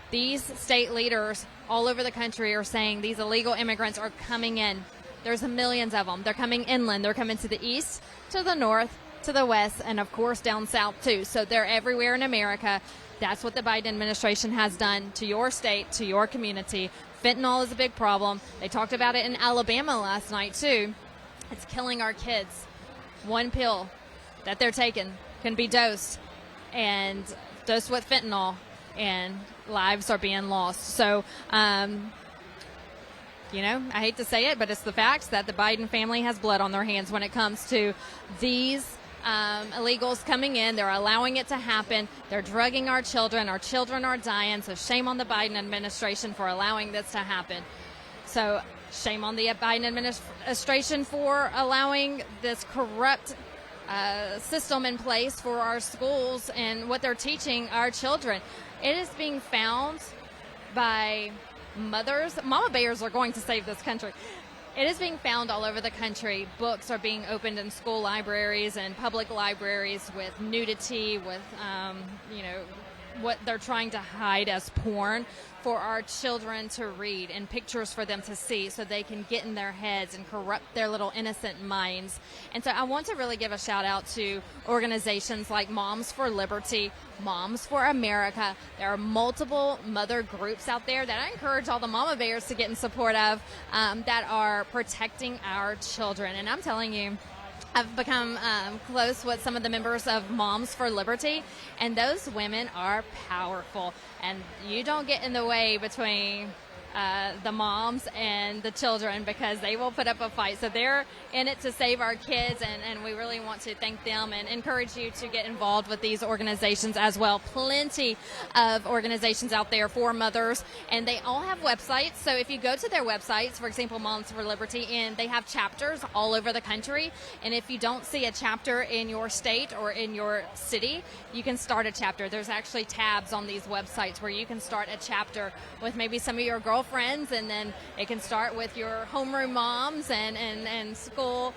These state leaders all over the country are saying these illegal immigrants are coming in. There's millions of them. They're coming inland. They're coming to the east, to the north, to the west, and of course down south too. So they're everywhere in America. That's what the Biden administration has done to your state, to your community. Fentanyl is a big problem. They talked about it in Alabama last night too. It's killing our kids. One pill that they're taking can be dosed with fentanyl, and lives are being lost. So, I hate to say it, but it's the facts that the Biden family has blood on their hands when it comes to these illegals coming in. They're allowing it to happen. They're drugging our children. Our children are dying. So shame on the Biden administration for allowing this to happen. So shame on the Biden administration for allowing this corrupt system in place for our schools and what they're teaching our children. It is being found by mothers. Mama bears are going to save this country. It is being found all over the country. Books are being opened in school libraries and public libraries with nudity, with, what they're trying to hide as porn for our children to read, and pictures for them to see so they can get in their heads and corrupt their little innocent minds. And so I want to really give a shout out to organizations like Moms for Liberty, Moms for America. There are multiple mother groups out there that I encourage all the mama bears to get in support of, that are protecting our children. And I'm telling you, I've become close with some of the members of Moms for Liberty, and those women are powerful. And you don't get in the way between the moms and the children, because they will put up a fight. So they're in it to save our kids, and we really want to thank them and encourage you to get involved with these organizations as well. Plenty of organizations out there for mothers, and they all have websites. So if you go to their websites, for example, Moms for Liberty, and they have chapters all over the country, and if you don't see a chapter in your state or in your city, you can start a chapter. There's actually tabs on these websites where you can start a chapter with maybe some of your girlfriends, and then it can start with your homeroom moms and school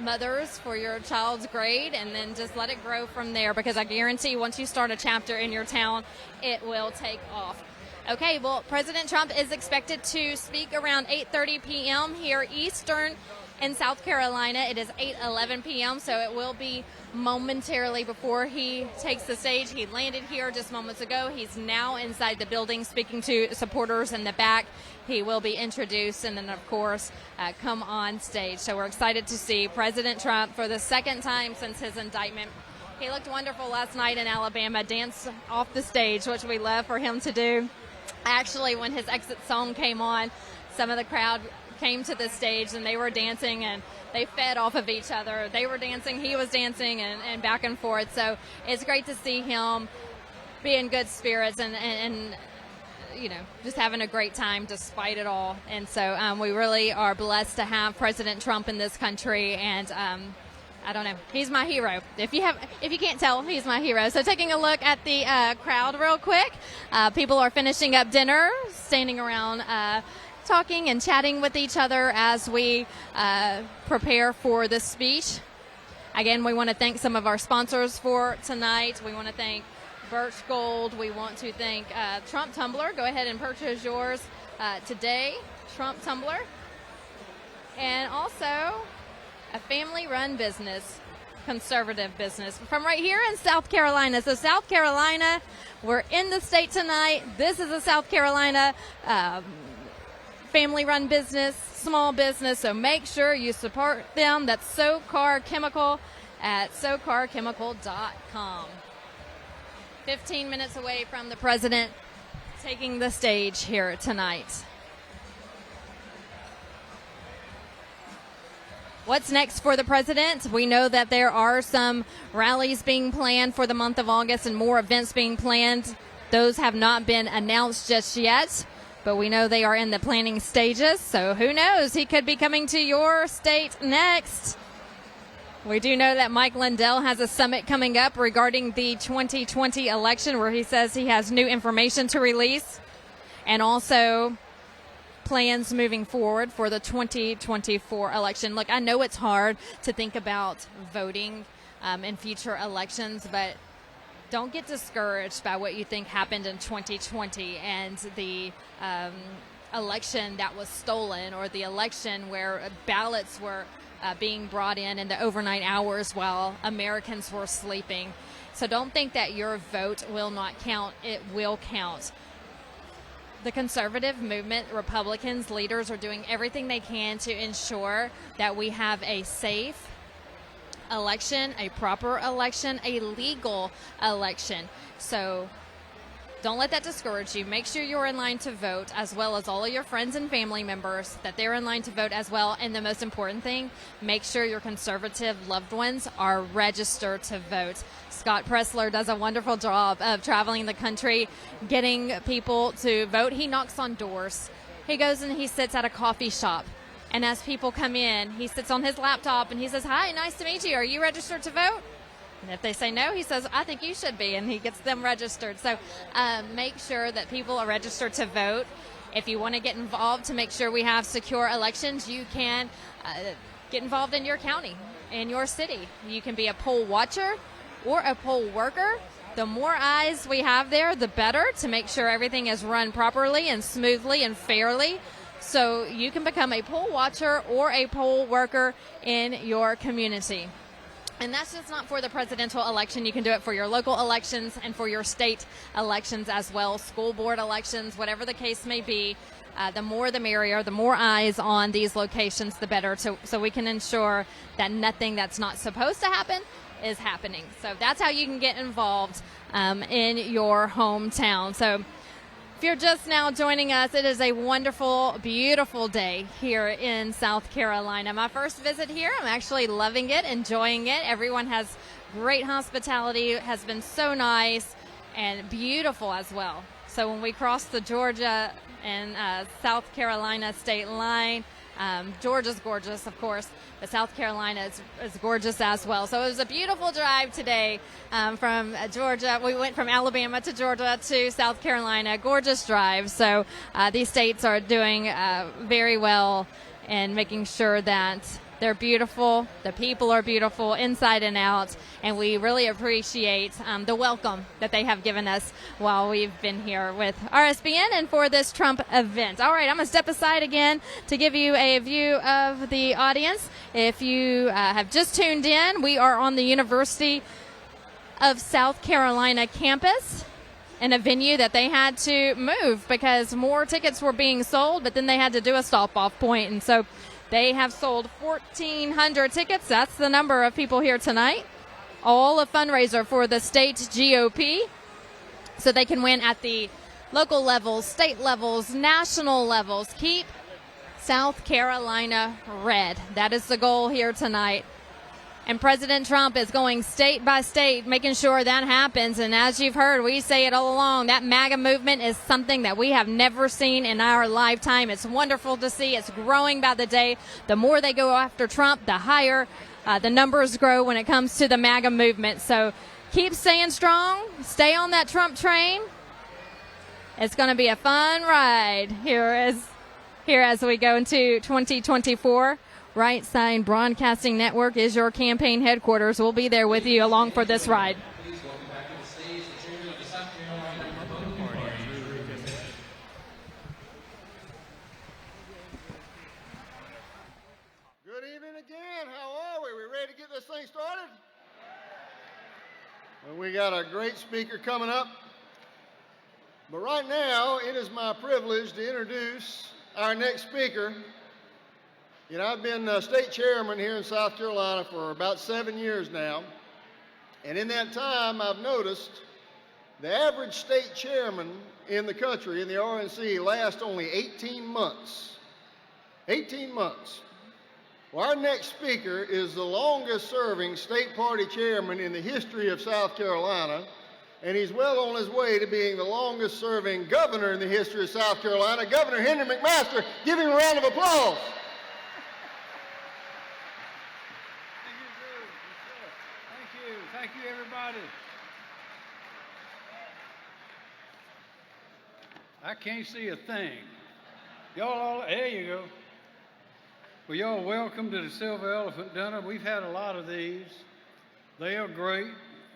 mothers for your child's grade, and then just let it grow from there, because I guarantee once you start a chapter in your town, it will take off. Okay, well, President Trump is expected to speak around 8:30 p.m. here Eastern in South Carolina. It is 8:11 p.m., so it will be momentarily before he takes the stage. He landed here just moments ago. He's now inside the building speaking to supporters in the back. He will be introduced and then, of course, come on stage. So we're excited to see President Trump for the second time since his indictment. He looked wonderful last night in Alabama, danced off the stage, which we love for him to do. Actually, when his exit song came on, some of the crowd came to the stage and they were dancing, and they fed off of each other. They were dancing, he was dancing, and back and forth. So it's great to see him be in good spirits and just having a great time despite it all. And so we really are blessed to have President Trump in this country, and I don't know, he's my hero. If you can't tell, he's my hero. So taking a look at the crowd real quick, people are finishing up dinner, standing around talking and chatting with each other as we prepare for the speech. Again, we want to thank some of our sponsors for tonight. We want to thank Birch Gold. We want to thank Trump Tumbler. Go ahead and purchase yours today, Trump Tumbler. And also a family-run business, conservative business from right here in South Carolina. So South Carolina, we're in the state tonight. This is a South Carolina family-run business, small business, so make sure you support them. That's SoCar Chemical at socarchemical.com. 15 minutes away from the president taking the stage here tonight. What's next for the president? We know that there are some rallies being planned for the month of August and more events being planned. Those have not been announced just yet, but we know they are in the planning stages, so who knows? He could be coming to your state next. We do know that Mike Lindell has a summit coming up regarding the 2020 election where he says he has new information to release and also plans moving forward for the 2024 election. Look, I know it's hard to think about voting in future elections, but don't get discouraged by what you think happened in 2020 and the election that was stolen, or the election where ballots were being brought in the overnight hours while Americans were sleeping. So don't think that your vote will not count. It will count. The conservative movement, Republicans, leaders are doing everything they can to ensure that we have a safe election, a proper election, a legal election. So don't let that discourage you. Make sure you're in line to vote, as well as all of your friends and family members, that they're in line to vote as well. And the most important thing, make sure your conservative loved ones are registered to vote. Scott Pressler does a wonderful job of traveling the country, getting people to vote. He knocks on doors. He goes and he sits at a coffee shop. And as people come in, he sits on his laptop and he says, "Hi, nice to meet you. Are you registered to vote?" And if they say no, he says, "I think you should be," and he gets them registered. So make sure that people are registered to vote. If you want to get involved to make sure we have secure elections, you can get involved in your county, in your city. You can be a poll watcher or a poll worker. The more eyes we have there, the better, to make sure everything is run properly and smoothly and fairly. So you can become a poll watcher or a poll worker in your community. And that's just not for the presidential election. You can do it for your local elections and for your state elections as well, school board elections, whatever the case may be. The more the merrier, the more eyes on these locations, the better, so we can ensure that nothing that's not supposed to happen is happening. So that's how you can get involved in your hometown. So if you're just now joining us, it is a wonderful, beautiful day here in South Carolina. My first visit here, I'm actually loving it, enjoying it. Everyone has great hospitality, has been so nice and beautiful as well. So when we cross the Georgia and South Carolina state line, Georgia's gorgeous, of course, but South Carolina is gorgeous as well. So it was a beautiful drive today from Georgia. We went from Alabama to Georgia to South Carolina. Gorgeous drive. So these states are doing very well in making sure that they're beautiful, the people are beautiful inside and out, and we really appreciate the welcome that they have given us while we've been here with RSBN and for this Trump event. All right, I'm going to step aside again to give you a view of the audience. If you have just tuned in, we are on the University of South Carolina campus in a venue that they had to move because more tickets were being sold, but then they had to do a stop-off point, and so they have sold 1,400 tickets. That's the number of people here tonight. All a fundraiser for the state GOP, so they can win at the local levels, state levels, national levels. Keep South Carolina red. That is the goal here tonight. And President Trump is going state by state, making sure that happens. And as you've heard, we say it all along, that MAGA movement is something that we have never seen in our lifetime. It's wonderful to see. It's growing by the day. The more they go after Trump, the higher the numbers grow when it comes to the MAGA movement. So keep staying strong. Stay on that Trump train. It's going to be a fun ride here as we go into 2024. Right Side Broadcasting Network is your campaign headquarters. We'll be there with you along for this ride. Please welcome back to the stage the chairman of the South Carolina Republican Party. Good evening again. How are we? We ready to get this thing started? Well, we got a great speaker coming up. But right now, it is my privilege to introduce our next speaker. You know, I've been state chairman here in South Carolina for about 7 years now. And in that time, I've noticed the average state chairman in the country, in the RNC, lasts only 18 months. 18 months. Well, our next speaker is the longest serving state party chairman in the history of South Carolina. And he's well on his way to being the longest serving governor in the history of South Carolina, Governor Henry McMaster. Give him a round of applause. I can't see a thing. Y'all all, there you go. Well, y'all welcome to the Silver Elephant Dinner. We've had a lot of these. They are great.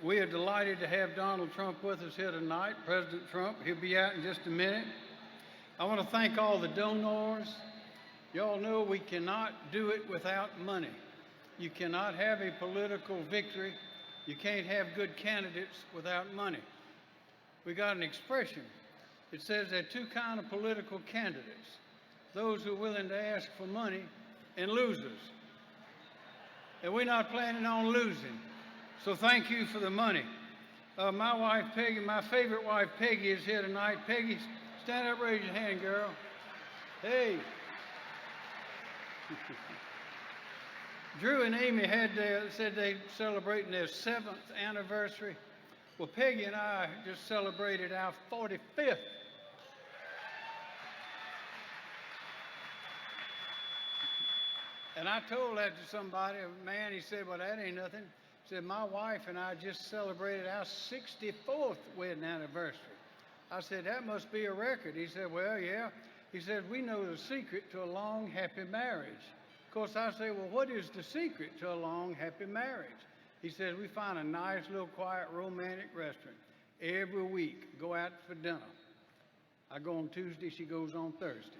We are delighted to have Donald Trump with us here tonight, President Trump. He'll be out in just a minute. I want to thank all the donors. Y'all know we cannot do it without money. You cannot have a political victory. You can't have good candidates without money. We got an expression. It says there are two kinds of political candidates: those who are willing to ask for money and losers. And we're not planning on losing. So thank you for the money. My wife, Peggy, my favorite wife, Peggy, is here tonight. Peggy, stand up, raise your hand, girl. Hey. Drew and Amy said they celebrating their 7th anniversary. Well, Peggy and I just celebrated our 45th. And I told that to somebody, a man, he said, well, that ain't nothing. He said, my wife and I just celebrated our 64th wedding anniversary. I said, that must be a record. He said, well, yeah. He said, we know the secret to a long, happy marriage. Of course, I say, well, what is the secret to a long, happy marriage? He says, we find a nice, little, quiet, romantic restaurant every week, go out for dinner. I go on Tuesday, she goes on Thursday.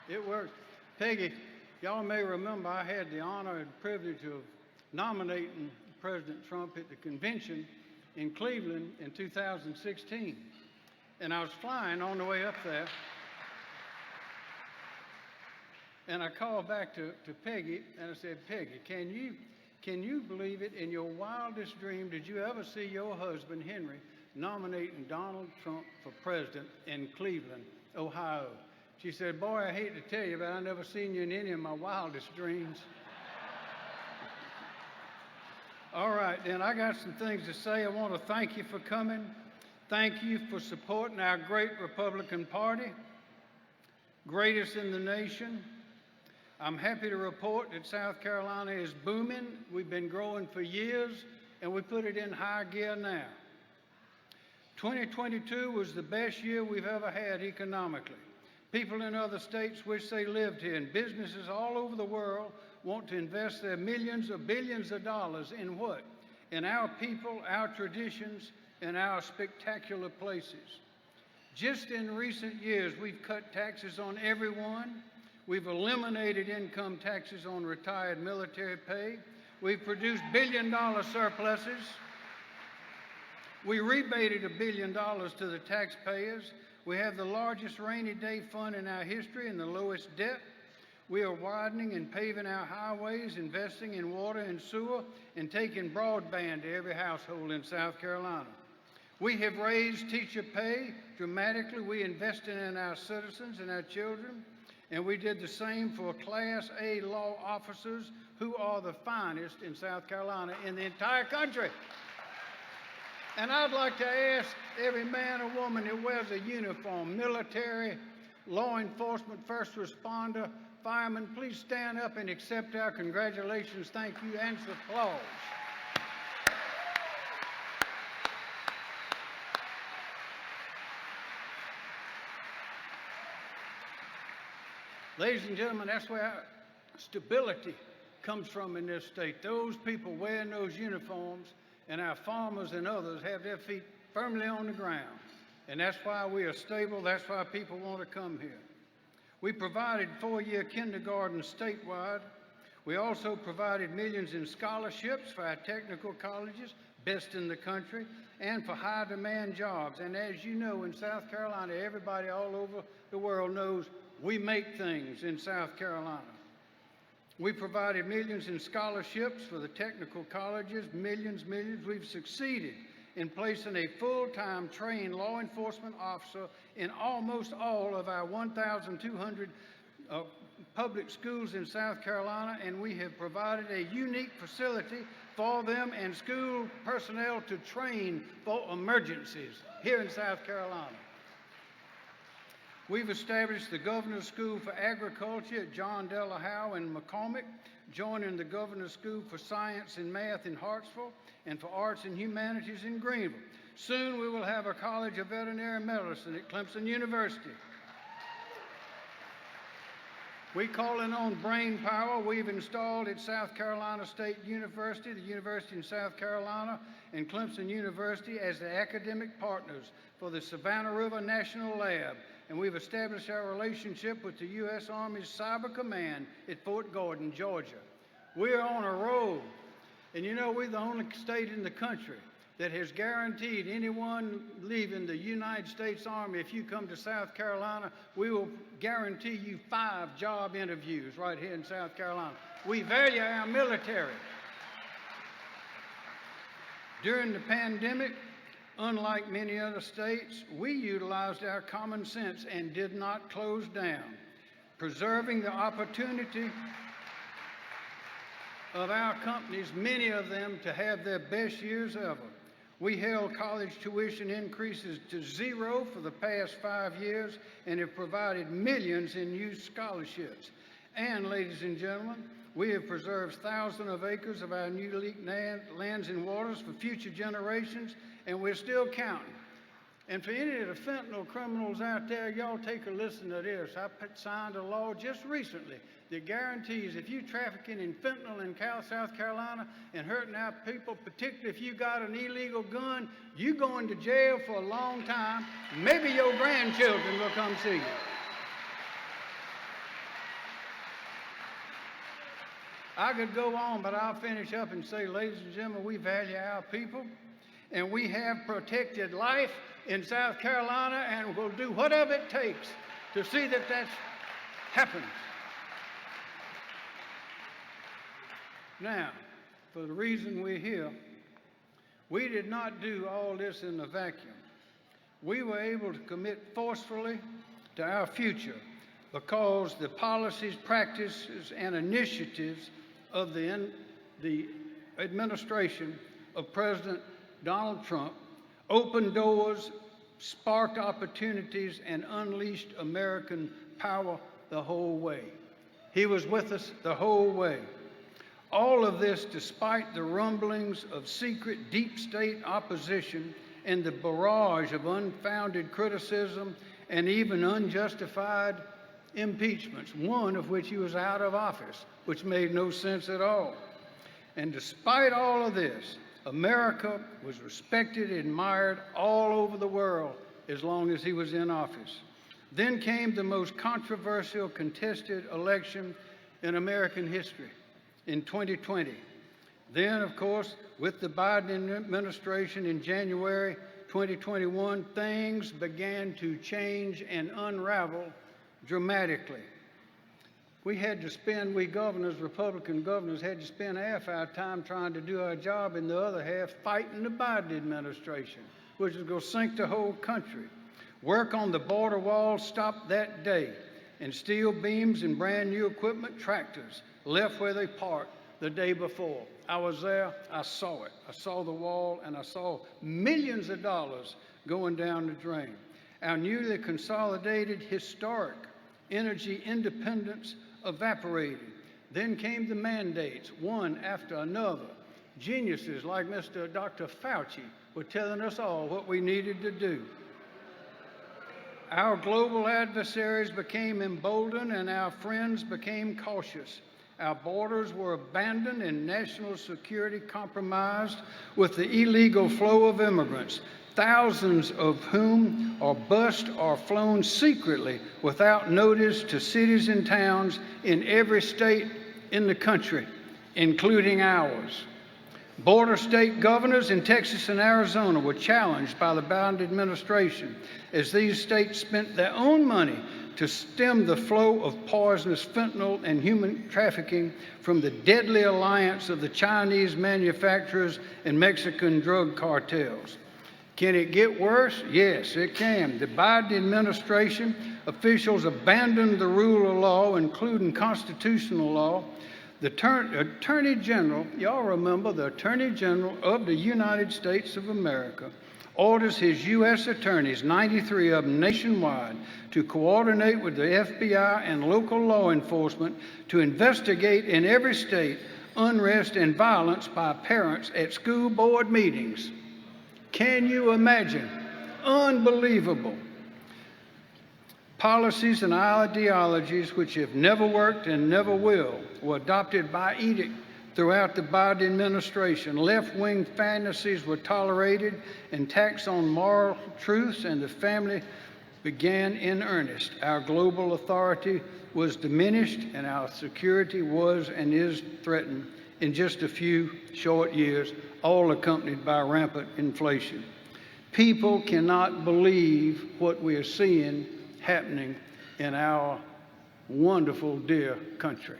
It works. Peggy, y'all may remember I had the honor and privilege of nominating President Trump at the convention in Cleveland in 2016. And I was flying on the way up there. And I called back to Peggy and I said, Peggy, can you believe it? In your wildest dream, did you ever see your husband, Henry, nominating Donald Trump for president in Cleveland, Ohio? She said, boy, I hate to tell you, but I never seen you in any of my wildest dreams. All right, then I got some things to say. I want to thank you for coming. Thank you for supporting our great Republican Party, greatest in the nation. I'm happy to report that South Carolina is booming. We've been growing for years, and we put it in high gear now. 2022 was the best year we've ever had economically. People in other states wish they lived here, and businesses all over the world want to invest their millions or billions of dollars in what? In our people, our traditions, and our spectacular places. Just in recent years, we've cut taxes on everyone. We've eliminated income taxes on retired military pay. We've produced billion-dollar surpluses. We rebated $1 billion to the taxpayers. We have the largest rainy day fund in our history and the lowest debt. We are widening and paving our highways, investing in water and sewer, and taking broadband to every household in South Carolina. We have raised teacher pay dramatically. We invested in our citizens and our children, and we did the same for Class A law officers, who are the finest in South Carolina in the entire country. And I'd like to ask every man or woman who wears a uniform, military, law enforcement, first responder, fireman, please stand up and accept our congratulations, thank you, and applause. Ladies and gentlemen, that's where our stability comes from in this state. Those people wearing those uniforms, and our farmers and others have their feet firmly on the ground. And that's why we are stable. That's why people want to come here. We provided 4-year kindergarten statewide. We also provided millions in scholarships for our technical colleges, best in the country, and for high-demand jobs. And as you know, in South Carolina, everybody all over the world knows we make things in South Carolina. We provided millions in scholarships for the technical colleges, millions. We've succeeded in placing a full-time trained law enforcement officer in almost all of our 1,200 public schools in South Carolina, and we have provided a unique facility for them and school personnel to train for emergencies here in South Carolina. We've established the Governor's School for Agriculture at John Delahowe in McCormick, joining the Governor's School for Science and Math in Hartsville, and for Arts and Humanities in Greenville. Soon we will have a College of Veterinary Medicine at Clemson University. We calling on brain power. We've installed at South Carolina State University, the University in South Carolina, and Clemson University as the academic partners for the Savannah River National Lab. And we've established our relationship with the U.S. Army's Cyber Command at Fort Gordon, Georgia. We're on a roll. And you know, we're the only state in the country that has guaranteed anyone leaving the United States Army, if you come to South Carolina, we will guarantee you 5 job interviews right here in South Carolina. We value our military. During the pandemic, unlike many other states, we utilized our common sense and did not close down, preserving the opportunity of our companies, many of them, to have their best years ever. We held college tuition increases to 0 for the past 5 years and have provided millions in youth scholarships. And, ladies and gentlemen, we have preserved thousands of acres of our unique lands and waters for future generations, and we're still counting. And for any of the fentanyl criminals out there, y'all take a listen to this. I signed a law just recently that guarantees if you trafficking in fentanyl in South Carolina and hurting our people, particularly if you got an illegal gun, you going to jail for a long time. Maybe your grandchildren will come see you. I could go on, but I'll finish up and say, ladies and gentlemen, we value our people, and we have protected life in South Carolina, and we'll do whatever it takes to see that that happens. Now, for the reason we're here, we did not do all this in a vacuum. We were able to commit forcefully to our future because the policies, practices, and initiatives of the administration of President Donald Trump opened doors, sparked opportunities, and unleashed American power the whole way. He was with us the whole way. All of this despite the rumblings of secret deep state opposition and the barrage of unfounded criticism and even unjustified impeachments, one of which he was out of office, which made no sense at all. And despite all of this, America was respected and admired all over the world as long as he was in office. Then came the most controversial contested election in American history in 2020. Then, of course, with the Biden administration in January 2021, things began to change and unravel dramatically. We governors, Republican governors, had to spend half our time trying to do our job and the other half fighting the Biden administration, which is going to sink the whole country. Work on the border wall stopped that day, and steel beams and brand new equipment, tractors, left where they parked the day before. I was there, I saw it. I saw the wall, and I saw millions of dollars going down the drain. Our newly consolidated historic energy independence evaporated. Then came the mandates, one after another. Geniuses like Dr. Fauci were telling us all what we needed to do. Our global adversaries became emboldened and our friends became cautious. Our borders were abandoned and national security compromised with the illegal flow of immigrants, thousands of whom are bused or flown secretly without notice to cities and towns in every state in the country, including ours. Border state governors in Texas and Arizona were challenged by the Biden administration as these states spent their own money to stem the flow of poisonous fentanyl and human trafficking from the deadly alliance of the Chinese manufacturers and Mexican drug cartels. Can it get worse? Yes, it can. The Biden administration officials abandoned the rule of law, including constitutional law. The Attorney General, y'all remember the Attorney General of the United States of America, orders his U.S. attorneys, 93 of them nationwide, to coordinate with the FBI and local law enforcement to investigate in every state unrest and violence by parents at school board meetings. Can you imagine? Unbelievable. Policies and ideologies which have never worked and never will were adopted by edict throughout the Biden administration. Left-wing fantasies were tolerated and attacks on moral truths and the family began in earnest. Our global authority was diminished and our security was and is threatened in just a few short years, all accompanied by rampant inflation. People cannot believe what we are seeing happening in our wonderful, dear country.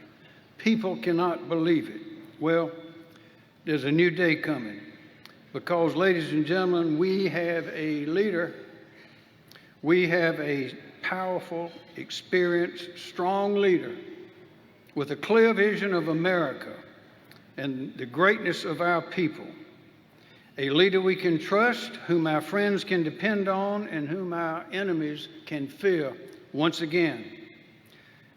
People cannot believe it. Well, there's a new day coming because, ladies and gentlemen, we have a leader. We have a powerful, experienced, strong leader with a clear vision of America and the greatness of our people. A leader we can trust, whom our friends can depend on, and whom our enemies can fear once again.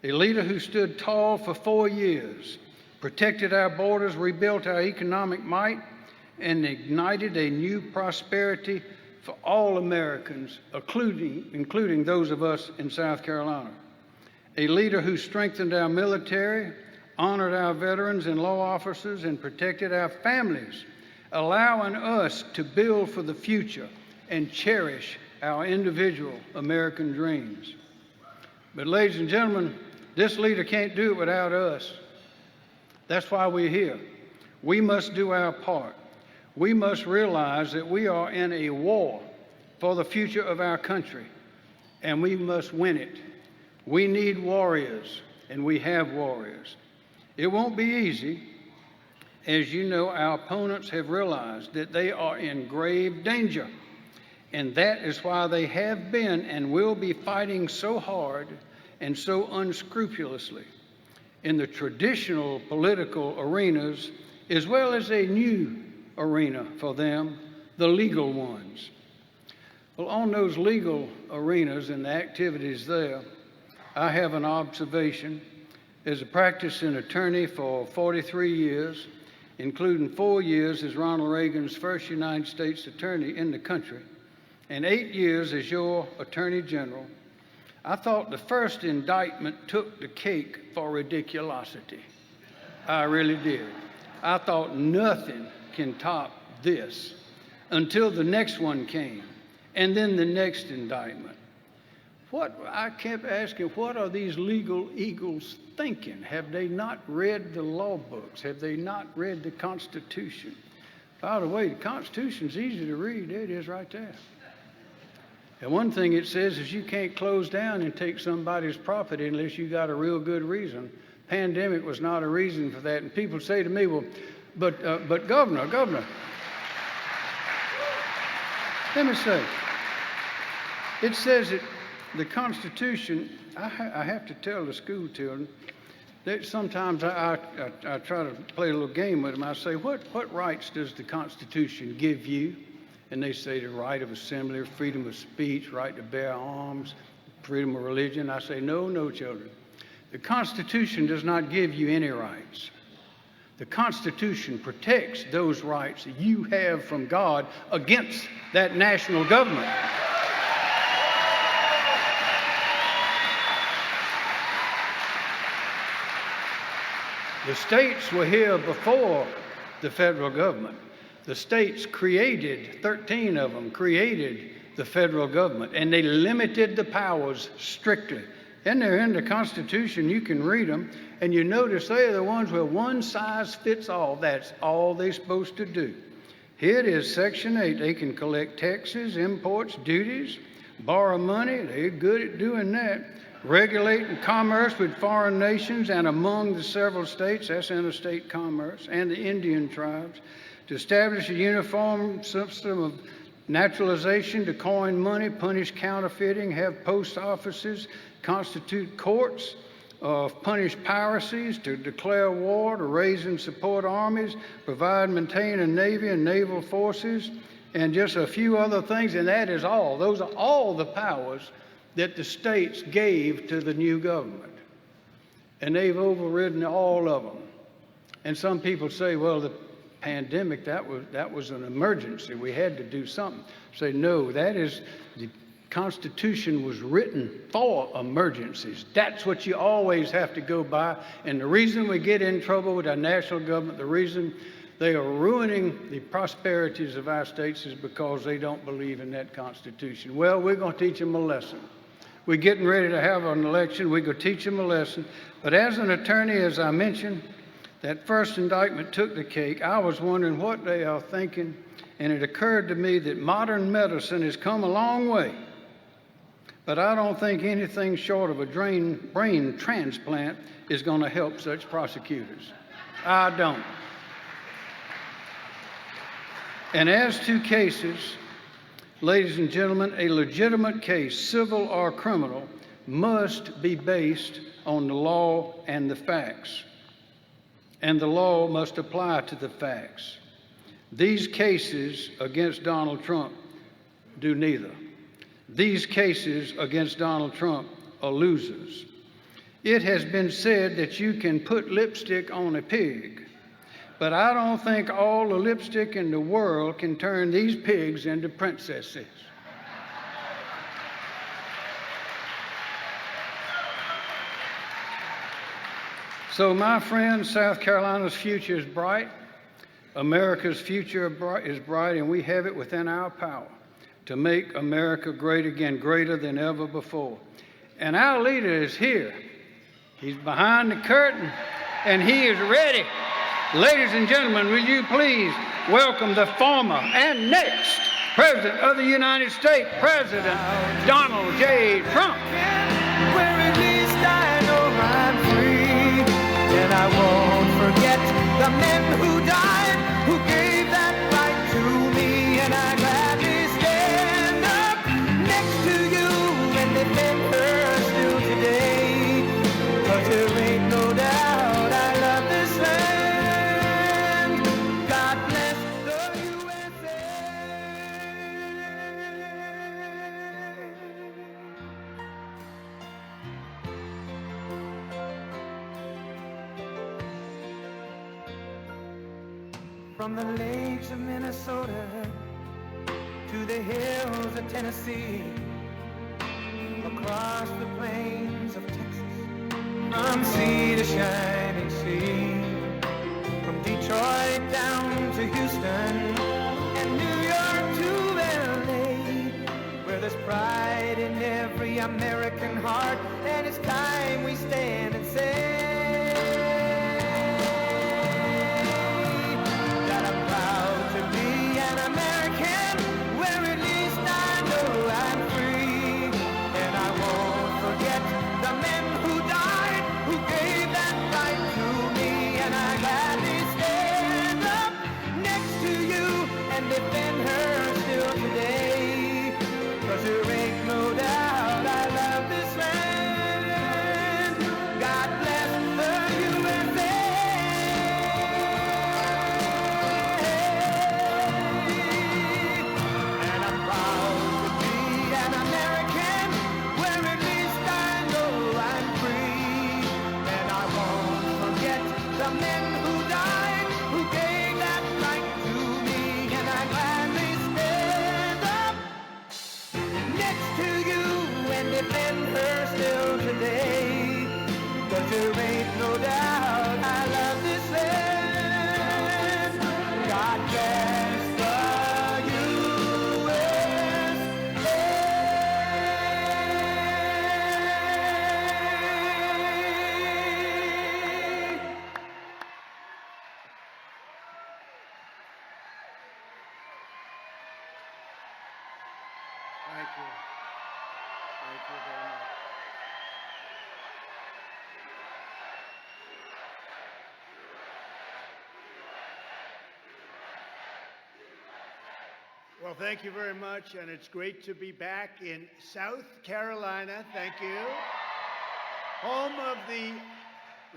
A leader who stood tall for 4 years, protected our borders, rebuilt our economic might, and ignited a new prosperity for all Americans, including those of us in South Carolina. A leader who strengthened our military, honored our veterans and law officers, and protected our families, allowing us to build for the future and cherish our individual American dreams. But ladies and gentlemen, this leader can't do it without us. That's why we're here. We must do our part. We must realize that we are in a war for the future of our country, and we must win it. We need warriors, and we have warriors. It won't be easy. As you know, our opponents have realized that they are in grave danger, and that is why they have been and will be fighting so hard and so unscrupulously in the traditional political arenas, as well as a new arena for them, the legal ones. Well, on those legal arenas and the activities there, I have an observation. As a practicing attorney for 43 years, including 4 years as Ronald Reagan's first United States attorney in the country, and 8 years as your Attorney General, I thought the first indictment took the cake for ridiculosity. I really did. I thought nothing can top this until the next one came, and then the next indictment. I kept asking, what are these legal eagles thinking? Have they not read the law books? Have they not read the Constitution? By the way, the Constitution's easy to read. There it is right there. And one thing it says is you can't close down and take somebody's property unless you got a real good reason. Pandemic was not a reason for that. And people say to me, well, but Governor, let me say, it says that the Constitution, I have to tell the school children that sometimes I try to play a little game with them. I say, what rights does the Constitution give you? And they say the right of assembly, freedom of speech, right to bear arms, freedom of religion. I say, no, children. The Constitution does not give you any rights. The Constitution protects those rights that you have from God against that national government. The states were here before the federal government. The states created, 13 of them created the federal government, and they limited the powers strictly. And they're in the Constitution. You can read them, and you notice they're the ones where one size fits all. That's all they're supposed to do. Here it is, Section 8. They can collect taxes, imports, duties, borrow money. They're good at doing that. Regulating commerce with foreign nations and among the several states, that's interstate commerce, and the Indian tribes, to establish a uniform system of naturalization, to coin money, punish counterfeiting, have post offices, constitute courts, punish piracies, to declare war, to raise and support armies, provide and maintain a navy and naval forces, and just a few other things, and that is all. Those are all the powers that the states gave to the new government. And they've overridden all of them. And some people say, well, the pandemic, that was an emergency. We had to do something. Say, no, that is, the Constitution was written for emergencies. That's what you always have to go by. And the reason we get in trouble with our national government, the reason they are ruining the prosperities of our states is because they don't believe in that Constitution. Well, we're going to teach them a lesson. We're getting ready to have an election. We're going to teach them a lesson. But as an attorney, as I mentioned, that first indictment took the cake. I was wondering what they are thinking, and it occurred to me that modern medicine has come a long way. But I don't think anything short of a brain transplant is going to help such prosecutors. I don't. And as to cases, ladies and gentlemen, a legitimate case, civil or criminal, must be based on the law and the facts. And the law must apply to the facts. These cases against Donald Trump do neither. These cases against Donald Trump are losers. It has been said that you can put lipstick on a pig, but I don't think all the lipstick in the world can turn these pigs into princesses. So, my friends, South Carolina's future is bright. America's future is bright, and we have it within our power to make America great again, greater than ever before. And our leader is here. He's behind the curtain, and he is ready. Ladies and gentlemen, will you please welcome the former and next President of the United States, President Donald J. Trump. Where at least I know I'm free, and I won't forget the men who died, who gave that right to me, and I gladly stand up next to you and defend her still today, 'cause there ain't no doubt I love this land. God bless the USA. From the lakes of Minnesota to the hills of Tennessee, across the plains of Texas, from sea to shining sea, from Detroit down to Houston and New York to LA, where there's pride in every American heart, and it's time we stand and say that I'm proud to be an American, where at least I know I'm free, and I won't forget the men who died, who gave that right to me, and I gladly stand up next to you and defend her still today, 'cause there ain't no doubt I love this land. God bless the USA. And I'm proud to be an American, where at least I know I'm free, and I won't forget the men who died, who gave that right to me, and I gladly stand up next to you and defend her still today, 'cause there ain't no doubt I love this land. God bless the USA. Thank you. Thank you very much. Well, thank you very much, and it's great to be back in South Carolina. Thank you. Home of the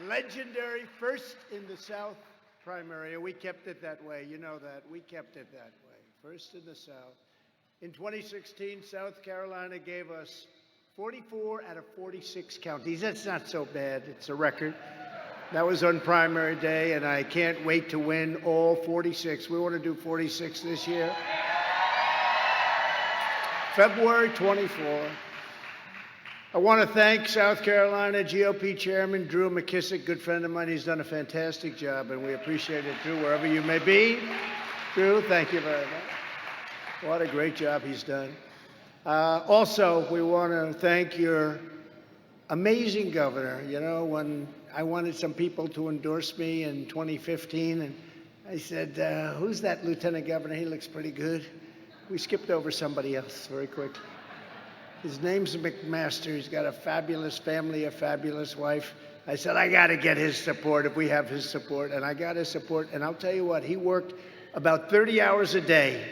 legendary First in the South primary. We kept it that way. You know that. We kept it that way. First in the South. In 2016, South Carolina gave us 44 out of 46 counties. That's not so bad. It's a record. That was on primary day, and I can't wait to win all 46. We want to do 46 this year. February 24. I want to thank South Carolina GOP Chairman Drew McKissick, good friend of mine. He's done a fantastic job, and we appreciate it, Drew, wherever you may be. Drew, thank you very much. What a great job he's done. Also, we want to thank your amazing governor. You know, when I wanted some people to endorse me in 2015, and I said, who's that lieutenant governor? He looks pretty good. We skipped over somebody else very quickly. His name's McMaster. He's got a fabulous family, a fabulous wife. I said, I got to get his support if we have his support. And I got his support. And I'll tell you what, he worked about 30 hours a day.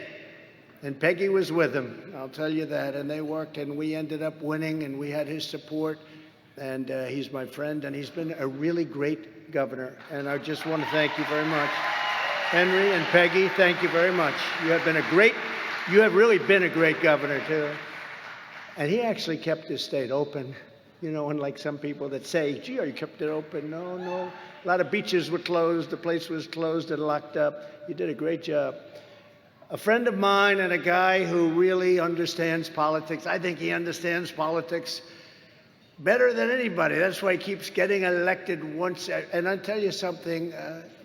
And Peggy was with him. I'll tell you that. And they worked, and we ended up winning, and we had his support. And he's my friend, and he's been a really great governor. And I just want to thank you very much. Henry and Peggy, thank you very much. You have really been a great governor, too. And he actually kept his state open, you know, unlike some people that say, gee, you kept it open. No. A lot of beaches were closed. The place was closed and locked up. You did a great job. A friend of mine and a guy who really understands politics. I think he understands politics better than anybody. That's why he keeps getting elected once. And I'll tell you something,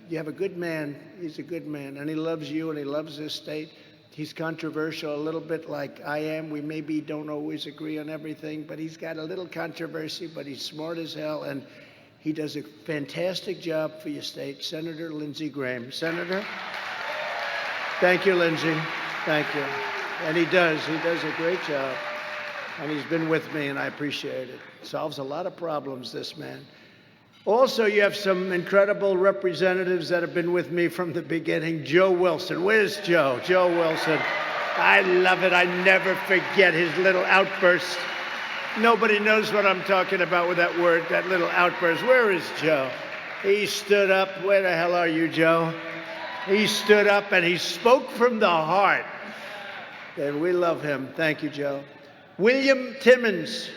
you have a good man. He's a good man, and he loves you, and he loves this state. He's controversial, a little bit like I am. We maybe don't always agree on everything, but he's got a little controversy, but he's smart as hell, and he does a fantastic job for your state. Senator Lindsey Graham. Senator, thank you, Lindsey. Thank you. And he does a great job. And he's been with me, and I appreciate it. Solves a lot of problems, this man. Also, you have some incredible representatives that have been with me from the beginning. Joe Wilson. Where's Joe? Joe Wilson. I love it. I never forget his little outburst. Nobody knows what I'm talking about with that word, that little outburst. Where is Joe? He stood up. Where the hell are you, Joe? He stood up and he spoke from the heart. And we love him. Thank you, Joe. William Timmons.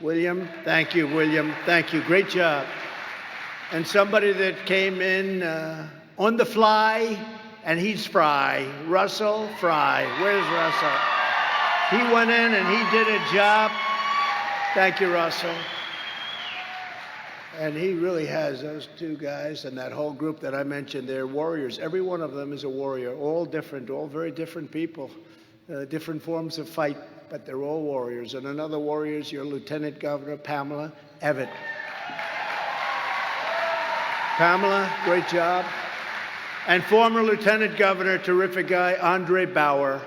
William, thank you, William. Thank you. Great job. And somebody that came in on the fly, and he's Fry. Russell Fry. Where's Russell? He went in and he did a job. Thank you, Russell. And he really has, those two guys and that whole group that I mentioned, they're warriors. Every one of them is a warrior, all different, all very different people, different forms of fight. But they're all warriors. And another warrior is your Lieutenant Governor, Pamela Evett. Pamela, great job. And former Lieutenant Governor, terrific guy, Andre Bauer.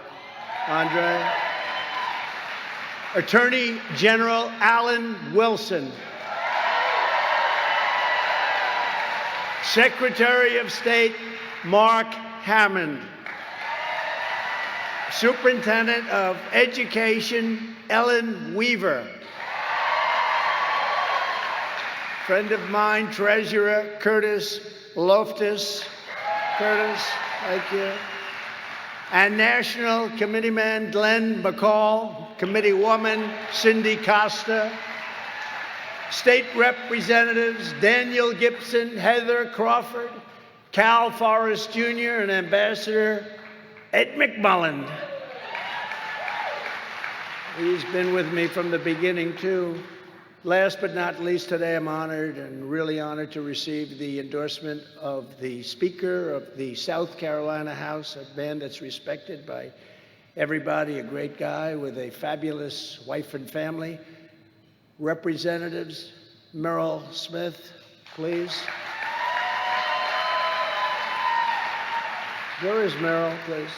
Andre. Attorney General Alan Wilson. Secretary of State Mark Hammond. Superintendent of Education, Ellen Weaver. Friend of mine, Treasurer Curtis Loftus. Curtis, thank you. And National Committeeman Glenn McCall, Committeewoman Cindy Costa. State Representatives Daniel Gibson, Heather Crawford, Cal Forrest Jr., and Ambassador Ed McMullen. He's been with me from the beginning, too. Last but not least, today I'm honored and really honored to receive the endorsement of the Speaker of the South Carolina House, a man that's respected by everybody, a great guy with a fabulous wife and family. Representatives, Merrill Smith, please. Where is Merrill, please?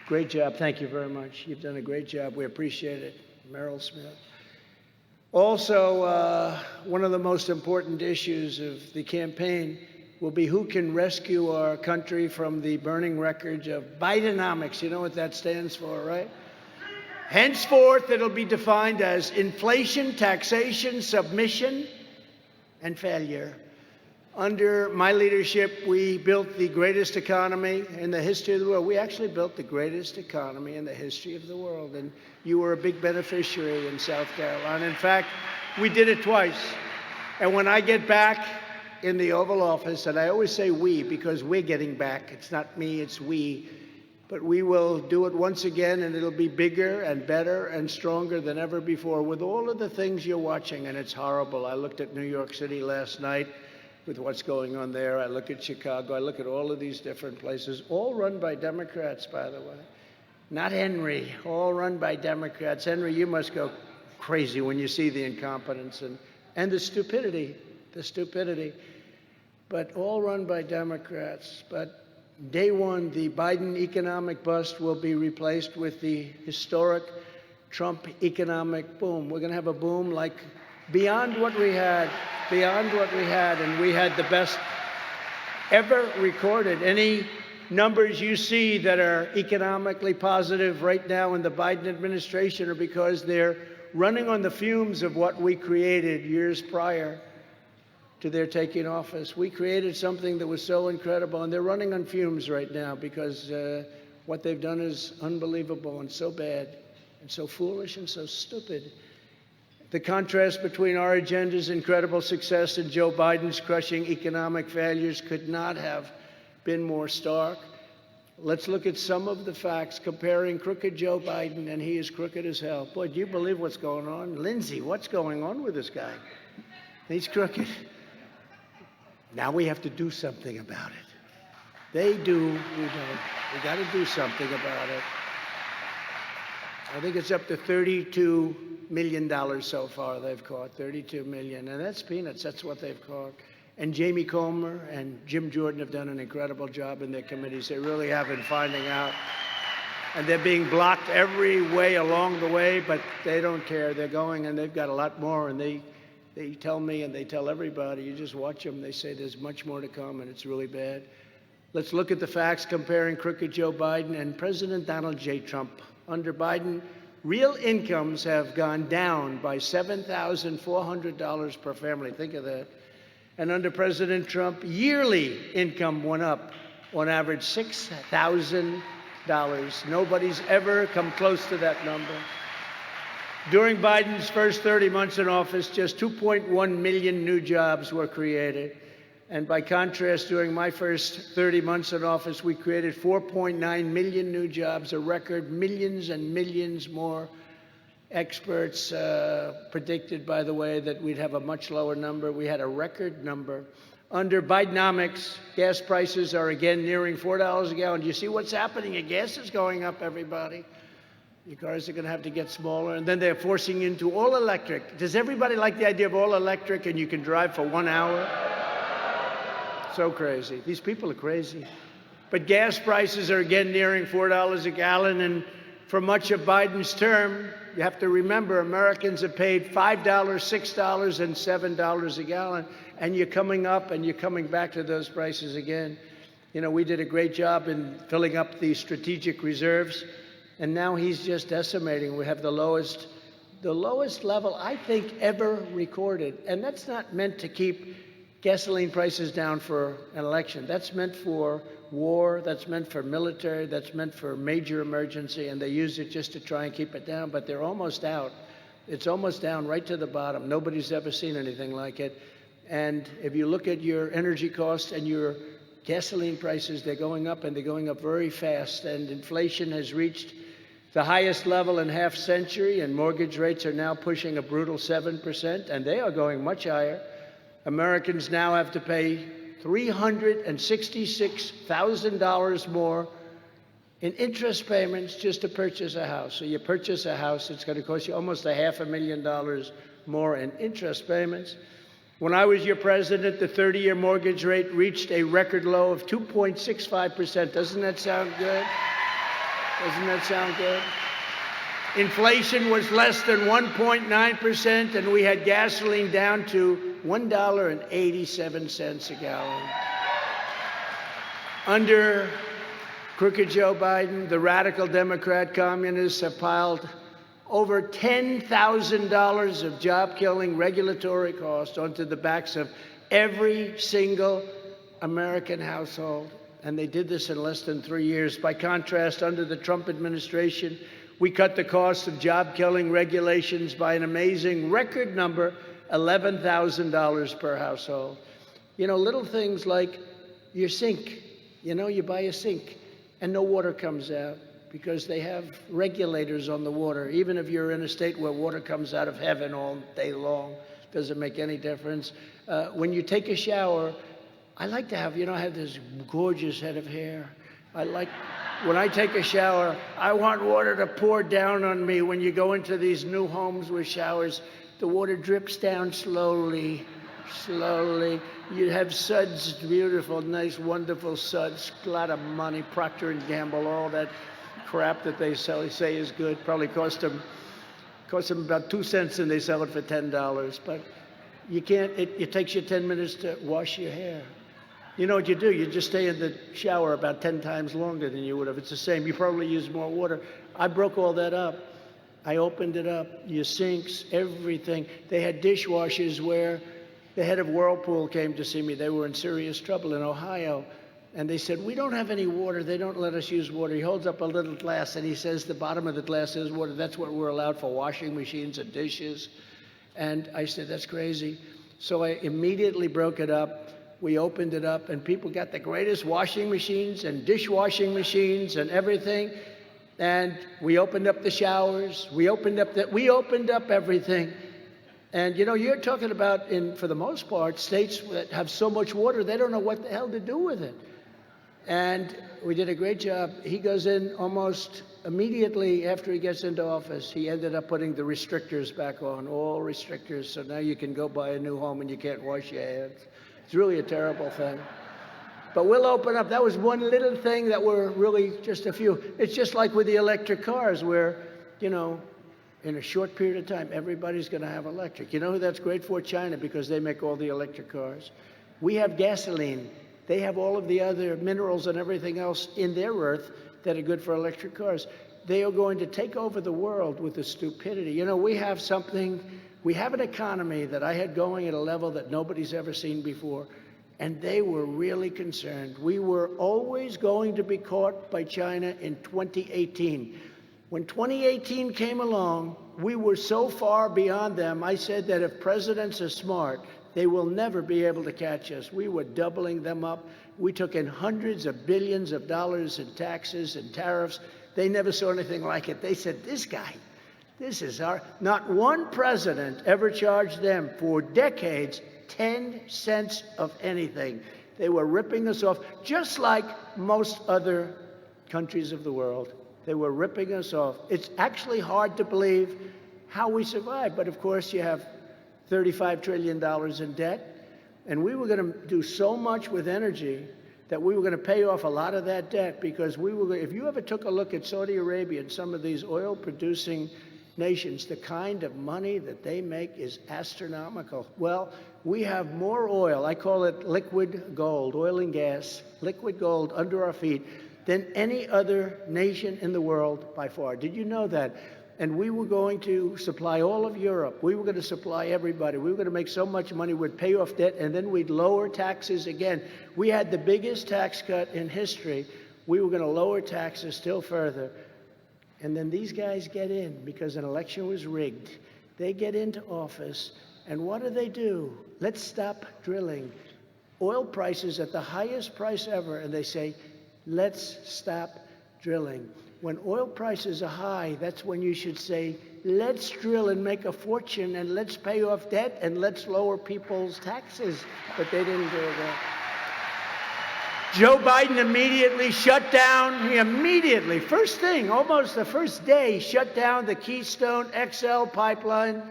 Great job. Thank you very much. You've done a great job. We appreciate it. Merrill Smith. Also, one of the most important issues of the campaign will be who can rescue our country from the burning wreckage of Bidenomics. You know what that stands for, right? Henceforth, it'll be defined as inflation, taxation, submission, and failure. Under my leadership, we built the greatest economy in the history of the world. We actually built the greatest economy in the history of the world, and you were a big beneficiary in South Carolina. In fact, we did it twice. And when I get back in the Oval Office, and I always say we because we're getting back. It's not me, it's we. But we will do it once again, and it'll be bigger and better and stronger than ever before with all of the things you're watching, and it's horrible. I looked at New York City last night with what's going on there. I look at Chicago. I look at all of these different places, all run by Democrats, by the way. Not Henry, all run by Democrats. Henry, you must go crazy when you see the incompetence and the stupidity, but all run by Democrats. But day one, the Biden economic bust will be replaced with the historic Trump economic boom. We're going to have a boom like beyond what we had, and we had the best ever recorded. Any numbers you see that are economically positive right now in the Biden administration are because they're running on the fumes of what we created years prior to their taking office. We created something that was so incredible, and they're running on fumes right now because what they've done is unbelievable and so bad and so foolish and so stupid. The contrast between our agenda's incredible success and Joe Biden's crushing economic failures could not have been more stark. Let's look at some of the facts comparing crooked Joe Biden, and he is crooked as hell. Boy, do you believe what's going on? Lindsey, what's going on with this guy? He's crooked. Now we have to do something about it. They do, we don't. We got to do something about it. I think it's up to $32 million so far they've caught, $32 million. And that's peanuts. That's what they've caught. And Jamie Comer and Jim Jordan have done an incredible job in their committees. They really have in finding out. And they're being blocked every way along the way, but they don't care. They're going, and they've got a lot more. And they tell me, and they tell everybody, you just watch them, they say there's much more to come, and it's really bad. Let's look at the facts comparing crooked Joe Biden and President Donald J. Trump. Under Biden, real incomes have gone down by $7,400 per family. Think of that. And under President Trump, yearly income went up on average $6,000. Nobody's ever come close to that number. During Biden's first 30 months in office, just 2.1 million new jobs were created. And by contrast, during my first 30 months in office, we created 4.9 million new jobs, a record, millions and millions more. Experts predicted, by the way, that we'd have a much lower number. We had a record number. Under Bidenomics, gas prices are again nearing $4 a gallon. Do you see what's happening? Your gas is going up, everybody. Your cars are going to have to get smaller. And then they're forcing into all electric. Does everybody like the idea of all electric and you can drive for 1 hour? So crazy. These people are crazy. But gas prices are again nearing $4 a gallon. And for much of Biden's term, you have to remember, Americans have paid $5, $6, and $7 a gallon. And you're coming up and you're coming back to those prices again. You know, we did a great job in filling up the strategic reserves. And now he's just decimating. We have the lowest level, I think, ever recorded. And that's not meant to keep gasoline prices down for an election. That's meant for war. That's meant for military. That's meant for major emergency. And they use it just to try and keep it down. But they're almost out. It's almost down right to the bottom. Nobody's ever seen anything like it. And if you look at your energy costs and your gasoline prices, they're going up, and they're going up very fast. And inflation has reached the highest level in half century, and mortgage rates are now pushing a brutal 7%, and they are going much higher. Americans now have to pay $366,000 more in interest payments just to purchase a house. So you purchase a house, it's going to cost you almost $500,000 more in interest payments. When I was your president, the 30-year mortgage rate reached a record low of 2.65%. Doesn't that sound good? Doesn't that sound good? Inflation was less than 1.9%, and we had gasoline down to $1.87 a gallon. Under crooked Joe Biden, the radical Democrat communists have piled over $10,000 of job-killing regulatory costs onto the backs of every single American household. And they did this in less than 3 years. By contrast, under the Trump administration, we cut the cost of job-killing regulations by an amazing record number $11,000 per household. You know, little things like your sink. You know, you buy a sink and no water comes out because they have regulators on the water. Even if you're in a state where water comes out of heaven all day long, doesn't make any difference. When you take a shower, I like to have, you know, I have this gorgeous head of hair. When I take a shower, I want water to pour down on me. When you go into these new homes with showers, the water drips down slowly, slowly. You have suds, beautiful, nice, wonderful suds, a lot of money, Procter & Gamble, all that crap that they say is good. Probably cost them about 2 cents and they sell it for $10. But you can't, it takes you 10 minutes to wash your hair. You know what you do? You just stay in the shower about 10 times longer than you would have. It's the same. You probably use more water. I broke all that up. I opened it up. Your sinks, everything. They had dishwashers where the head of Whirlpool came to see me. They were in serious trouble in Ohio. And they said, we don't have any water. They don't let us use water. He holds up a little glass and he says the bottom of the glass is water. That's what we're allowed for washing machines and dishes. And I said, that's crazy. So I immediately broke it up. We opened it up and people got the greatest washing machines and dishwashing machines and everything. And we opened up the showers. We opened up everything. And you know, you're talking about, for the most part, states that have so much water, they don't know what the hell to do with it. And we did a great job. He goes in almost immediately after he gets into office. He ended up putting the restrictors back on, all restrictors. So now you can go buy a new home and you can't wash your hands. It's really a terrible thing. But we'll open up. That was one little thing that were really just a few. It's just like with the electric cars where, you know, in a short period of time, everybody's going to have electric. You know who that's great for? China, because they make all the electric cars. We have gasoline. They have all of the other minerals and everything else in their earth that are good for electric cars. They are going to take over the world with the stupidity. You know, we have an economy that I had going at a level that nobody's ever seen before, and they were really concerned. We were always going to be caught by China in 2018. When 2018 came along, we were so far beyond them, I said that if presidents are smart, they will never be able to catch us. We were doubling them up. We took in hundreds of billions of dollars in taxes and tariffs. They never saw anything like it. They said, this guy, this is not one president ever charged them for decades 10 cents of anything. They were ripping us off, just like most other countries of the world. They were ripping us off. It's actually hard to believe how we survived. But of course, you have $35 trillion in debt. And we were going to do so much with energy that we were going to pay off a lot of that debt because if you ever took a look at Saudi Arabia and some of these oil-producing nations, the kind of money that they make is astronomical. Well, we have more oil. I call it liquid gold, oil and gas, liquid gold under our feet than any other nation in the world by far. Did you know that? And we were going to supply all of Europe. We were going to supply everybody. We were going to make so much money, we'd pay off debt, and then we'd lower taxes again. We had the biggest tax cut in history. We were going to lower taxes still further. And then these guys get in because an election was rigged. They get into office, and what do? Let's stop drilling. Oil prices at the highest price ever, and they say, let's stop drilling. When oil prices are high, that's when you should say, let's drill and make a fortune, and let's pay off debt, and let's lower people's taxes. But they didn't do that. Joe Biden immediately shut down, first thing, almost the first day, shut down the Keystone XL pipeline,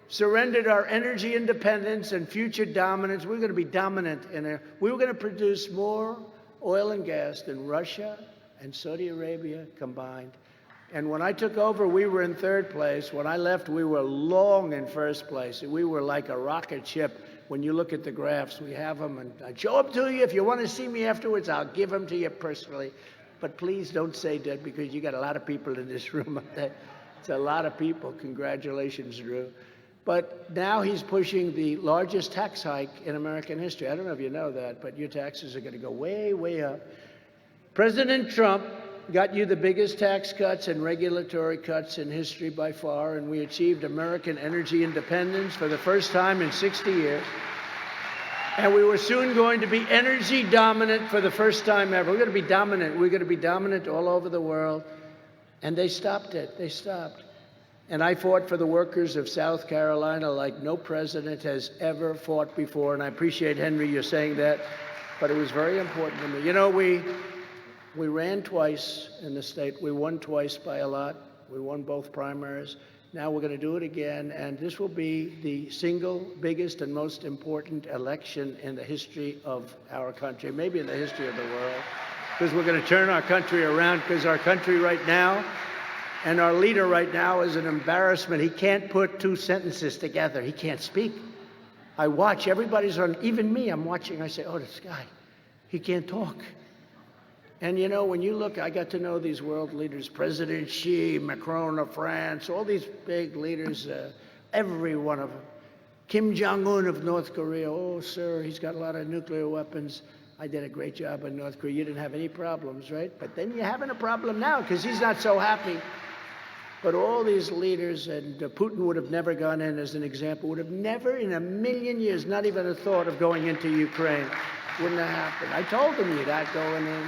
surrendered our energy independence and future dominance. We're going to be dominant. We were going to produce more oil and gas than Russia and Saudi Arabia combined. And when I took over, we were in third place. When I left, we were long in first place. We were like a rocket ship. When you look at the graphs, we have them, and I'd show them to you. If you want to see me afterwards, I'll give them to you personally. But please don't say that because you got a lot of people in this room up there. It's a lot of people. Congratulations, Drew. But now he's pushing the largest tax hike in American history. I don't know if you know that, but your taxes are going to go way, way up. President Trump got you the biggest tax cuts and regulatory cuts in history by far, and we achieved American energy independence for the first time in 60 years. And we were soon going to be energy dominant for the first time ever. We're going to be dominant. We're going to be dominant all over the world. And they stopped it. They stopped. And I fought for the workers of South Carolina like no president has ever fought before. And I appreciate, Henry, you're saying that. But it was very important to me. You know, we ran twice in the state. We won twice by a lot. We won both primaries. Now we're going to do it again, and this will be the single biggest and most important election in the history of our country, maybe in the history of the world, because we're going to turn our country around, because our country right now and our leader right now is an embarrassment. He can't put two sentences together. He can't speak. I watch. Everybody's on, even me, I'm watching. I say, oh, this guy, he can't talk. And you know, when you look, I got to know these world leaders, President Xi, Macron of France, all these big leaders, every one of them. Kim Jong-un of North Korea, oh, sir, he's got a lot of nuclear weapons. I did a great job in North Korea. You didn't have any problems, right? But then you're having a problem now because he's not so happy. But all these leaders, and Putin would have never gone in as an example, would have never in a million years, not even a thought of going into Ukraine. Wouldn't have happened. I told him you're not going in.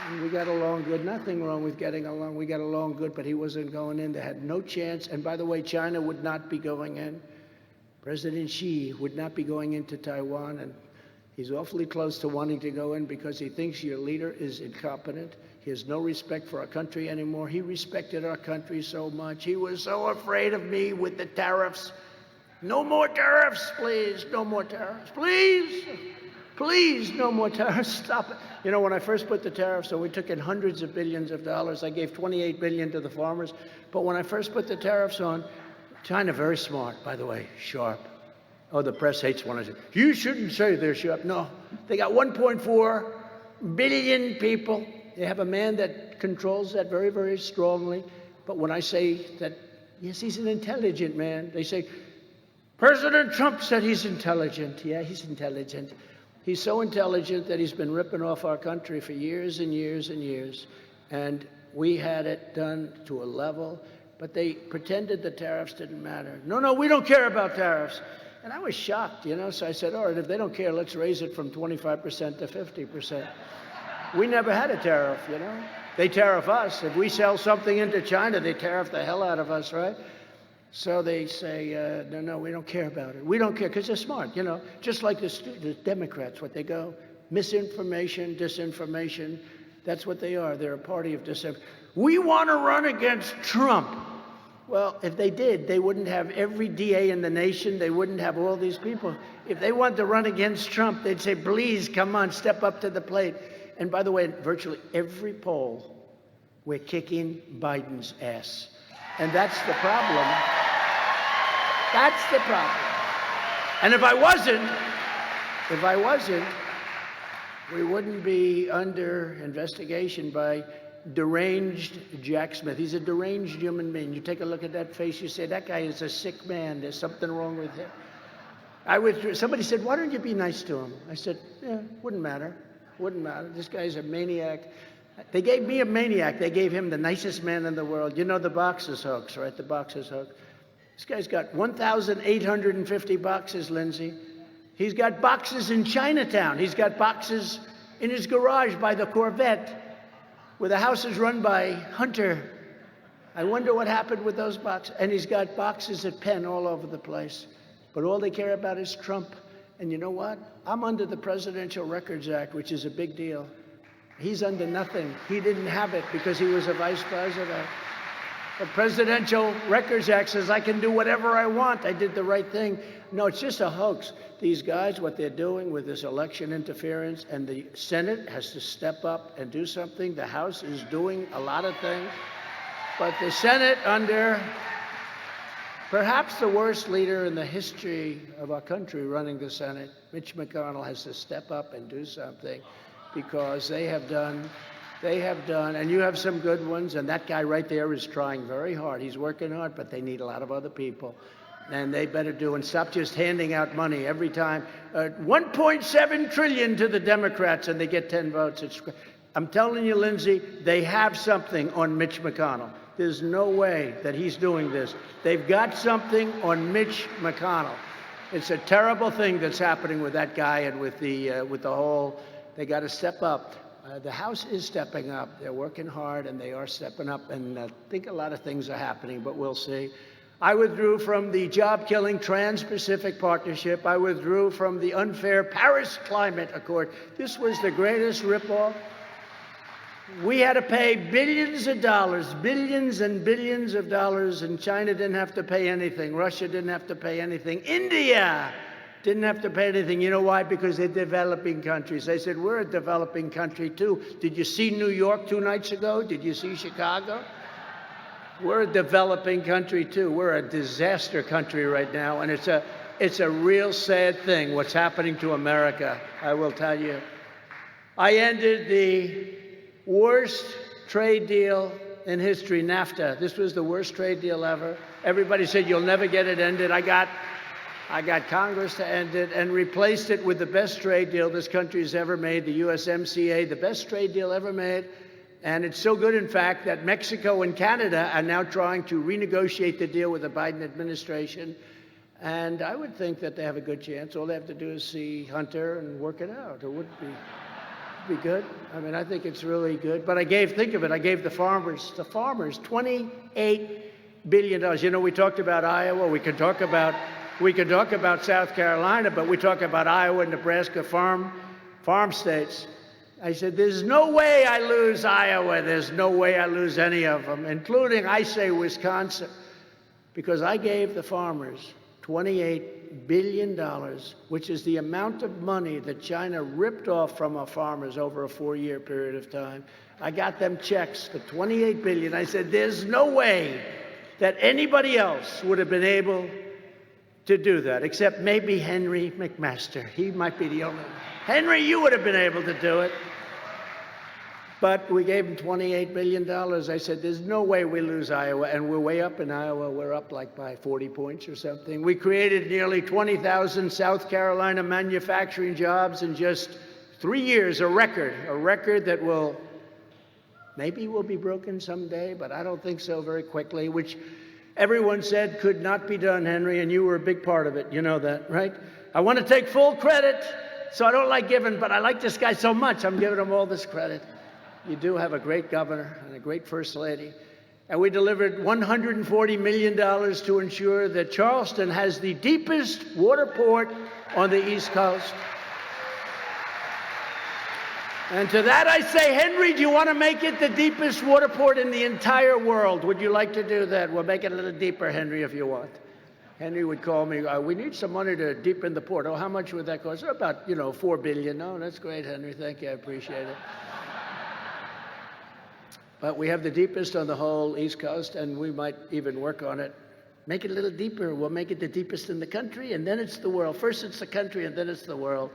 And we got along good. Nothing wrong with getting along. We got along good, but he wasn't going in. They had no chance. And by the way, China would not be going in. President Xi would not be going into Taiwan. And he's awfully close to wanting to go in because he thinks your leader is incompetent. He has no respect for our country anymore. He respected our country so much. He was so afraid of me with the tariffs. No more tariffs, please. No more tariffs, please. Please, no more tariffs. Stop it. You know, when I first put the tariffs on, we took in hundreds of billions of dollars. I gave $28 billion to the farmers. But when I first put the tariffs on, China, very smart, by the way, sharp. Oh, the press hates when I say, you shouldn't say they're sharp. No, they got 1.4 billion people. They have a man that controls that very, very strongly. But when I say that, yes, he's an intelligent man, they say, President Trump said he's intelligent. Yeah, he's intelligent. He's so intelligent that he's been ripping off our country for years and years and years. And we had it done to a level, but they pretended the tariffs didn't matter. No, we don't care about tariffs. And I was shocked, you know, so I said, all right, if they don't care, let's raise it from 25% to 50%. We never had a tariff, you know. They tariff us. If we sell something into China, they tariff the hell out of us, right? So they say, no, we don't care about it. We don't care because they're smart, you know, just like the Democrats, what they go, misinformation, disinformation. That's what they are. They're a party of disinformation. We want to run against Trump. Well, if they did, they wouldn't have every DA in the nation. They wouldn't have all these people. If they wanted to run against Trump, they'd say, please, come on, step up to the plate. And by the way, virtually every poll, we're kicking Biden's ass. And that's the problem. That's the problem. And if I wasn't, we wouldn't be under investigation by deranged Jack Smith. He's a deranged human being. You take a look at that face, you say, that guy is a sick man. There's something wrong with him. Somebody said, why don't you be nice to him? I said, yeah, wouldn't matter. Wouldn't matter. This guy's a maniac. They gave me a maniac. They gave him the nicest man in the world. You know the boxes hoax, right? The boxes hoax. This guy's got 1,850 boxes, Lindsey. He's got boxes in Chinatown. He's got boxes in his garage by the Corvette, where the house is run by Hunter. I wonder what happened with those boxes. And he's got boxes at Penn all over the place. But all they care about is Trump. And you know what? I'm under the Presidential Records Act, which is a big deal. He's under nothing. He didn't have it because he was a vice president. The Presidential Records Act says I can do whatever I want. I did the right thing. No, it's just a hoax. These guys, what they're doing with this election interference, and the Senate has to step up and do something. The House is doing a lot of things. But the Senate, under perhaps the worst leader in the history of our country running the Senate, Mitch McConnell, has to step up and do something because they have done, and you have some good ones, and that guy right there is trying very hard. He's working hard, but they need a lot of other people. And they better do, and stop just handing out money every time. $1.7 trillion to the Democrats, and they get 10 votes. I'm telling you, Lindsey, they have something on Mitch McConnell. There's no way that he's doing this. They've got something on Mitch McConnell. It's a terrible thing that's happening with that guy and with the whole. They got to step up. The House is stepping up. They're working hard, and they are stepping up. And I think a lot of things are happening, but we'll see. I withdrew from the job-killing Trans-Pacific Partnership. I withdrew from the unfair Paris Climate Accord. This was the greatest ripoff. We had to pay billions of dollars, billions and billions of dollars, and China didn't have to pay anything. Russia didn't have to pay anything. India didn't have to pay anything. You know why? Because they're developing countries. They said, we're a developing country too. Did you see New York 2 nights ago? Did you see Chicago? We're a developing country too. We're a disaster country right now, and it's a real sad thing what's happening to America, I will tell you. I ended the worst trade deal in history, NAFTA. This was the worst trade deal ever. Everybody said you'll never get it ended. I got Congress to end it and replaced it with the best trade deal this country has ever made, the USMCA, the best trade deal ever made. And it's so good, in fact, that Mexico and Canada are now trying to renegotiate the deal with the Biden administration. And I would think that they have a good chance. All they have to do is see Hunter and work it out. It would be good. I mean, I think it's really good. But think of it, I gave the farmers $28 billion. You know, we talked about Iowa. We could talk about South Carolina, but we talk about Iowa and Nebraska farm states. I said, there's no way I lose Iowa. There's no way I lose any of them, including, I say, Wisconsin, because I gave the farmers $28 billion, which is the amount of money that China ripped off from our farmers over a 4-year period of time. I got them checks for $28 billion. I said, there's no way that anybody else would have been able to do that, except maybe Henry McMaster. He might be the only one. Henry, you would have been able to do it. But we gave him $28 billion. I said, there's no way we lose Iowa. And we're way up in Iowa. We're up like by 40 points or something. We created nearly 20,000 South Carolina manufacturing jobs in just 3 years, a record that maybe will be broken someday, but I don't think so very quickly, which everyone said could not be done, Henry, and you were a big part of it. You know that, right? I want to take full credit, so I don't like giving, but I like this guy so much, I'm giving him all this credit. You do have a great governor and a great first lady. And we delivered $140 million to ensure that Charleston has the deepest water port on the East Coast. And to that I say, Henry, do you want to make it the deepest water port in the entire world? Would you like to do that? We'll make it a little deeper, Henry, if you want. Henry would call me, we need some money to deepen the port. Oh, how much would that cost? About, $4 billion. Oh, that's great, Henry. Thank you. I appreciate it. But we have the deepest on the whole East Coast, and we might even work on it. Make it a little deeper. We'll make it the deepest in the country, and then it's the world. First it's the country, and then it's the world.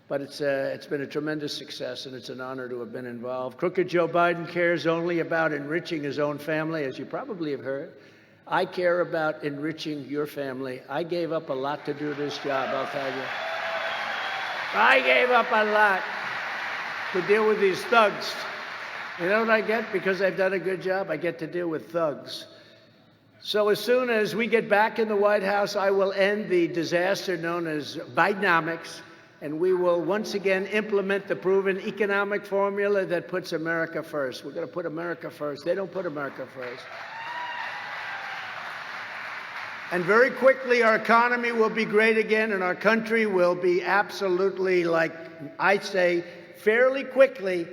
But it's been a tremendous success, and it's an honor to have been involved. Crooked Joe Biden cares only about enriching his own family, as you probably have heard. I care about enriching your family. I gave up a lot to do this job, I'll tell you. I gave up a lot to deal with these thugs. You know what I get? Because I've done a good job, I get to deal with thugs. So as soon as we get back in the White House, I will end the disaster known as Bidenomics, and we will once again implement the proven economic formula that puts America first. We're going to put America first. They don't put America first. And very quickly, our economy will be great again, and our country will be absolutely, like I say, fairly quickly,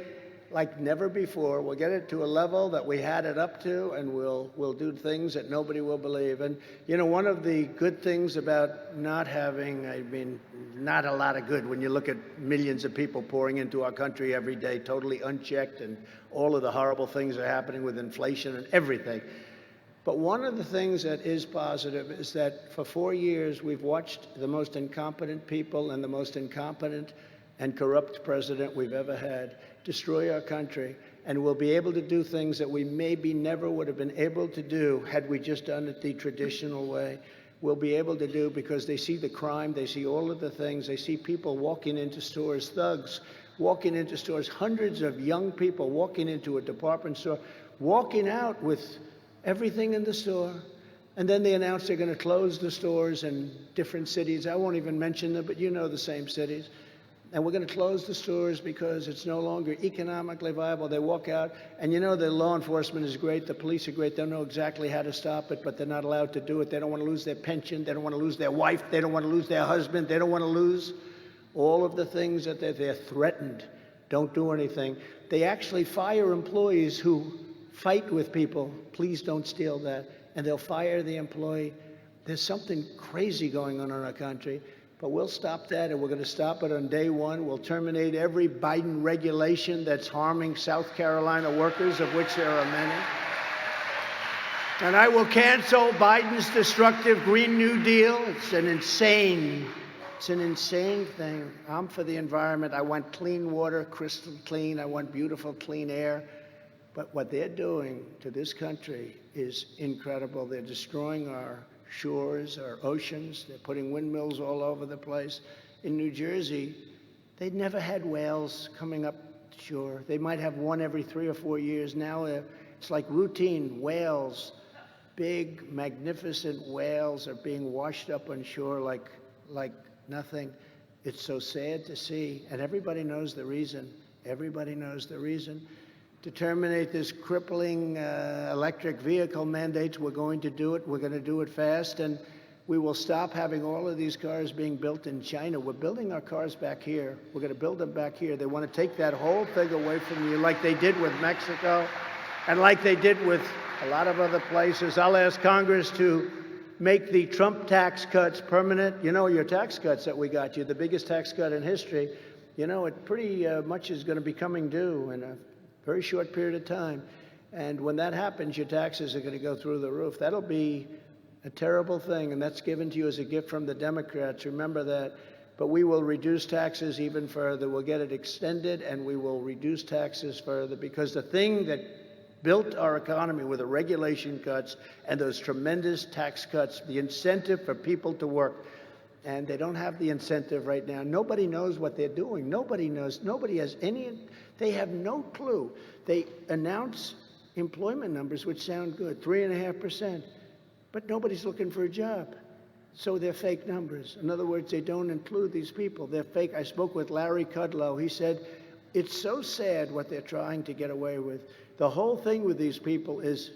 like never before. We'll get it to a level that we had it up to, and we'll do things that nobody will believe. And, one of the good things about not having, not a lot of good when you look at millions of people pouring into our country every day, totally unchecked, and all of the horrible things that are happening with inflation and everything. But one of the things that is positive is that for 4 years, we've watched the most incompetent people and the most incompetent and corrupt president we've ever had destroy our country, and we'll be able to do things that we maybe never would have been able to do had we just done it the traditional way. We'll be able to do because they see the crime, they see all of the things, they see people walking into stores, thugs walking into stores, hundreds of young people walking into a department store, walking out with everything in the store. And then they announce they're going to close the stores in different cities. I won't even mention them, but you know the same cities. And we're going to close the stores because it's no longer economically viable. They walk out, and you know the law enforcement is great, the police are great, they know exactly how to stop it, but they're not allowed to do it. They don't want to lose their pension, they don't want to lose their wife, they don't want to lose their husband, they don't want to lose all of the things that they're threatened. Don't do anything. They actually fire employees who fight with people. Please don't steal that. And they'll fire the employee. There's something crazy going on in our country, but we'll stop that, and we're going to stop it on day one. We'll terminate every Biden regulation that's harming South Carolina workers, of which there are many. And I will cancel Biden's destructive Green New Deal. It's an insane thing. I'm for the environment. I want clean water, crystal clean. I want beautiful, clean air. But what they're doing to this country is incredible. They're destroying our shores, our oceans. They're putting windmills all over the place. In New Jersey, they'd never had whales coming up shore. They might have one every 3 or 4 years. Now it's like routine. Whales, big, magnificent whales are being washed up on shore like nothing. It's so sad to see. And everybody knows the reason. Everybody knows the reason. To terminate this crippling electric vehicle mandates, we're going to do it. We're going to do it fast, and we will stop having all of these cars being built in China. We're building our cars back here. We're going to build them back here. They want to take that whole thing away from you, like they did with Mexico and like they did with a lot of other places. I'll ask Congress to make the Trump tax cuts permanent. You know, your tax cuts that we got you, the biggest tax cut in history, you know, it pretty much is going to be coming due in a very short period of time. And when that happens, your taxes are going to go through the roof. That'll be a terrible thing, and that's given to you as a gift from the Democrats. Remember that. But we will reduce taxes even further. We'll get it extended, and we will reduce taxes further, because the thing that built our economy with the regulation cuts and those tremendous tax cuts, the incentive for people to work, and they don't have the incentive right now. Nobody knows what they're doing. Nobody knows. Nobody has any. They have no clue. They announce employment numbers which sound good, 3.5%, but nobody's looking for a job. So they're fake numbers. In other words, they don't include these people. They're fake. I spoke with Larry Kudlow. He said, it's so sad what they're trying to get away with. The whole thing with these people is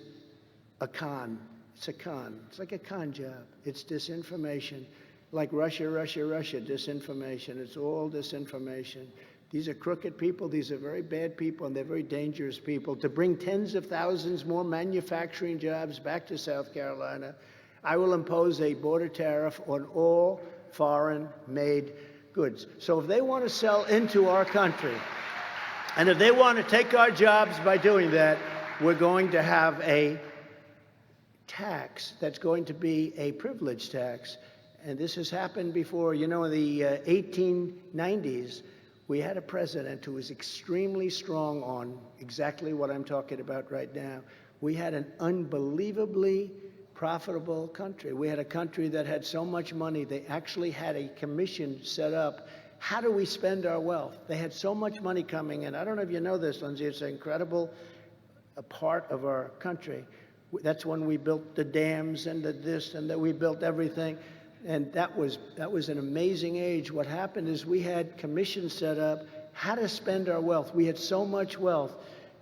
a con. It's a con. It's like a con job. It's disinformation. Like Russia, disinformation. It's all disinformation. These are crooked people. These are very bad people, and they're very dangerous people. To bring tens of thousands more manufacturing jobs back to South Carolina, I will impose a border tariff on all foreign-made goods. So if they want to sell into our country, and if they want to take our jobs by doing that, we're going to have a tax that's going to be a privilege tax. And this has happened before. You know, in the 1890s, we had a president who was extremely strong on exactly what I'm talking about right now. We had an unbelievably profitable country. We had a country that had so much money, they actually had a commission set up. How do we spend our wealth? They had so much money coming in. I don't know if you know this, Lindsey, it's an incredible part of our country. That's when we built the dams and the this and that, we built everything. And that was an amazing age. What happened is we had commissions set up how to spend our wealth. We had so much wealth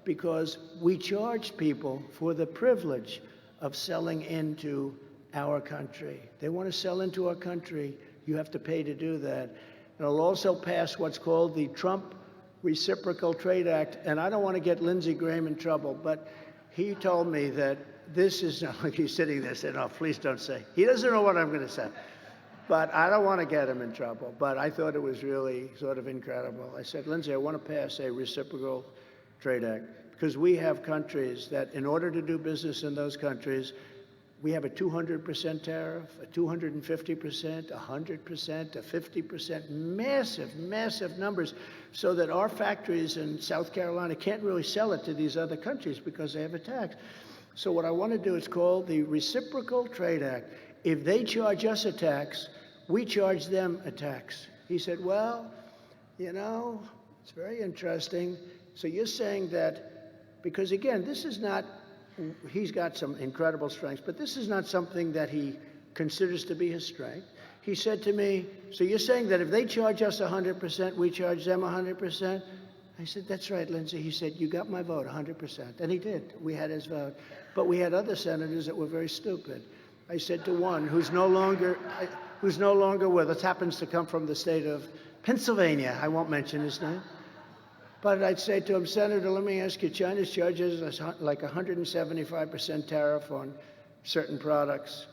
because we charged people for the privilege of selling into our country. They want to sell into our country. You have to pay to do that. It'll also pass what's called the Trump Reciprocal Trade Act. And I don't want to get Lindsey Graham in trouble, but he told me that this is not like he's sitting there saying, oh, please don't say. He doesn't know what I'm going to say. But I don't want to get him in trouble. But I thought it was really sort of incredible. I said, Lindsey, I want to pass a reciprocal trade act because we have countries that in order to do business in those countries, we have a 200% tariff, a 250%, 100%, a 50%, massive numbers, so that our factories in South Carolina can't really sell it to these other countries because they have a tax. So what I want to do is called the Reciprocal Trade Act. If they charge us a tax, we charge them a tax. He said, well, you know, It's very interesting. So you're saying that, because again, this is not, he's got some incredible strengths, but this is not something that he considers to be his strength. He said to me, so you're saying that if they charge us 100%, we charge them 100%? I said, that's right, Lindsey. He said, you got my vote, 100%. And he did. We had his vote. But we had other senators that were very stupid. I said to one who's no longer with us, happens to come from the state of Pennsylvania. I won't mention his name. But I'd say to him, Senator, let me ask you, China's charges us like 175% tariff on certain products.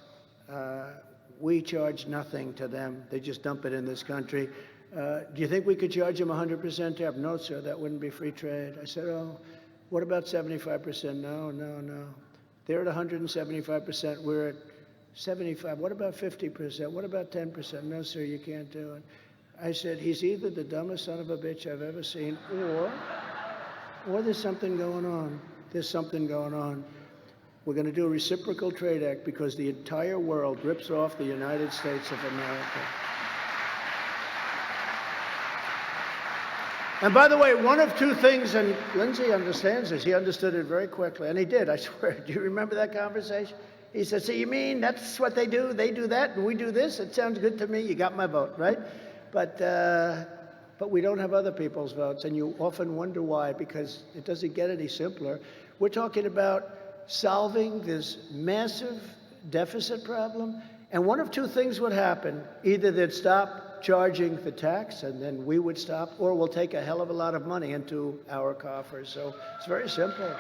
We charge nothing to them. They just dump it in this country. Do you think we could charge them 100% tariff? No, sir, that wouldn't be free trade. I said, oh, what about 75%? No. They're at 175%. We're at 75. What about 50%? What about 10%? No, sir, you can't do it. I said, he's either the dumbest son of a bitch I've ever seen, or there's something going on. There's something going on. We're going to do a reciprocal trade act because the entire world rips off the United States of America. And by the way, one of two things, and Lindsey understands this, he understood it very quickly, and he did, I swear. Do you remember that conversation? He said, so you mean that's what they do? They do that, and we do this? It sounds good to me. You got my vote, right? But we don't have other people's votes, and you often wonder why, because it doesn't get any simpler. We're talking about solving this massive deficit problem, and one of two things would happen. Either they'd stop charging the tax, and then we would stop, or we'll take a hell of a lot of money into our coffers. So it's very simple.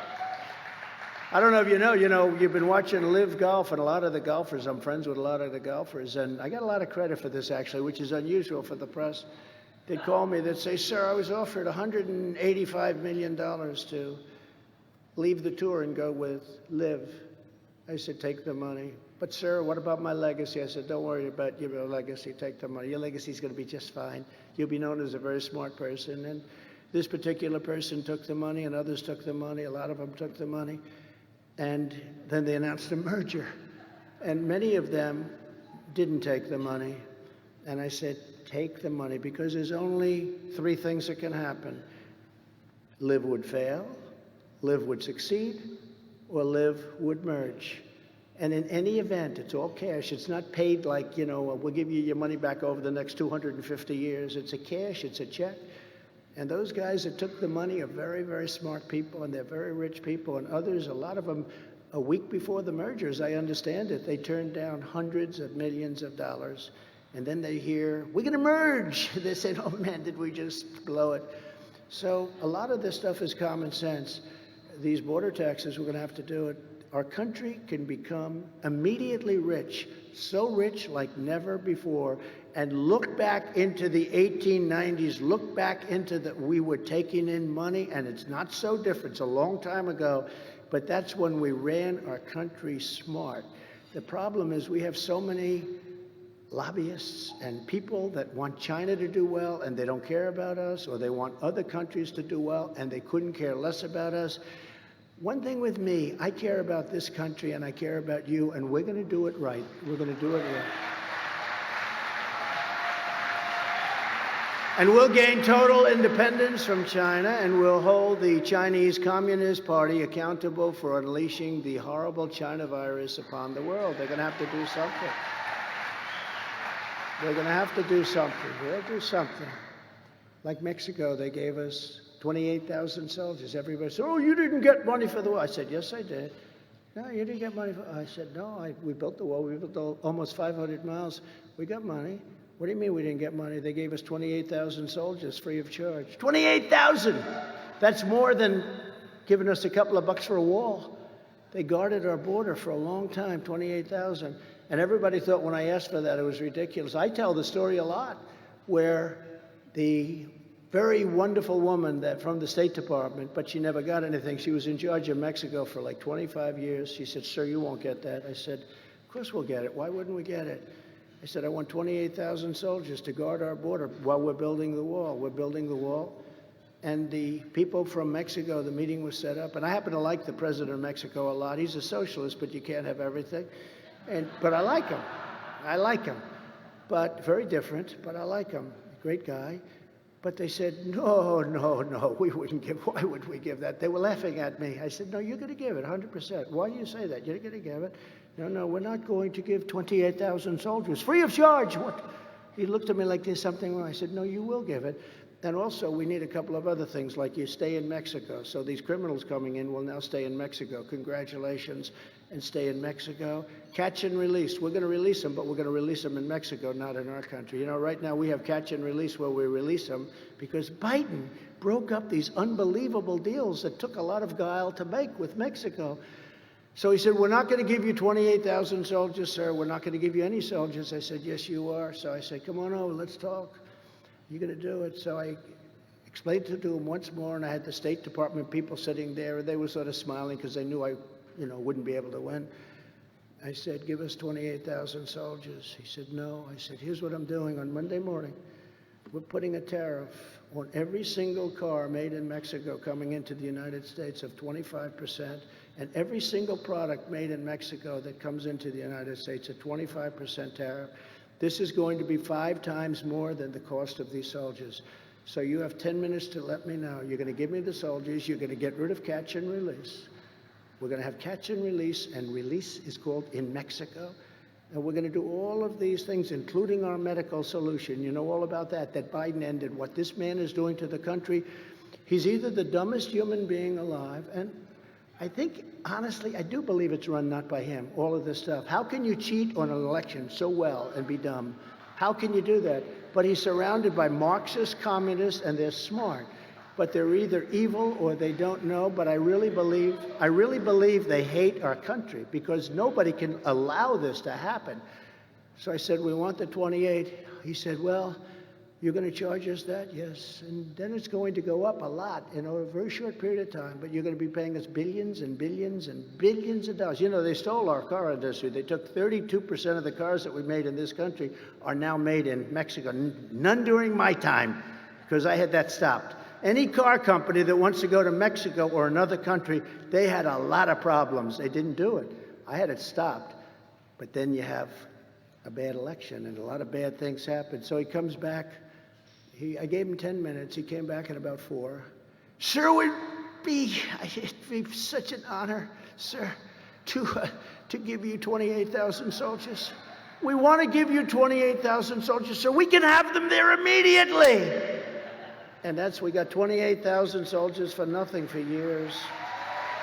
I don't know if you know, you've been watching Live Golf, and a lot of the golfers, I'm friends with a lot of the golfers, and I got a lot of credit for this, actually, which is unusual for the press. They'd call me, they'd say, sir, I was offered $185 million to leave the tour and go with Live. I said, take the money. But sir, what about my legacy? I said, don't worry about your legacy, take the money. Your legacy's going to be just fine. You'll be known as a very smart person. And this particular person took the money, and others took the money, a lot of them took the money. And then they announced a merger. And many of them didn't take the money. And I said, take the money, because there's only three things that can happen. Live would fail, Live would succeed, or Live would merge. And in any event, it's all cash. It's not paid like, we'll give you your money back over the next 250 years. It's a cash, it's a check. And those guys that took the money are very, very smart people, and they're very rich people. And others, a lot of them, a week before the merger, as I understand it, they turned down hundreds of millions of dollars. And then they hear, we're going to merge. They say, oh, man, did we just blow it? So a lot of this stuff is common sense. These border taxes, we're going to have to do it. Our country can become immediately rich, so rich like never before. And look back into the 1890s, look back into we were taking in money, and it's not so different. It's a long time ago, but that's when we ran our country smart. The problem is we have so many lobbyists and people that want China to do well, and they don't care about us, or they want other countries to do well, and they couldn't care less about us. One thing with me, I care about this country, and I care about you, and we're going to do it right. We're going to do it right. And we'll gain total independence from China, and we'll hold the Chinese Communist Party accountable for unleashing the horrible China virus upon the world. They're going to have to do something. They're going to have to do something. They'll do something. Like Mexico, they gave us 28,000 soldiers. Everybody said, oh, you didn't get money for the war. I said, yes, I did. No, you didn't get money for I said, no, we built the wall. We built almost 500 miles. We got money. What do you mean we didn't get money? They gave us 28,000 soldiers free of charge. 28,000! That's more than giving us a couple of bucks for a wall. They guarded our border for a long time, 28,000. And everybody thought when I asked for that it was ridiculous. I tell the story a lot where the very wonderful woman that from the State Department, but she never got anything. She was in charge of Mexico for like 25 years. She said, sir, you won't get that. I said, of course we'll get it. Why wouldn't we get it? I said, I want 28,000 soldiers to guard our border while we're building the wall. We're building the wall. And the people from Mexico, the meeting was set up. And I happen to like the president of Mexico a lot. He's a socialist, but you can't have everything. But I like him. I like him. But very different, but I like him. Great guy. But they said, no, we wouldn't give. Why would we give that? They were laughing at me. I said, no, you're going to give it 100%. Why do you say that? You're going to give it? No, we're not going to give 28,000 soldiers free of charge. What? He looked at me like there's something wrong. I said, no, you will give it. And also, we need a couple of other things, like you stay in Mexico. So these criminals coming in will now stay in Mexico. Congratulations, and stay in Mexico. Catch and release. We're going to release them, but we're going to release them in Mexico, not in our country. You know, right now we have catch and release where we release them because Biden broke up these unbelievable deals that took a lot of guile to make with Mexico. So he said, we're not going to give you 28,000 soldiers, sir. We're not going to give you any soldiers. I said, yes, you are. So I said, come on over, let's talk. You're going to do it. So I explained it to him once more, and I had the State Department people sitting there, and they were sort of smiling because they knew I, wouldn't be able to win. I said, give us 28,000 soldiers. He said, no. I said, here's what I'm doing on Monday morning. We're putting a tariff on every single car made in Mexico coming into the United States of 25%, and every single product made in Mexico that comes into the United States at 25% tariff. This is going to be 5 times more than the cost of these soldiers. So you have 10 minutes to let me know. You're going to give me the soldiers. You're going to get rid of catch and release. We're going to have catch and release is called in Mexico. And we're going to do all of these things, including our medical solution. You know all about that Biden ended. What this man is doing to the country, he's either the dumbest human being alive, and I think, honestly, I do believe it's run not by him, all of this stuff. How can you cheat on an election so well and be dumb? How can you do that? But he's surrounded by Marxist communists, and they're smart. But they're either evil or they don't know. But I really believe they hate our country because nobody can allow this to happen. So I said, we want the 28. He said, well, you're going to charge us that? Yes. And then it's going to go up a lot in a very short period of time. But you're going to be paying us billions and billions and billions of dollars. You know, they stole our car industry. They took 32% of the cars that we made in this country are now made in Mexico. None during my time, because I had that stopped. Any car company that wants to go to Mexico or another country, they had a lot of problems. They didn't do it. I had it stopped. But then you have a bad election, and a lot of bad things happen. So he comes back. I gave him 10 minutes. He came back at about 4. Sir, it'd be such an honor, sir, to give you 28,000 soldiers. We want to give you 28,000 soldiers, sir. We can have them there immediately. And we got 28,000 soldiers for nothing for years.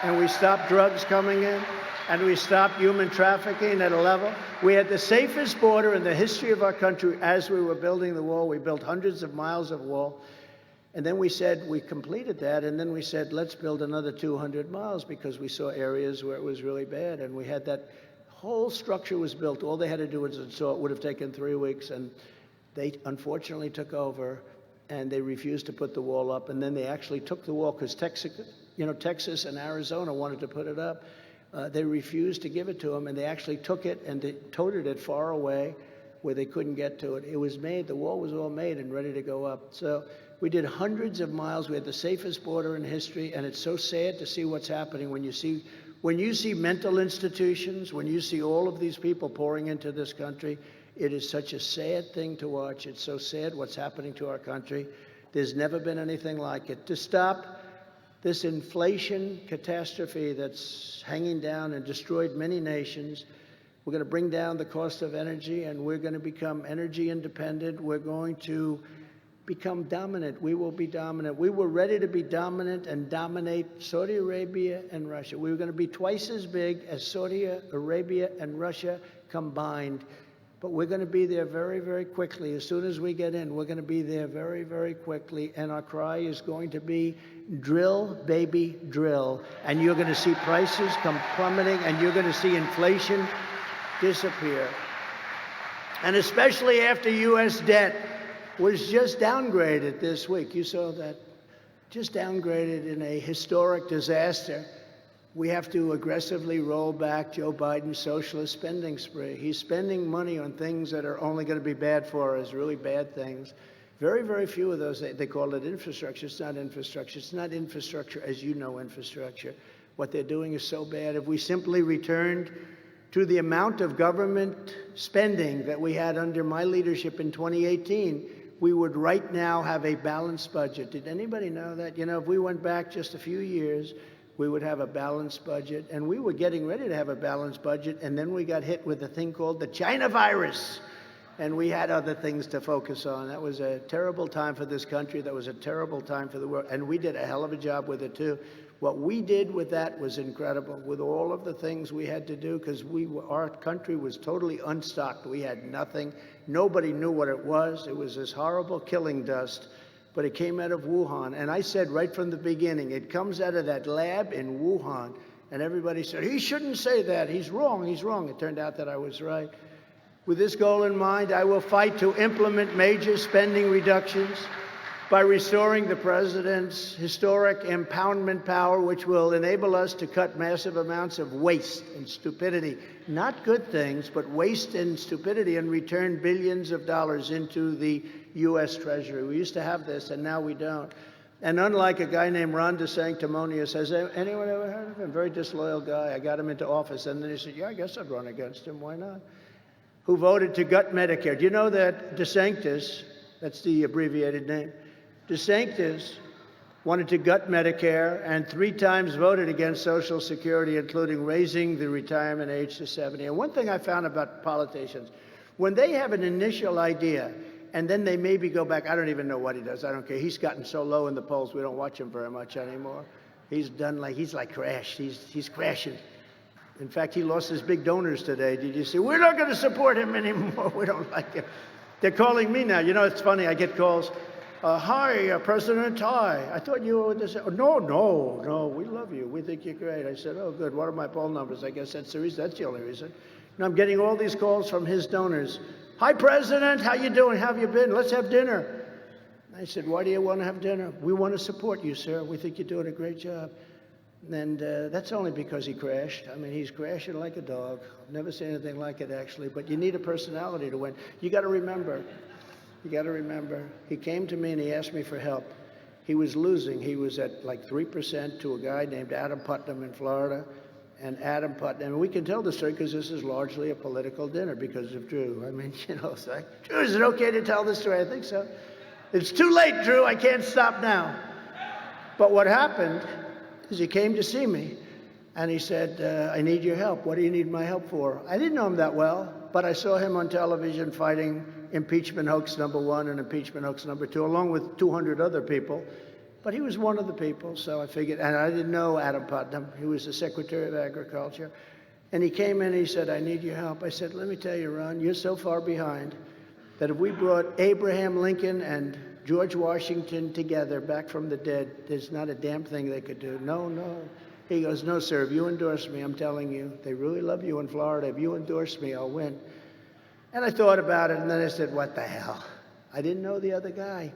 And we stopped drugs coming in, and we stopped human trafficking at a level. We had the safest border in the history of our country as we were building the wall. We built hundreds of miles of wall. And then we said, we completed that, and then we said, let's build another 200 miles because we saw areas where it was really bad. And we had that whole structure was built. All they had to do was install it. Would have taken 3 weeks, and they unfortunately took over, and they refused to put the wall up. And then they actually took the wall because Texas and Arizona wanted to put it up. They refused to give it to them, and they actually took it and they toted it far away where they couldn't get to it. It was made, the wall was all made and ready to go up. So we did hundreds of miles. We had the safest border in history, and it's so sad to see what's happening when you see mental institutions, when you see all of these people pouring into this country. It is such a sad thing to watch. It's so sad what's happening to our country. There's never been anything like it. To stop this inflation catastrophe that's hanging down and destroyed many nations, we're going to bring down the cost of energy, and we're going to become energy independent. We're going to become dominant. We will be dominant. We were ready to be dominant and dominate Saudi Arabia and Russia. We were going to be twice as big as Saudi Arabia and Russia combined. But we're going to be there very, very quickly. As soon as we get in, we're going to be there very, very quickly. And our cry is going to be, drill, baby, drill. And you're going to see prices come plummeting, and you're going to see inflation disappear. And especially after U.S. debt was just downgraded this week. You saw that. Just downgraded in a historic disaster. We have to aggressively roll back Joe Biden's socialist spending spree. He's spending money on things that are only going to be bad for us, really bad things. Very, very few of those, they call it infrastructure. It's not infrastructure. It's not infrastructure as you know infrastructure. What they're doing is so bad. If we simply returned to the amount of government spending that we had under my leadership in 2018, we would right now have a balanced budget. Did anybody know that? You know, if we went back just a few years, we would have a balanced budget. And we were getting ready to have a balanced budget, and then we got hit with a thing called the China virus. And we had other things to focus on. That was a terrible time for this country. That was a terrible time for the world. And we did a hell of a job with it, too. What we did with that was incredible, with all of the things we had to do, because our country was totally unstocked. We had nothing. Nobody knew what it was. It was this horrible killing dust, but it came out of Wuhan. And I said right from the beginning, it comes out of that lab in Wuhan. And everybody said, he shouldn't say that. He's wrong. He's wrong. It turned out that I was right. With this goal in mind, I will fight to implement major spending reductions by restoring the president's historic impoundment power, which will enable us to cut massive amounts of waste and stupidity. Not good things, but waste and stupidity, and return billions of dollars into the U.S. Treasury. We used to have this, and now we don't. And unlike a guy named Ron DeSanctimonious, has anyone ever heard of him? Very disloyal guy. I got him into office, and then he said, yeah, I guess I'd run against him. Why not? Who voted to gut Medicare. Do you know that DeSantis, that's the abbreviated name, DeSantis wanted to gut Medicare and 3 times voted against Social Security, including raising the retirement age to 70. And one thing I found about politicians, when they have an initial idea and then they maybe go back, I don't even know what he does. I don't care. He's gotten so low in the polls, we don't watch him very much anymore. He's like crashed. He's crashing. In fact, he lost his big donors today. Did you see? We're not going to support him anymore. We don't like him. They're calling me now. You know, it's funny. I get calls. Hi, President Tai. I thought you were this. Oh, no. We love you. We think you're great. I said, oh, good. What are my poll numbers? I guess that's the reason. That's the only reason. And I'm getting all these calls from his donors. Hi, President. How you doing? How have you been? Let's have dinner. I said, why do you want to have dinner? We want to support you, sir. We think you're doing a great job. And that's only because he crashed. I mean, he's crashing like a dog. I've never seen anything like it, actually. But you need a personality to win. You got to remember, he came to me and he asked me for help. He was losing. He was at like 3% to a guy named Adam Putnam in Florida. And Adam Putnam, and we can tell the story because this is largely a political dinner because of Drew. I mean, you know, it's like, Drew, is it okay to tell this story? I think so. It's too late, Drew. I can't stop now. But what happened is he came to see me, and he said, I need your help. What do you need my help for? I didn't know him that well, but I saw him on television fighting impeachment hoax #1 and impeachment hoax #2, along with 200 other people. But he was one of the people, so I figured, and I didn't know Adam Putnam. He was the Secretary of Agriculture. And he came in and he said, I need your help. I said, let me tell you, Ron, you're so far behind that if we brought Abraham Lincoln and George Washington together back from the dead, there's not a damn thing they could do. No. He goes, no, sir, if you endorse me, I'm telling you, they really love you in Florida. If you endorse me, I'll win. And I thought about it, and then I said, what the hell? I didn't know the other guy.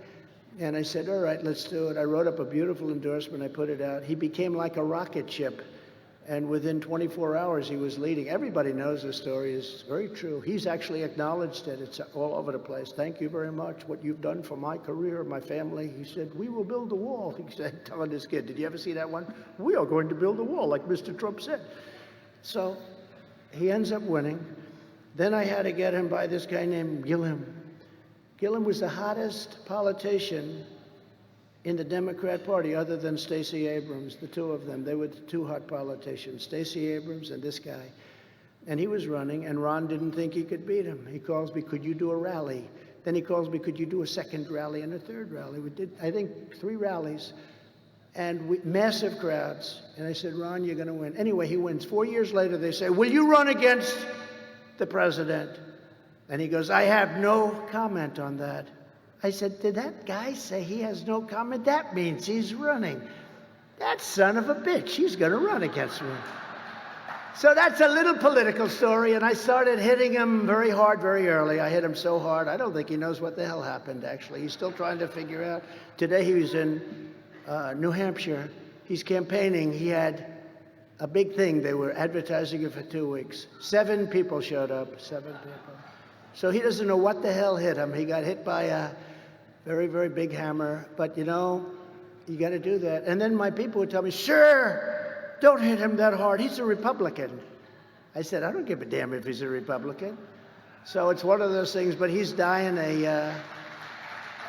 And I said, all right, let's do it. I wrote up a beautiful endorsement. I put it out. He became like a rocket ship. And within 24 hours, he was leading. Everybody knows this story is very true. He's actually acknowledged it. It's all over the place. Thank you very much. What you've done for my career, my family. He said, we will build a wall. He said, telling this kid, did you ever see that one? We are going to build a wall, like Mr. Trump said. So he ends up winning. Then I had to get him by this guy named Gillum. Gillum was the hottest politician in the Democrat Party, other than Stacey Abrams, the two of them. They were the two hot politicians, Stacey Abrams and this guy. And he was running, and Ron didn't think he could beat him. He calls me, could you do a rally? Then he calls me, could you do a second rally and a third rally? We did, I think, 3 rallies, and massive crowds. And I said, Ron, you're going to win. Anyway, he wins. 4 years later, they say, will you run against the president? And he goes, I have no comment on that. I said, did that guy say he has no comment? That means he's running. That son of a bitch, he's going to run against me. So that's a little political story, and I started hitting him very hard, very early. I hit him so hard, I don't think he knows what the hell happened, actually. He's still trying to figure out. Today he was in New Hampshire. He's campaigning. He had a big thing. They were advertising it for 2 weeks. 7 people showed up, 7 people. So he doesn't know what the hell hit him. He got hit by a very, very big hammer. But, you know, you got to do that. And then my people would tell me, sure, don't hit him that hard. He's a Republican. I said, I don't give a damn if he's a Republican. So it's one of those things. But he's dying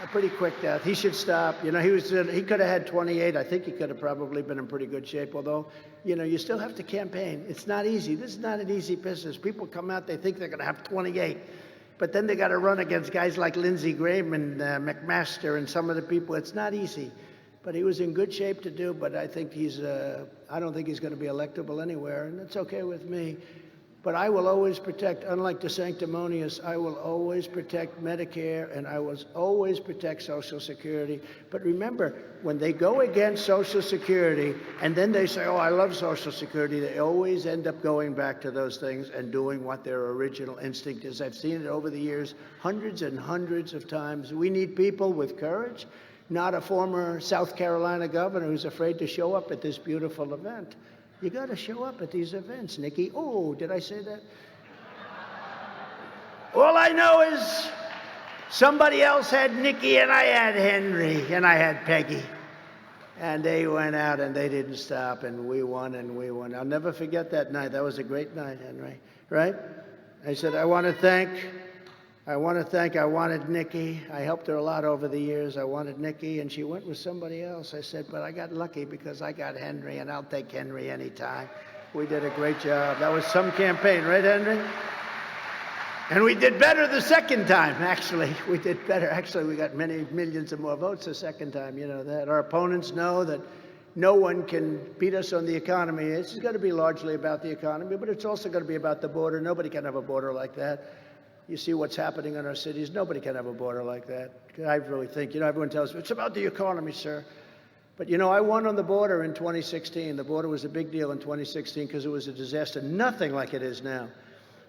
A pretty quick death. He should stop. You know, he could have had 28. I think he could have probably been in pretty good shape, although, you know, you still have to campaign. It's not easy. This is not an easy business. People come out, they think they're going to have 28. But then they got to run against guys like Lindsey Graham and McMaster and some of the people. It's not easy. But he was in good shape to do, but I think I don't think he's going to be electable anywhere, and that's okay with me. But I will always protect, unlike the sanctimonious, I will always protect Medicare, and I will always protect Social Security. But remember, when they go against Social Security, and then they say, oh, I love Social Security, they always end up going back to those things and doing what their original instinct is. I've seen it over the years, hundreds and hundreds of times. We need people with courage, not a former South Carolina governor who's afraid to show up at this beautiful event. You got to show up at these events, Nikki. Oh, did I say that? All I know is somebody else had Nikki and I had Henry and I had Peggy. And they went out and they didn't stop and we won and we won. I'll never forget that night. That was a great night, Henry. Right? I said, I wanted Nikki. I helped her a lot over the years. I wanted Nikki, and she went with somebody else. I said, but I got lucky because I got Henry, and I'll take Henry anytime. We did a great job. That was some campaign, right, Henry? And we did better the second time, actually. We did better. Actually, we got many millions of more votes the second time. You know that. Our opponents know that no one can beat us on the economy. It's going to be largely about the economy, but it's also going to be about the border. Nobody can have a border like that. You see what's happening in our cities. Nobody can have a border like that. I really think, you know, everyone tells me, it's about the economy, sir. But, you know, I won on the border in 2016. The border was a big deal in 2016 because it was a disaster. Nothing like it is now.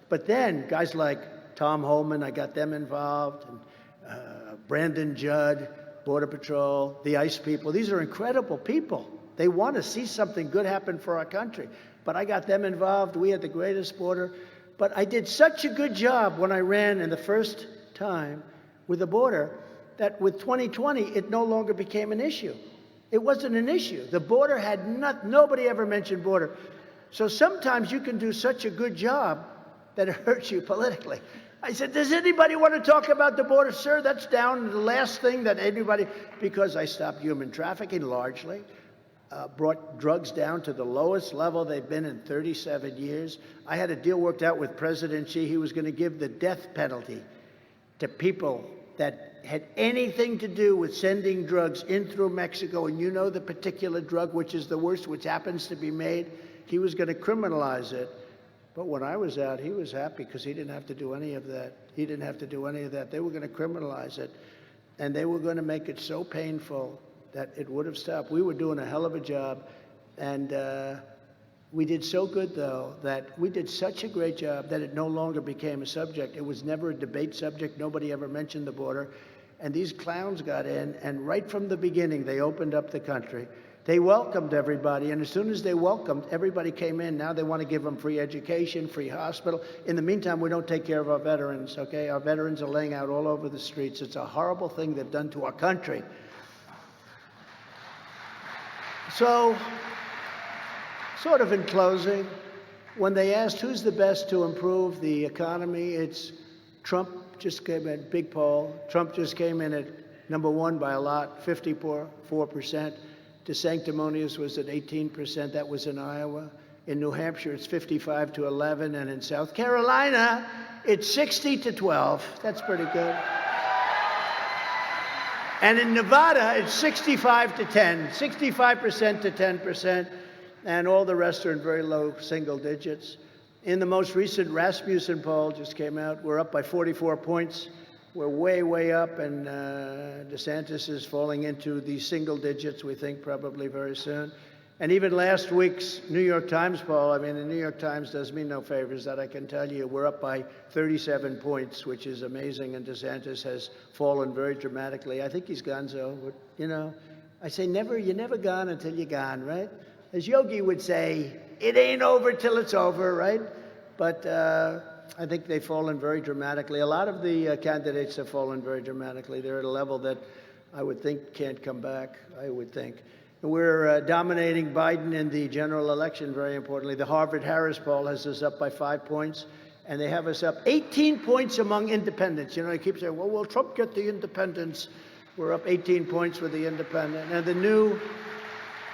But then guys like Tom Homan, I got them involved, and Brandon Judd, Border Patrol, the ICE people. These are incredible people. They want to see something good happen for our country. But I got them involved. We had the greatest border. But I did such a good job when I ran in the first time with the border that with 2020, it no longer became an issue. It wasn't an issue. The border had nobody ever mentioned border. So sometimes you can do such a good job that it hurts you politically. I said, does anybody want to talk about the border? Sir, that's down to the last thing that anybody, because I stopped human trafficking largely. Brought drugs down to the lowest level they've been in 37 years. I had a deal worked out with President Xi. He was going to give the death penalty to people that had anything to do with sending drugs in through Mexico, and you know the particular drug, which is the worst, which happens to be made. He was going to criminalize it. But when I was out, he was happy because he didn't have to do any of that. He didn't have to do any of that. They were going to criminalize it, and they were going to make it so painful that it would have stopped. We were doing a hell of a job, and we did so good, though, that we did such a great job that it no longer became a subject. It was never a debate subject. Nobody ever mentioned the border. And these clowns got in, and right from the beginning, they opened up the country. They welcomed everybody, and as soon as they welcomed, everybody came in. Now they want to give them free education, free hospital. In the meantime, we don't take care of our veterans, okay? Our veterans are laying out all over the streets. It's a horrible thing they've done to our country. So, sort of in closing, when they asked who's the best to improve the economy, it's Trump just came in, big poll. Trump just came in at number one by a lot, 54%. DeSanctimonious was at 18%. That was in Iowa. In New Hampshire, it's 55-11. And in South Carolina, it's 60-12. That's pretty good. And in Nevada, it's 65-10, 65% to 10%, and all the rest are in very low single digits. In the most recent Rasmussen poll just came out, we're up by 44 points. We're way, way up, and DeSantis is falling into the single digits, we think, probably very soon. And even last week's New York Times poll, I mean, the New York Times does me no favors, that I can tell you. We're up by 37 points, which is amazing, and DeSantis has fallen very dramatically. I think he's gonzo, but, you know, I say you're never gone until you're gone, right? As Yogi would say, it ain't over till it's over, right? But I think they've fallen very dramatically. A lot of the candidates have fallen very dramatically. They're at a level that I would think can't come back, I would think. We're dominating Biden in the general election, very importantly. The Harvard-Harris poll has us up by 5 points, and they have us up 18 points among independents. You know, they keep saying, well, will Trump get the independents? We're up 18 points with the independent. And the new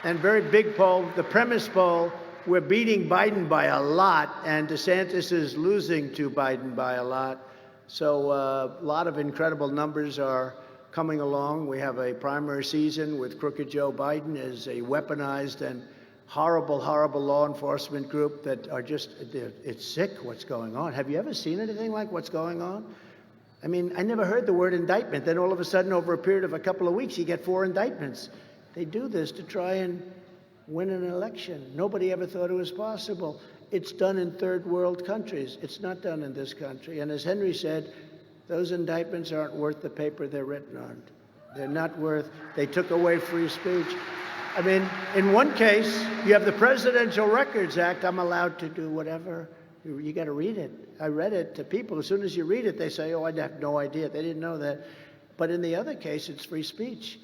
and very big poll, the premise poll, we're beating Biden by a lot, and DeSantis is losing to Biden by a lot. So a lot of incredible numbers are coming along. We have a primary season with Crooked Joe Biden as a weaponized and horrible, horrible law enforcement group that are just, it's sick what's going on. Have you ever seen anything like what's going on? I mean, I never heard the word indictment. Then all of a sudden, over a period of a couple of weeks, you get 4 indictments. They do this to try and win an election. Nobody ever thought it was possible. It's done in third world countries. It's not done in this country. And as Henry said, those indictments aren't worth the paper they're written on. They're not worth, they took away free speech. I mean, in one case, you have the Presidential Records Act. I'm allowed to do whatever. You got to read it. I read it to people. As soon as you read it, they say, oh, I have no idea. They didn't know that. But in the other case, it's free speech.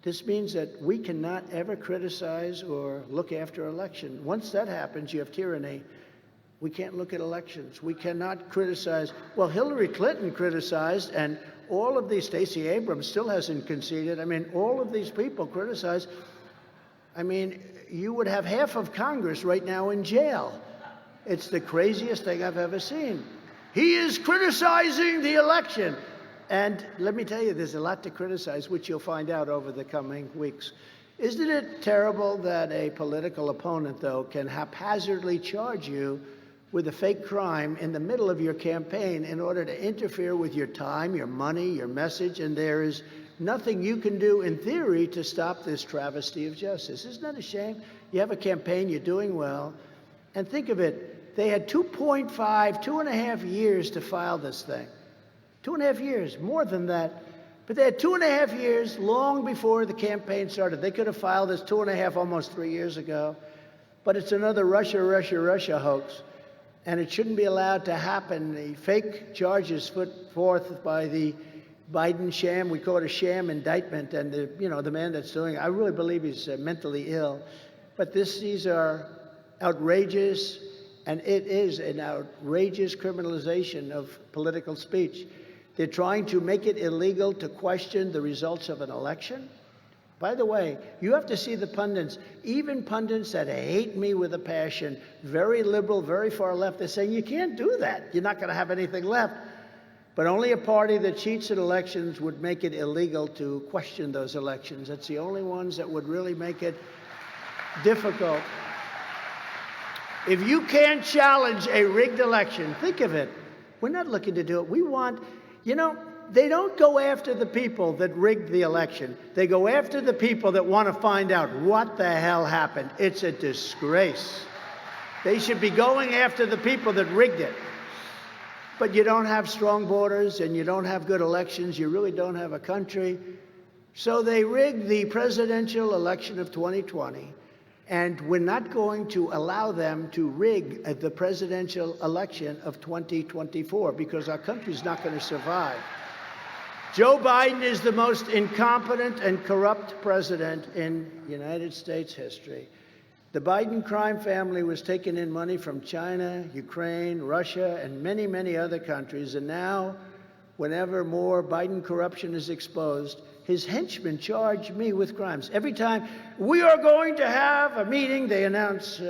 This means that we cannot ever criticize or look after election. Once that happens, you have tyranny. We can't look at elections. We cannot criticize. Well, Hillary Clinton criticized, and all of these, Stacey Abrams still hasn't conceded. I mean, all of these people criticize. I mean, you would have half of Congress right now in jail. It's the craziest thing I've ever seen. He is criticizing the election. And let me tell you, there's a lot to criticize, which you'll find out over the coming weeks. Isn't it terrible that a political opponent, though, can haphazardly charge you with a fake crime in the middle of your campaign in order to interfere with your time, your money, your message, and there is nothing you can do in theory to stop this travesty of justice? Isn't that a shame? You have a campaign, you're doing well, and think of it, they had 2.5 years to file this thing. 2.5 years, more than that. But they had 2.5 years long before the campaign started. They could have filed this 2.5, almost 3 years ago. But it's another Russia hoax. And it shouldn't be allowed to happen. The fake charges put forth by the Biden sham, we call it a sham indictment. And the man that's doing it, I really believe he's mentally ill. But these are outrageous, and it is an outrageous criminalization of political speech. They're trying to make it illegal to question the results of an election. By the way, you have to see the pundits, even pundits that hate me with a passion, very liberal, very far left, they're saying, you can't do that. You're not going to have anything left. But only a party that cheats at elections would make it illegal to question those elections. That's the only ones that would really make it difficult. If you can't challenge a rigged election, think of it. We're not looking to do it. We want, they don't go after the people that rigged the election. They go after the people that want to find out what the hell happened. It's a disgrace. They should be going after the people that rigged it. But you don't have strong borders and you don't have good elections. You really don't have a country. So they rigged the presidential election of 2020. And we're not going to allow them to rig the presidential election of 2024 because our country's not going to survive. Joe Biden is the most incompetent and corrupt president in United States history. The Biden crime family was taking in money from China, Ukraine, Russia, and many, many other countries. And now, whenever more Biden corruption is exposed, his henchmen charge me with crimes. Every time we are going to have a meeting, they announce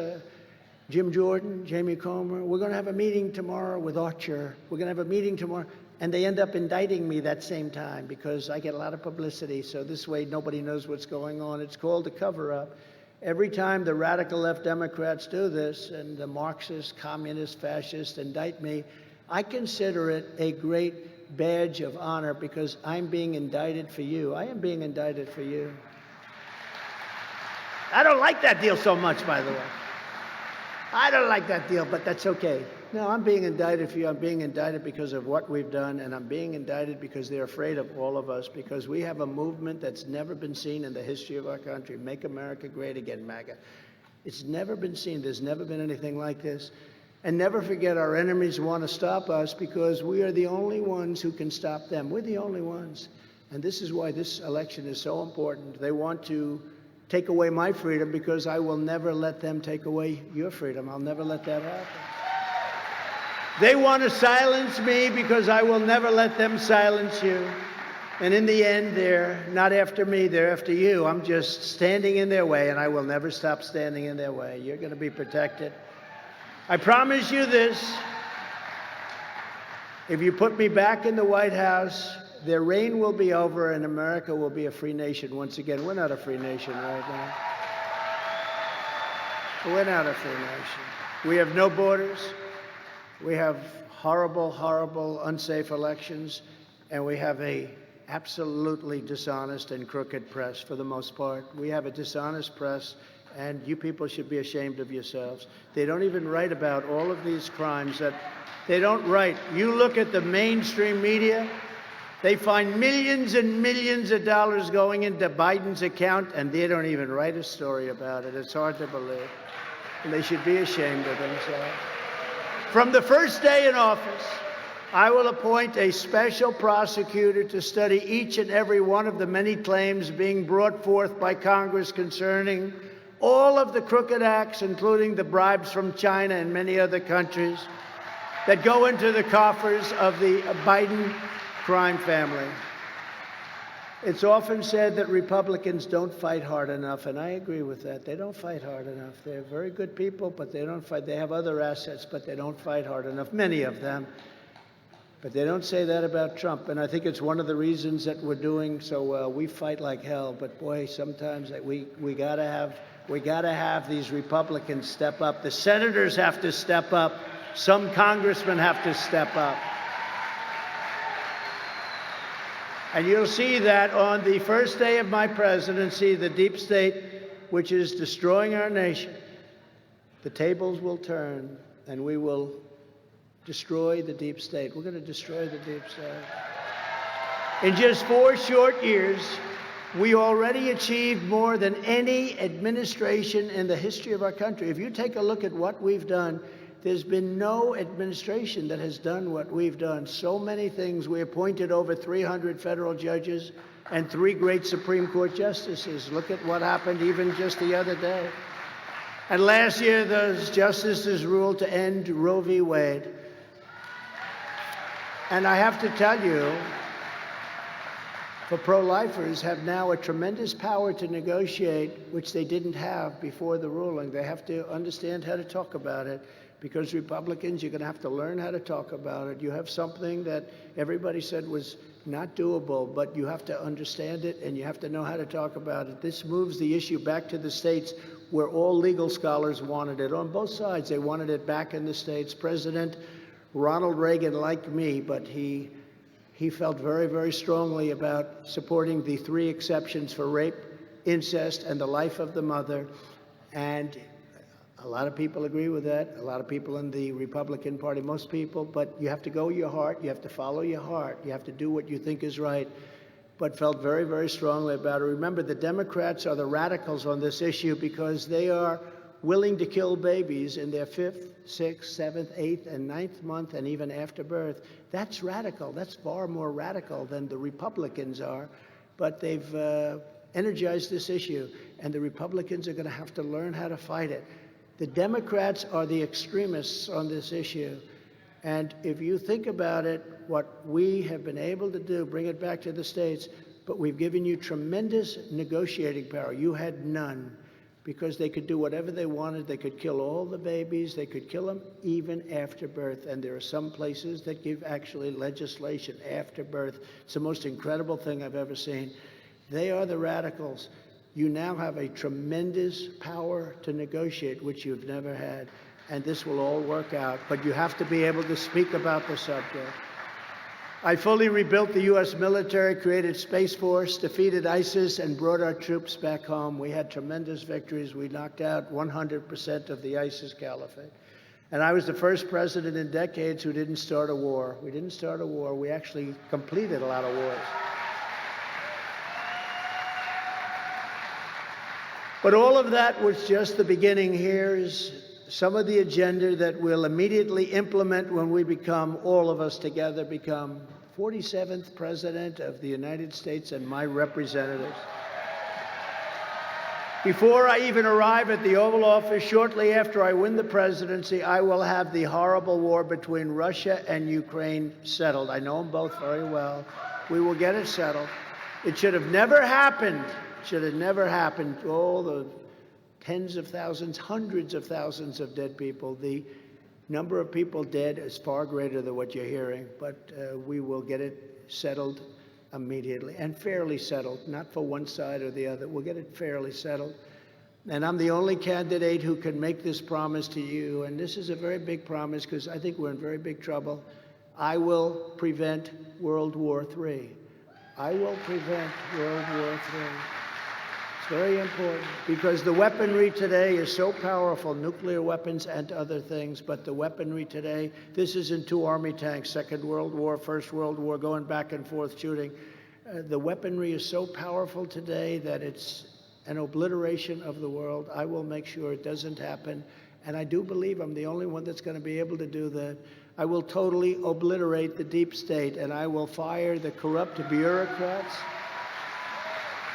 Jim Jordan, Jamie Comer, we're going to have a meeting tomorrow with Archer. We're going to have a meeting tomorrow. And they end up indicting me that same time because I get a lot of publicity. So this way, nobody knows what's going on. It's called a cover-up. Every time the radical left Democrats do this and the Marxist, communist, fascist indict me, I consider it a great badge of honor because I'm being indicted for you. I am being indicted for you. I don't like that deal so much, by the way. I don't like that deal, but that's okay. No, I'm being indicted for you. I'm being indicted because of what we've done, and I'm being indicted because they're afraid of all of us, because we have a movement that's never been seen in the history of our country. Make America Great Again, MAGA. It's never been seen. There's never been anything like this. And never forget, our enemies want to stop us because we are the only ones who can stop them. We're the only ones. And this is why this election is so important. They want to take away my freedom because I will never let them take away your freedom. I'll never let that happen. They want to silence me because I will never let them silence you. And in the end, they're not after me, they're after you. I'm just standing in their way, and I will never stop standing in their way. You're going to be protected. I promise you this. If you put me back in the White House, their reign will be over and America will be a free nation once again. We're not a free nation right now. We're not a free nation. We have no borders. We have horrible, horrible, unsafe elections. And we have a absolutely dishonest and crooked press for the most part. We have a dishonest press, and you people should be ashamed of yourselves. They don't even write about all of these crimes that they don't write. You look at the mainstream media, they find millions and millions of dollars going into Biden's account, and they don't even write a story about it. It's hard to believe. And they should be ashamed of themselves. From the first day in office, I will appoint a special prosecutor to study each and every one of the many claims being brought forth by Congress concerning all of the crooked acts, including the bribes from China and many other countries that go into the coffers of the Biden crime family. It's often said that Republicans don't fight hard enough, and I agree with that. They don't fight hard enough. They're very good people, but they don't fight. They have other assets, but they don't fight hard enough, many of them. But they don't say that about Trump, and I think it's one of the reasons that we're doing so well. We fight like hell, but boy, sometimes we gotta have these Republicans step up. The senators have to step up. Some congressmen have to step up. And you'll see that on the first day of my presidency, the deep state, which is destroying our nation, the tables will turn, and we will destroy the deep state. We're going to destroy the deep state. In just 4 short years, we already achieved more than any administration in the history of our country. If you take a look at what we've done, there's been no administration that has done what we've done. So many things. We appointed over 300 federal judges and 3 great Supreme Court justices. Look at what happened even just the other day. And last year, those justices ruled to end Roe v. Wade. And I have to tell you, the pro-lifers have now a tremendous power to negotiate, which they didn't have before the ruling. They have to understand how to talk about it, because Republicans, you're going to have to learn how to talk about it. You have something that everybody said was not doable, but you have to understand it and you have to know how to talk about it. This moves the issue back to the states where all legal scholars wanted it. On both sides, they wanted it back in the states. President Ronald Reagan liked me, but he felt very, very strongly about supporting the 3 exceptions for rape, incest, and the life of the mother. And a lot of people agree with that. A lot of people in the Republican Party, most people. But you have to go your heart. You have to follow your heart. You have to do what you think is right. But felt very, very strongly about it. Remember, the Democrats are the radicals on this issue because they are willing to kill babies in their 5th, 6th, 7th, 8th, and 9th month, and even after birth. That's radical. That's far more radical than the Republicans are. But they've energized this issue, and the Republicans are going to have to learn how to fight it. The Democrats are the extremists on this issue. And if you think about it, what we have been able to do, bring it back to the states, but we've given you tremendous negotiating power. You had none, because they could do whatever they wanted. They could kill all the babies. They could kill them even after birth. And there are some places that give actually legislation after birth. It's the most incredible thing I've ever seen. They are the radicals. You now have a tremendous power to negotiate, which you've never had. And this will all work out. But you have to be able to speak about the subject. I fully rebuilt the U.S. military, created Space Force, defeated ISIS, and brought our troops back home. We had tremendous victories. We knocked out 100% of the ISIS caliphate. And I was the first president in decades who didn't start a war. We didn't start a war. We actually completed a lot of wars. But all of that was just the beginning. Here's some of the agenda that we'll immediately implement when we become, all of us together, become 47th President of the United States and my representatives. Before I even arrive at the Oval Office, shortly after I win the presidency, I will have the horrible war between Russia and Ukraine settled. I know them both very well. We will get it settled. It should have never happened. Should have never happened. All the tens of thousands, hundreds of thousands of dead people. The number of people dead is far greater than what you're hearing, but we will get it settled immediately and fairly settled, not for one side or the other. We'll get it fairly settled. And I'm the only candidate who can make this promise to you, and this is a very big promise because I think we're in very big trouble. I will prevent World War III. I will prevent World War III. It's very important because the weaponry today is so powerful, nuclear weapons and other things, but the weaponry today, this isn't two army tanks, Second World War, First World War, going back and forth shooting. The weaponry is so powerful today that it's an obliteration of the world. I will make sure it doesn't happen, and I do believe I'm the only one that's going to be able to do that. I will totally obliterate the deep state, and I will fire the corrupt bureaucrats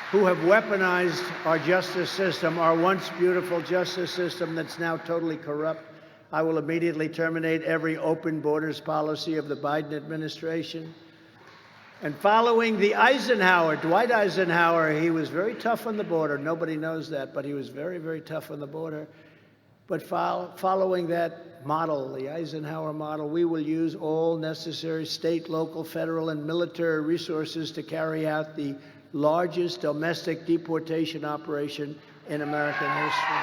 who have weaponized our justice system, our once beautiful justice system that's now totally corrupt. I will immediately terminate every open borders policy of the Biden administration. And following the Dwight Eisenhower, he was very tough on the border. Nobody knows that, but he was very, very tough on the border. But following that model, the Eisenhower model, we will use all necessary state, local, federal, and military resources to carry out the largest domestic deportation operation in American history.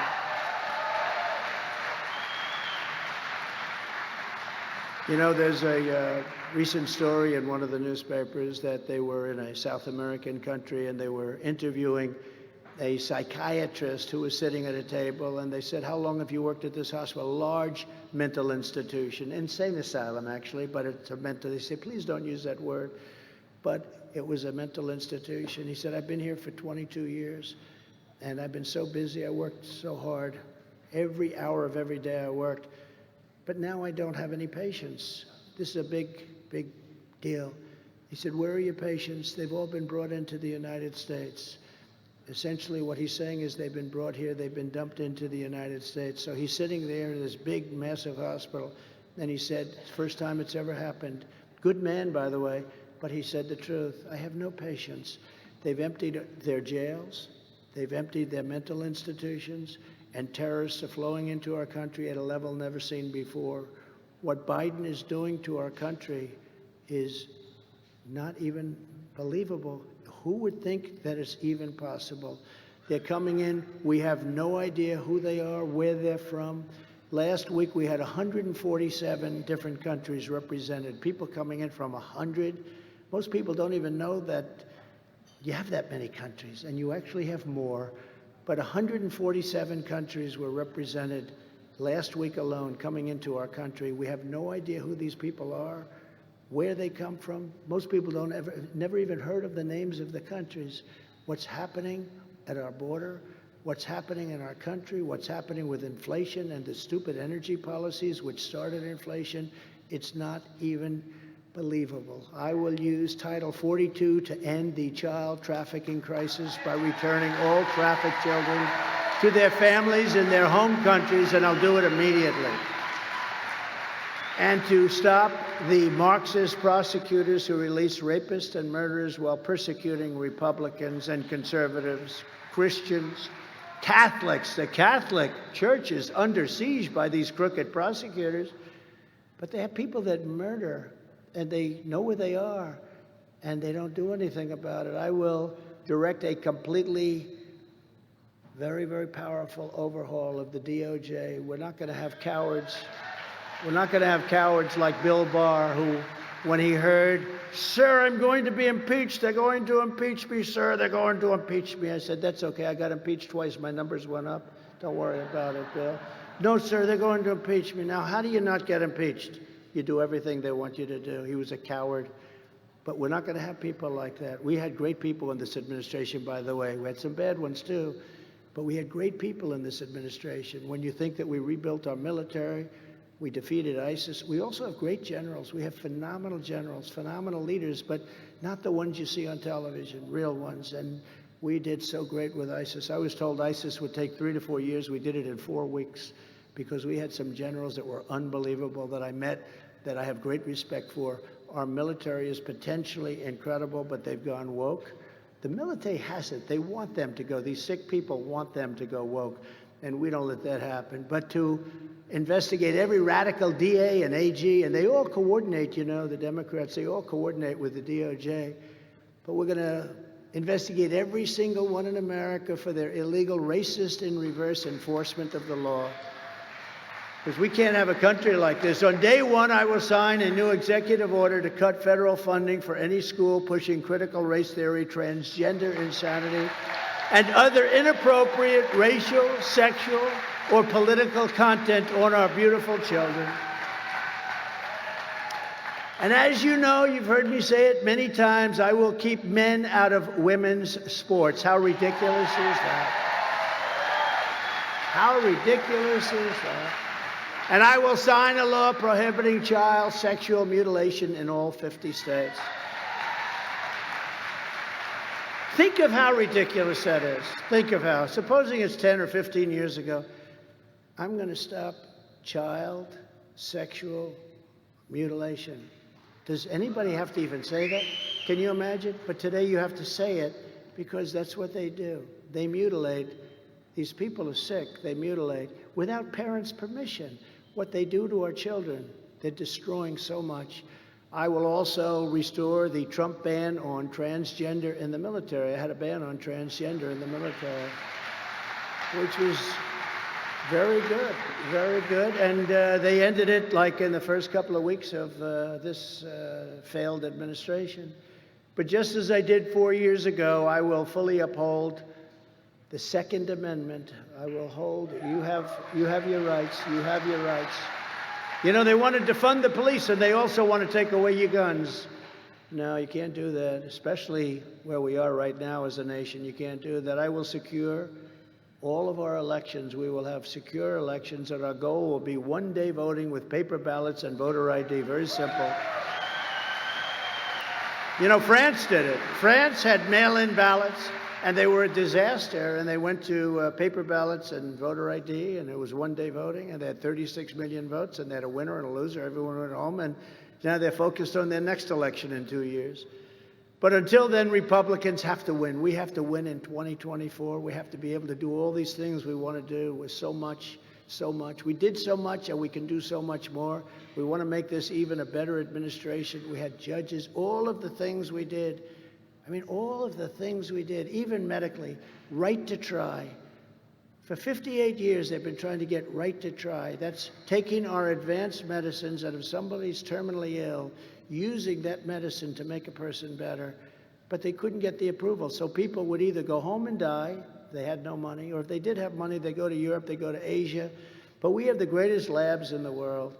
You know, there's a recent story in one of the newspapers that they were in a South American country and they were interviewing a psychiatrist who was sitting at a table, and they said, "How long have you worked at this hospital?" A large mental institution, insane asylum actually, but it's a mental, they said, "Please don't use that word," but it was a mental institution. He said, "I've been here for 22 years and I've been so busy, I worked so hard, every hour of every day I worked, but now I don't have any patients. This is a big, big deal." He said, "Where are your patients?" "They've all been brought into the United States." Essentially what he's saying is they've been brought here, they've been dumped into the United States. So he's sitting there in this big, massive hospital, and he said, it's the first time it's ever happened. Good man, by the way, but he said the truth. "I have no patience. They've emptied their jails, they've emptied their mental institutions, and terrorists are flowing into our country at a level never seen before. What Biden is doing to our country is not even believable. Who would think that it's even possible? They're coming in. We have no idea who they are, where they're from. Last week we had 147 different countries represented, people coming in from 100. Most people don't even know that you have that many countries, and you actually have more. But 147 countries were represented last week alone coming into our country. We have no idea who these people are, where they come from. Most people never even heard of the names of the countries. What's happening at our border, what's happening in our country, what's happening with inflation and the stupid energy policies which started inflation, it's not even believable. I will use Title 42 to end the child trafficking crisis by returning all trafficked children to their families in their home countries, and I'll do it immediately. And to stop the Marxist prosecutors who release rapists and murderers while persecuting Republicans and conservatives, Christians, Catholics. The Catholic Church is under siege by these crooked prosecutors, but they have people that murder, and they know where they are, and they don't do anything about it. I will direct a completely very, very powerful overhaul of the DOJ. We're not going to have cowards. We're not going to have cowards like Bill Barr, who, when he heard, "Sir, I'm going to be impeached. They're going to impeach me, sir. They're going to impeach me." I said, "That's okay. I got impeached twice. My numbers went up. Don't worry about it, Bill." "No, sir, they're going to impeach me." Now, how do you not get impeached? You do everything they want you to do. He was a coward. But we're not going to have people like that. We had great people in this administration, by the way. We had some bad ones, too. But we had great people in this administration. When you think that we rebuilt our military, we defeated ISIS. We also have great generals. We have phenomenal generals, phenomenal leaders, but not the ones you see on television, real ones. And we did so great with ISIS. I was told ISIS would take 3 to 4 years. We did it in 4 weeks because we had some generals that were unbelievable that I met, that I have great respect for. Our military is potentially incredible, but they've gone woke. The military hasn't. They want them to go. These sick people want them to go woke, and we don't let that happen. But to investigate every radical DA and AG, and they all coordinate, you know, the Democrats, they all coordinate with the DOJ. But we're going to investigate every single one in America for their illegal, racist, and reverse enforcement of the law. Because we can't have a country like this. On day one, I will sign a new executive order to cut federal funding for any school pushing critical race theory, transgender insanity, and other inappropriate racial, sexual, or political content on our beautiful children. And as you know, you've heard me say it many times, I will keep men out of women's sports. How ridiculous is that? How ridiculous is that? And I will sign a law prohibiting child sexual mutilation in all 50 states. Think of how ridiculous that is. Think of how. Supposing it's 10 or 15 years ago, I'm going to stop child sexual mutilation. Does anybody have to even say that? Can you imagine? But today you have to say it because that's what they do. They mutilate. These people are sick. They mutilate without parents' permission. What they do to our children, they're destroying so much. I will also restore the Trump ban on transgender in the military. I had a ban on transgender in the military, which was very good, very good. And they ended it like in the first couple of weeks of this failed administration. But just as I did 4 years ago, I will fully uphold the Second Amendment. I will hold, you have your rights, you have your rights. You know, they want to defund the police and they also want to take away your guns. No, you can't do that, especially where we are right now as a nation. You can't do that. I will secure all of our elections. We will have secure elections, and our goal will be one-day voting with paper ballots and voter ID. Very simple. You know, France did it. France had mail-in ballots, and they were a disaster, and they went to paper ballots and voter ID, and it was one-day voting, and they had 36 million votes, and they had a winner and a loser. Everyone went home, and now they're focused on their next election in 2 years. But until then, Republicans have to win. We have to win in 2024. We have to be able to do all these things we want to do with so much. We did so much, and we can do so much more. We want to make this even a better administration. We had judges, all of the things we did. I mean, all of the things we did, even medically, right to try. For 58 years, they've been trying to get right to try. That's taking our advanced medicines, and if somebody's terminally ill, using that medicine to make a person better. But they couldn't get the approval. So people would either go home and die, they had no money, or if they did have money, they go to Europe, they go to Asia. But we have the greatest labs in the world,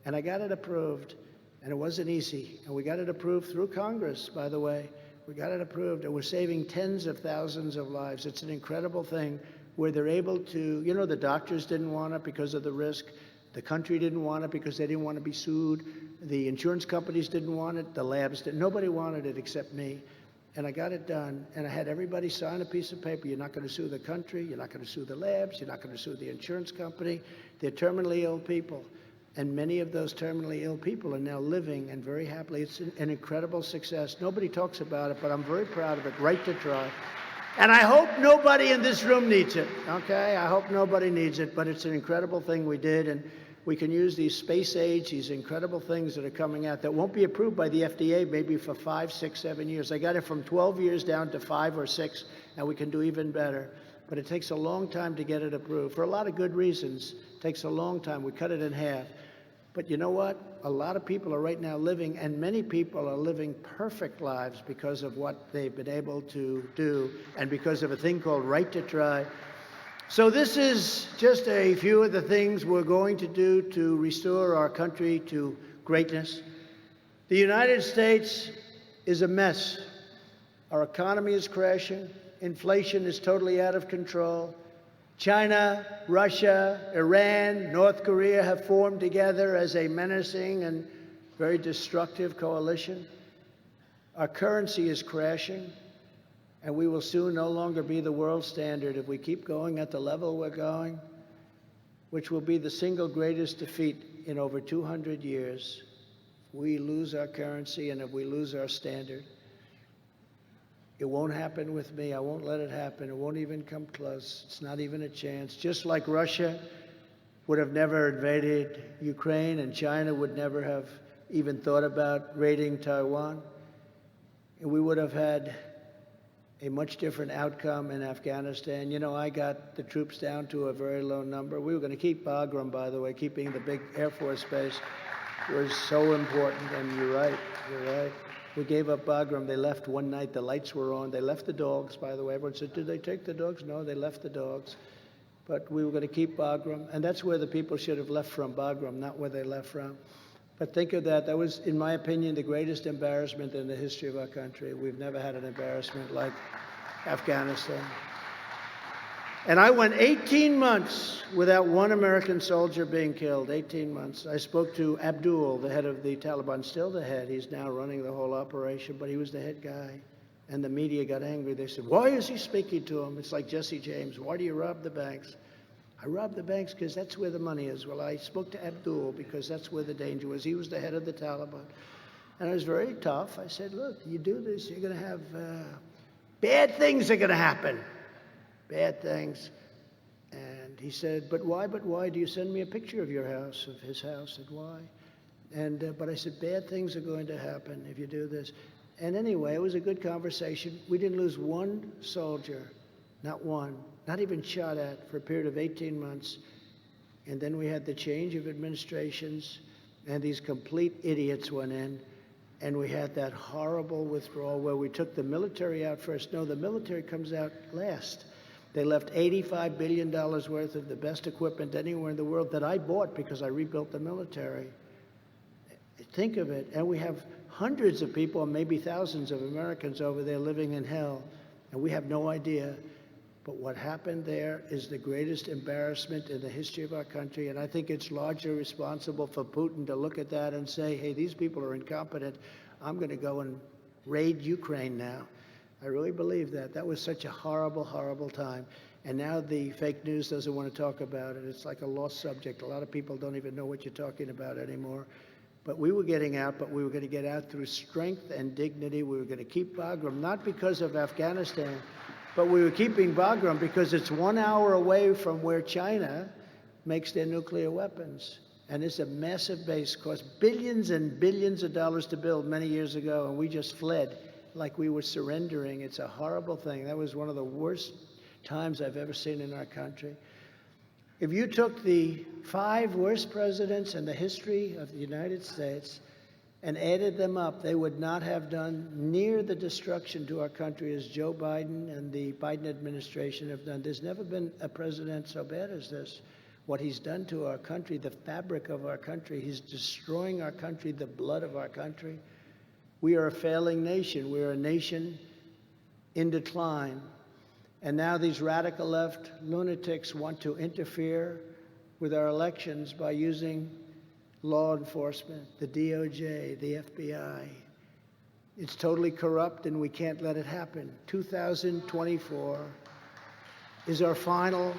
and I got it approved, and it wasn't easy. And we got it approved through Congress, by the way. We got it approved, and we're saving tens of thousands of lives. It's an incredible thing where they're able to, you know, the doctors didn't want it because of the risk. The country didn't want it because they didn't want to be sued. The insurance companies didn't want it. The labs didn't. Nobody wanted it except me. And I got it done. And I had everybody sign a piece of paper. You're not going to sue the country. You're not going to sue the labs. You're not going to sue the insurance company. They're terminally ill people. And many of those terminally ill people are now living and very happily. It's an incredible success. Nobody talks about it, but I'm very proud of it. Right to try. And I hope nobody in this room needs it, okay? I hope nobody needs it, but it's an incredible thing we did, and we can use these space age, these incredible things that are coming out that won't be approved by the FDA maybe for 5, 6, 7 years. I got it from 12 years down to 5 or 6, and we can do even better. But it takes a long time to get it approved for a lot of good reasons. It takes a long time. We cut it in half. But you know what? A lot of people are right now living, and many people are living perfect lives because of what they've been able to do and because of a thing called right to try. So this is just a few of the things we're going to do to restore our country to greatness. The United States is a mess. Our economy is crashing. Inflation is totally out of control. China, Russia, Iran, North Korea have formed together as a menacing and very destructive coalition. Our currency is crashing, and we will soon no longer be the world standard if we keep going at the level we're going, which will be the single greatest defeat in over 200 years we lose our currency and if we lose our standard, it won't happen with me. I won't let it happen. It won't even come close. It's not even a chance. Just like Russia would have never invaded Ukraine and China would never have even thought about raiding Taiwan, and we would have had a much different outcome in Afghanistan. You know, I got the troops down to a very low number. We were going to keep Bagram, by the way. Keeping the big Air Force base was so important, and you're right. We gave up Bagram. They left one night. The lights were on. They left the dogs, by the way. Everyone said, did they take the dogs? No, they left the dogs. But we were going to keep Bagram, and that's where the people should have left from, Bagram, not where they left from. But think of that. That was, in my opinion, the greatest embarrassment in the history of our country. We've never had an embarrassment like Afghanistan. And I went 18 months without one American soldier being killed, 18 months. I spoke to Abdul, the head of the Taliban, still the head. He's now running the whole operation, but he was the head guy. And the media got angry. They said, why is he speaking to him? It's like Jesse James. Why do you rob the banks? I robbed the banks because that's where the money is. Well, I spoke to Abdul because that's where the danger was. He was the head of the Taliban. And I was very tough. I said, look, you do this, you're going to have bad things are going to happen. Bad things. And he said, but why do you send me a picture of your house, of his house, and why? And but I said, bad things are going to happen if you do this. And anyway, it was a good conversation. We didn't lose one soldier, not one, not even shot at, for a period of 18 months. And then we had the change of administrations, and these complete idiots went in, and we had that horrible withdrawal where we took the military out first. No, the military comes out last. They left $85 billion worth of the best equipment anywhere in the world that I bought because I rebuilt the military. Think of it. And we have hundreds of people, maybe thousands of Americans over there living in hell, and we have no idea. But what happened there is the greatest embarrassment in the history of our country, and I think it's largely responsible for Putin to look at that and say, hey, these people are incompetent. I'm going to go and raid Ukraine now. I really believe that. That was such a horrible, horrible time. And now the fake news doesn't want to talk about it. It's like a lost subject. A lot of people don't even know what you're talking about anymore. But we were getting out, but we were going to get out through strength and dignity. We were going to keep Bagram, not because of Afghanistan, but we were keeping Bagram because it's 1 hour away from where China makes their nuclear weapons. And it's a massive base, cost billions and billions of dollars to build many years ago, and we just fled like we were surrendering. It's a horrible thing. That was one of the worst times I've ever seen in our country. If you took the 5 worst presidents in the history of the United States and added them up, they would not have done near the destruction to our country as Joe Biden and the Biden administration have done. There's never been a president so bad as this. What he's done to our country, the fabric of our country, he's destroying our country, the blood of our country. We are a failing nation. We're a nation in decline. And now these radical left lunatics want to interfere with our elections by using law enforcement, the DOJ, the FBI. It's totally corrupt, and we can't let it happen. 2024 is our final,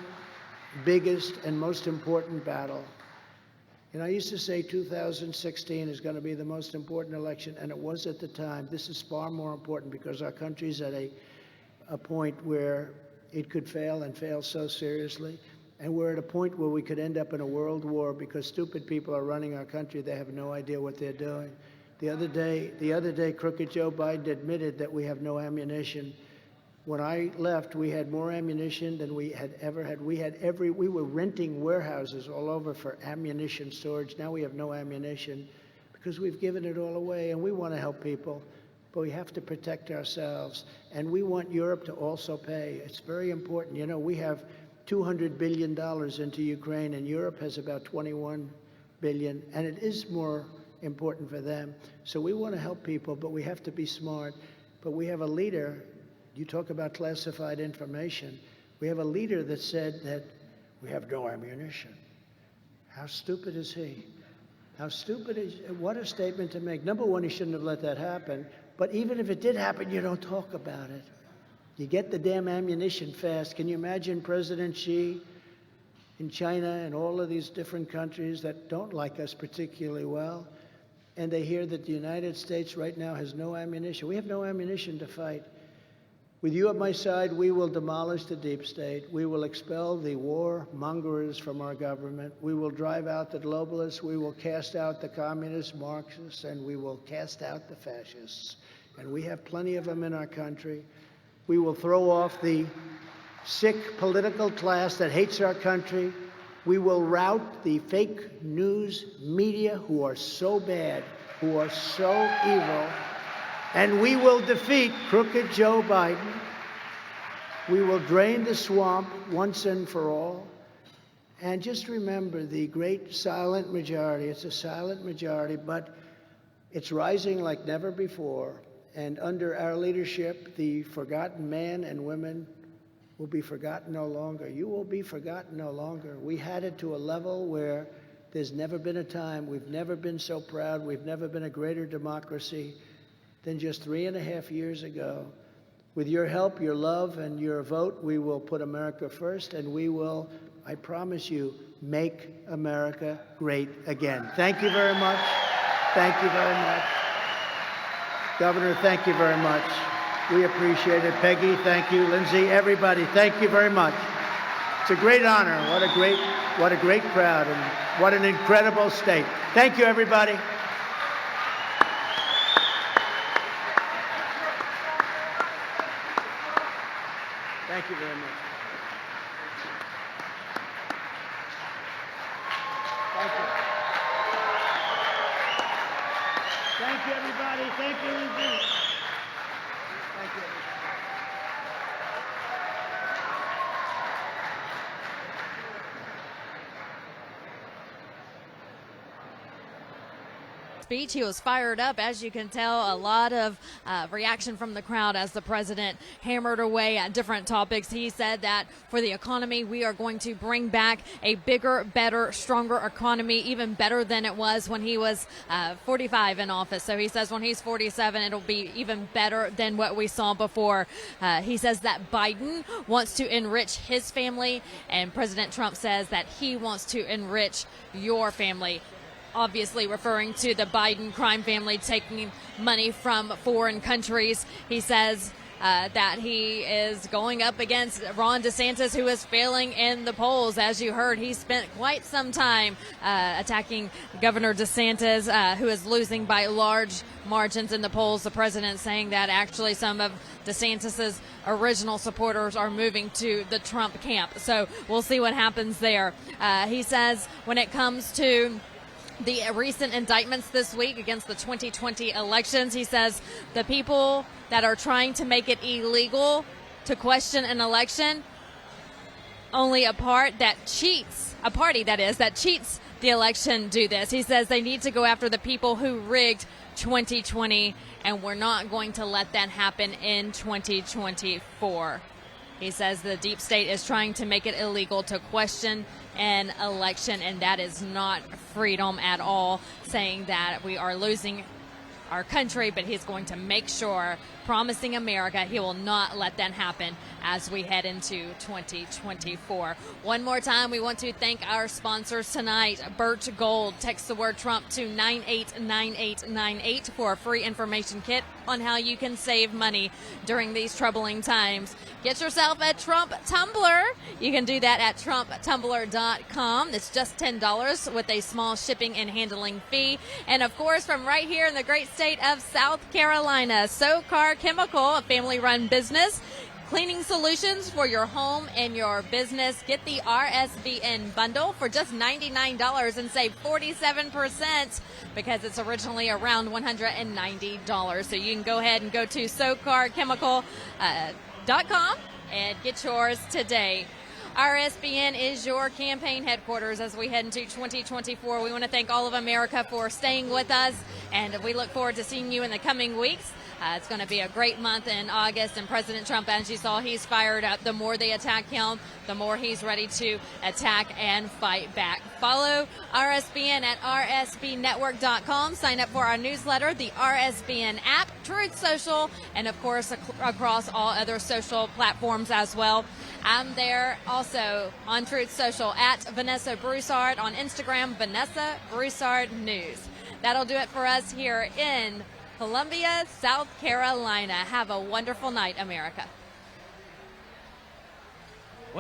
biggest, and most important battle. And I used to say 2016 is going to be the most important election, and it was at the time. This is far more important because our country's at a point where it could fail and fail so seriously. And we're at a point where we could end up in a world war because stupid people are running our country. They have no idea what they're doing. The other day, crooked Joe Biden admitted that we have no ammunition. When I left, we had more ammunition than we had ever had. We were renting warehouses all over for ammunition storage. Now we have no ammunition because we've given it all away, and we want to help people, but we have to protect ourselves. And we want Europe to also pay. It's very important. You know, we have $200 billion into Ukraine, and Europe has about $21 billion, and it is more important for them. So we want to help people, but we have to be smart. But we have a leader. You talk about classified information. We have a leader that said that we have no ammunition. How stupid is he? How stupid is, what a statement to make. Number one, he shouldn't have let that happen. But even if it did happen, you don't talk about it. You get the damn ammunition fast. Can you imagine President Xi in China and all of these different countries that don't like us particularly well? and they hear that the United States right now has no ammunition. We have no ammunition to fight. With you at my side, we will demolish the deep state. We will expel the warmongers from our government. We will drive out the globalists. We will cast out the communists, Marxists, and we will cast out the fascists. And we have plenty of them in our country. We will throw off the sick political class that hates our country. We will rout the fake news media who are so bad, who are so evil. And we will defeat crooked Joe Biden. We will drain the swamp once and for all. And just remember the great silent majority. It's a silent majority, but it's rising like never before. And under our leadership, the forgotten men and women will be forgotten no longer. You will be forgotten no longer. We had it to a level where there's never been a time. We've never been so proud. We've never been a greater democracy than just 3.5 years ago. With your help, your love, and your vote, we will put America first, and we will, I promise you, make America great again. Thank you very much. Thank you very much. Governor, thank you very much. We appreciate it. Peggy, thank you. Lindsey, everybody, thank you very much. It's a great honor. What a great crowd, and what an incredible state. Thank you, everybody. Thank you very much. Thank you. Thank you, everybody. Thank you, Lindsey. Thank you. Speech. He was fired up, as you can tell. A lot of reaction from the crowd as the president hammered away at different topics. He said that for the economy, we are going to bring back a bigger, better, stronger economy, even better than it was when he was 45 in office. So he says when he's 47, it'll be even better than what we saw before. He says that Biden wants to enrich his family, and President Trump says that he wants to enrich your family. Obviously referring to the Biden crime family taking money from foreign countries. He says that he is going up against Ron DeSantis, who is failing in the polls. As you heard, he spent quite some time attacking Governor DeSantis, who is losing by large margins in the polls. The president saying that actually some of DeSantis's original supporters are moving to the Trump camp. So we'll see what happens there. He says when it comes to the recent indictments this week against the 2020 elections, he says the people that are trying to make it illegal to question an election, only a party that cheats the election do this. He says they need to go after the people who rigged 2020, and we're not going to let that happen in 2024. He says the deep state is trying to make it illegal to question an election, and that is not freedom at all, saying that we are losing our country, but he's going to make sure, promising America, he will not let that happen as we head into 2024. One more time, we want to thank our sponsors tonight. Birch Gold. Text the word Trump to 989898 for a free information kit on how you can save money during these troubling times. Get yourself a Trump tumbler. You can do that at TrumpTumbler.com. It's just $10 with a small shipping and handling fee. And of course, from right here in the great state of South Carolina, SoCar Chemical, a family-run business. Cleaning solutions for your home and your business. Get the RSBN bundle for just $99 and save 47% because it's originally around $190. So you can go ahead and go to SoCarChemical.com and get yours today. RSBN is your campaign headquarters as we head into 2024. We want to thank all of America for staying with us, and we look forward to seeing you in the coming weeks. It's going to be a great month in August, and President Trump, as you saw, he's fired up. The more they attack him, the more he's ready to attack and fight back. Follow RSBN at rsbnetwork.com. Sign up for our newsletter, the RSBN app, Truth Social, and, of course, across all other social platforms as well. I'm there also on Truth Social at Vanessa Broussard, on Instagram, Vanessa Broussard News. That'll do it for us here in Columbia, South Carolina. Have a wonderful night, America.